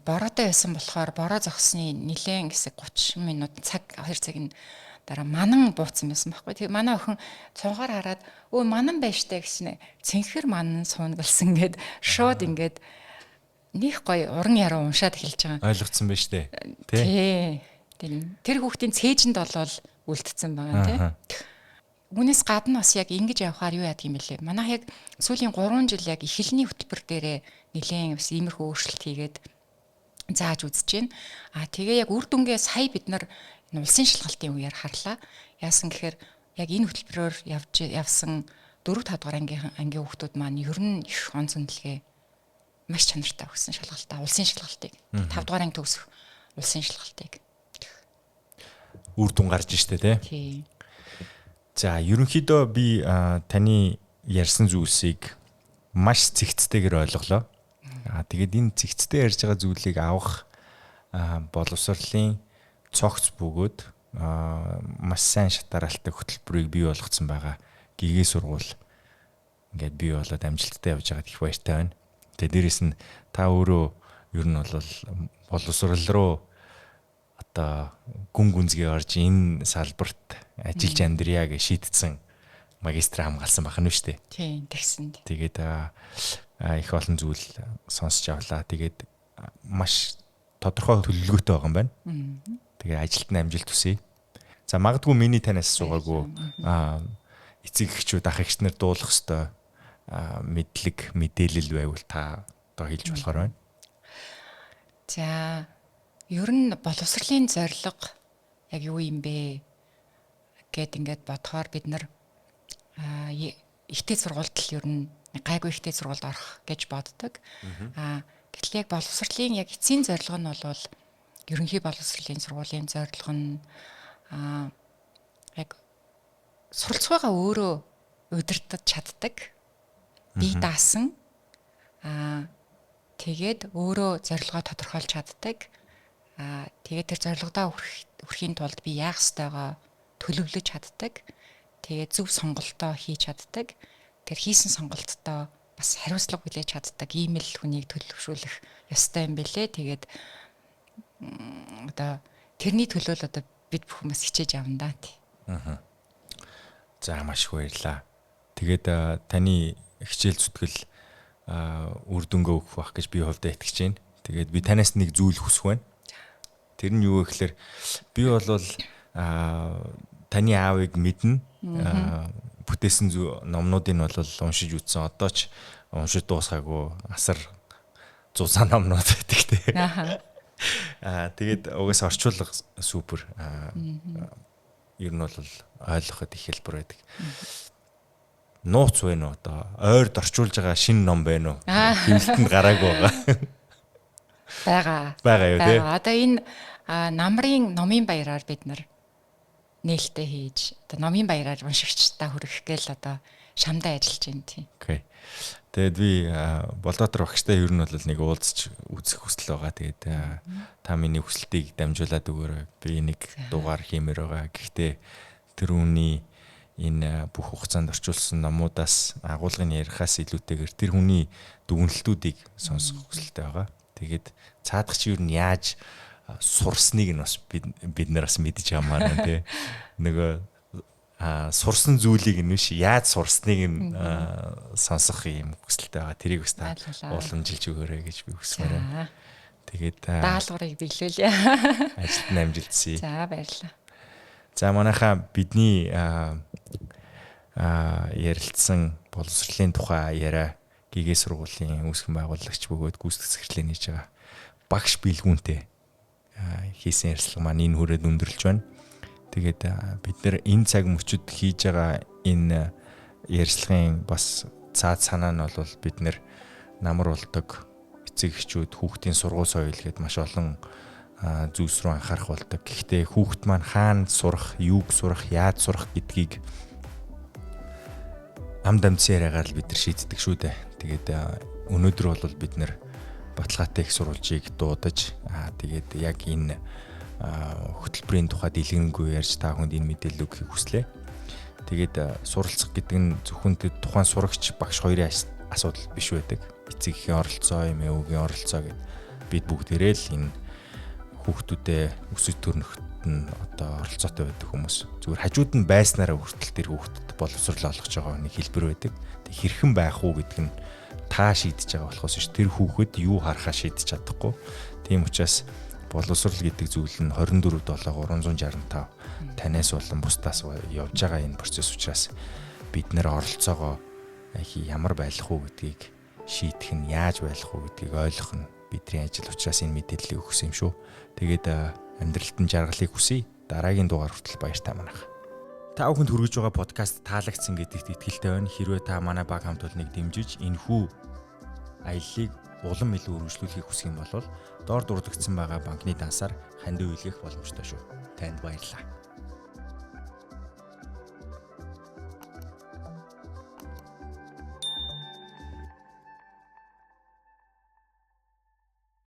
бороотой байсан болохоор бороо зогсны нэлээд хэсэг 30 минут цаг 2 цагийн дараа манан бууцсан байсан байхгүй. Тэгээ манай охин цонхоор хараад өө манан байж таа гэснэ. Цэнхэр манан суунгалсан гэд шууд ингээд них гоё уран яруу уншаад эхэлж байгаа. Ойлгоцсон байж тээ. Тий. Тэр хүүхдийн цээжинд болол үлдсэн байгаа тий. Үүнээс гадна бас яг ингэж явахаар юу яадаг юм бэлээ. Манайх яг сүүлийн 3 жил яг эхлэлний хөтөлбөр дээрээ нэлээд бас иймэрхүү өөрчлөлт хийгээд зааж үзэж байна. Тэгээ яг үр дүнгээ сая бид нар улсын шалгалтын үеэр харлаа. Яасан гэхээр яг энэ хөтөлбөрөөр явсан 4-5 дугаар ангийн хүүхдүүд маань ер нь их онц үнэлгээ маш чанартай өгсөн шалгалтаа, улсын шалгалтыг 5 дугаар анги төгсөх улсын шалгалтыг үр дүн гарч штэ тий. За ерөнхийдөө би таны ярьсан зүйлсийг маш цэгцтэйгээр ойлголоо. Тэгээд энэ цэгцтэй ярьж байгаа зүйлийг авах боловсролын цогц бөгөөд маш сайн шатараалтай хөтөлбөрийг бий болгоцсон байгаа. Гигээ сургууль ингээд бий болоод амжилттай явж байгаад их баяртай байна. Тэгээд дээрэс нь та өөрөө ер нь бол боловсрол руу одоо гүн гүнзгий орж энэ салбарт ажиллаж амьдрья гэж шийдсэн магистр хамгаалсан байх нь шүү дээ. Тийм, тэгсэн. Тэгээд их олон зүйл сонсч авлаа. Тэгээд маш тодорхой төлөвлөгөөтэй байгаа юм байна. Тэгээ ажилд нь амжилт хүсье. За магадгүй миний танаас асуугаагүй эцэг эхчүүд ах эгч нар дуулах ёстой мэдлэг мэдээлэл байвал та одоо хэлж болохоор байна. За ер нь боловсролын зорилго яг юу юм бэ гэд ингээд бодохоор бид нар ихтэй сургуульд л ер нь гайгүй ихтэй сургуульд орох гэж боддог. Гэтэл яг боловсролын яг эцсийн зорилго нь бол ерөнхий боловсролын сургуулийн зорилго нь яг суралцгаагаа өөрөө удирдах чаддаг. Бие даасан. Тэгээд өөрөө зорилгоо тодорхойлж чаддаг. Тэгээд тэр зорилгодоо хүрэхийн тулд би яах ёстойгоо төлөвлөж чаддаг. Тэгээд зөв сонголтоо хийж чаддаг. Тэр хийсэн сонголттоо бас хариуцлага хүлээж чаддаг. Ийм л хүнийг төлөвшүүлэх ёстой юм бэлээ. Тэгээд одоо тэрний төлөө л одоо бид бүх хүмүүс хичээж явна да. За маш их баярлалаа. Тэгээд таны хичээл зүтгэл үр дүнгээ өгөх байх гэж би хувьдаа итгэж байна. Тэгээд би танаас нэг зүйл хүсэх байна. Тэр нь юу вэ гэхээр би бол таны аавыг мэднэ. Бүтээсэн номнуудыг бол уншиж үзсэн. Одоо ч уншиж дуусгаагүй асар зузаан номнууд байдаг те. Тэгээд угаас орчуулга супер. Ер нь бол ойлгоход их хэлбэр байдаг. Нууц байна уу одоо ойрд орчуулж байгаа шинэ ном байна уу? Хэвлэлтэнд гараагүй байгаа. Байгаа юу те. Одоо энэ намрын номын баяраар бид нар нээлттэй хийж одоо номын баяраар уншигчдаа хүргэх гээл одоо шамдаа ажиллаж байна тийм. Окей. Тэгээд би Болдотор багштай ер нь бол нэг уулзч үзэх хүсэл байгаа. Тэгээд та миний хүсэлтийг дамжуулаад өгөөрэй. Би нэг дугаар хиймээр байгаа. Гэхдээ тэр үний энэ бүх хугацаанд орчуулсан номуудаас агуулгын ярихаас илүүтэйгээр тэр хүний дүгнэлтүүдийг сонсох хүсэлтэй байгаа. Тэгээд цаадах чи ер нь яаж сурсныг нь бас бид нар бас мэдж ямаар тий. Нөгөө сурсан зүйлийг нь биш яаж сурсныг нь сонсох юм хүсэлтэй байгаа. Тэрийг бас та уламжилж өгөөрэй гэж би хүсмээр байна. Тэгээд даалгаврыг биелүүлье. Ажилд нь амжилтсий. За баярлалаа. За манайхаа бидний ярилцсан боловсролын тухай яриа ГГ сургуулийн үүсгэн байгуулагч бөгөөд гүйцэтгэх захирлын хийж байгаа багш бэлгүүнтэй хийсэн ярилцлага маань энэ хүрээд өндөрлж байна. Тэгээд бид нэр энэ цаг мөчид хийж байгаа энэ ярилцлагын бас цаад санаа нь бол бид нэр намар болдог эцэг эхчүүд хүүхдийн сургууль соёл гэдээ маш олон зүйлс рүү анхаарах болдог. Гэхдээ хүүхд маань хаана сурах, юуг сурах, яаж сурах гэдгийг ам дамжсан яриагаар л бид нар шийддэг шүү дээ. Тэгээд өнөөдөр бол бид нар баталгаатай их сурвалжийг дуудаж тэгээд яг энэ хөтөлбөрийн тухай дэлгэрэнгүй ярьж та хүнд энэ мэдээлэл өгөхийг хүслээ. Тэгээд суралцах гэдэг нь зөвхөн тухайн сурагч багш хоёрын асуудал биш байдаг. Эцэг эхийн оролцоо, эмээгийн оролцоо гэд бид бүгдээрээ л энэ хүүхдүүдэд өсөж төрнөхт нь одоо оролцоотой байдаг хүмүүс. Зүгээр хажууд нь байснараа хүртэл тэр хүүхдэд боловсрол олгож байгаа нэг хэлбэр байдаг. Тэг хэрхэн байх уу гэдэг нь та шийдэж байгаа болохоос ш тэр хүүхэд юу харахаа шийдэж чадахгүй. Тийм учраас боловсрол гэдэг зүйл нь 24/7/365 танаас болон бусдаас явж байгаа энэ процесс учраас бид нэр оролцоогоо ямар байх уу гэдгийг шийдэх нь яаж байх уу гэдгийг ойлгох нь бидний ажил учраас энэ мэдээллийг өгсөн юм шүү. Тэгээд амьдралд нь жаргалыг хүсье. Дараагийн дугаар хүртэл баяртай манайх. Та бүхэнд хүргэж байгаа подкаст таалагдсан гэдэгт итгэлтэй байна. Хэрвээ та манай баг хамт олныг дэмжиж энэхүү аяллыг улам илүү өргөжлүүлэхийг хүсэх юм бол доор дурдгдсан байгаа банкны дансаар хандив үйлгэх боломжтой шүү. Танд баярлалаа.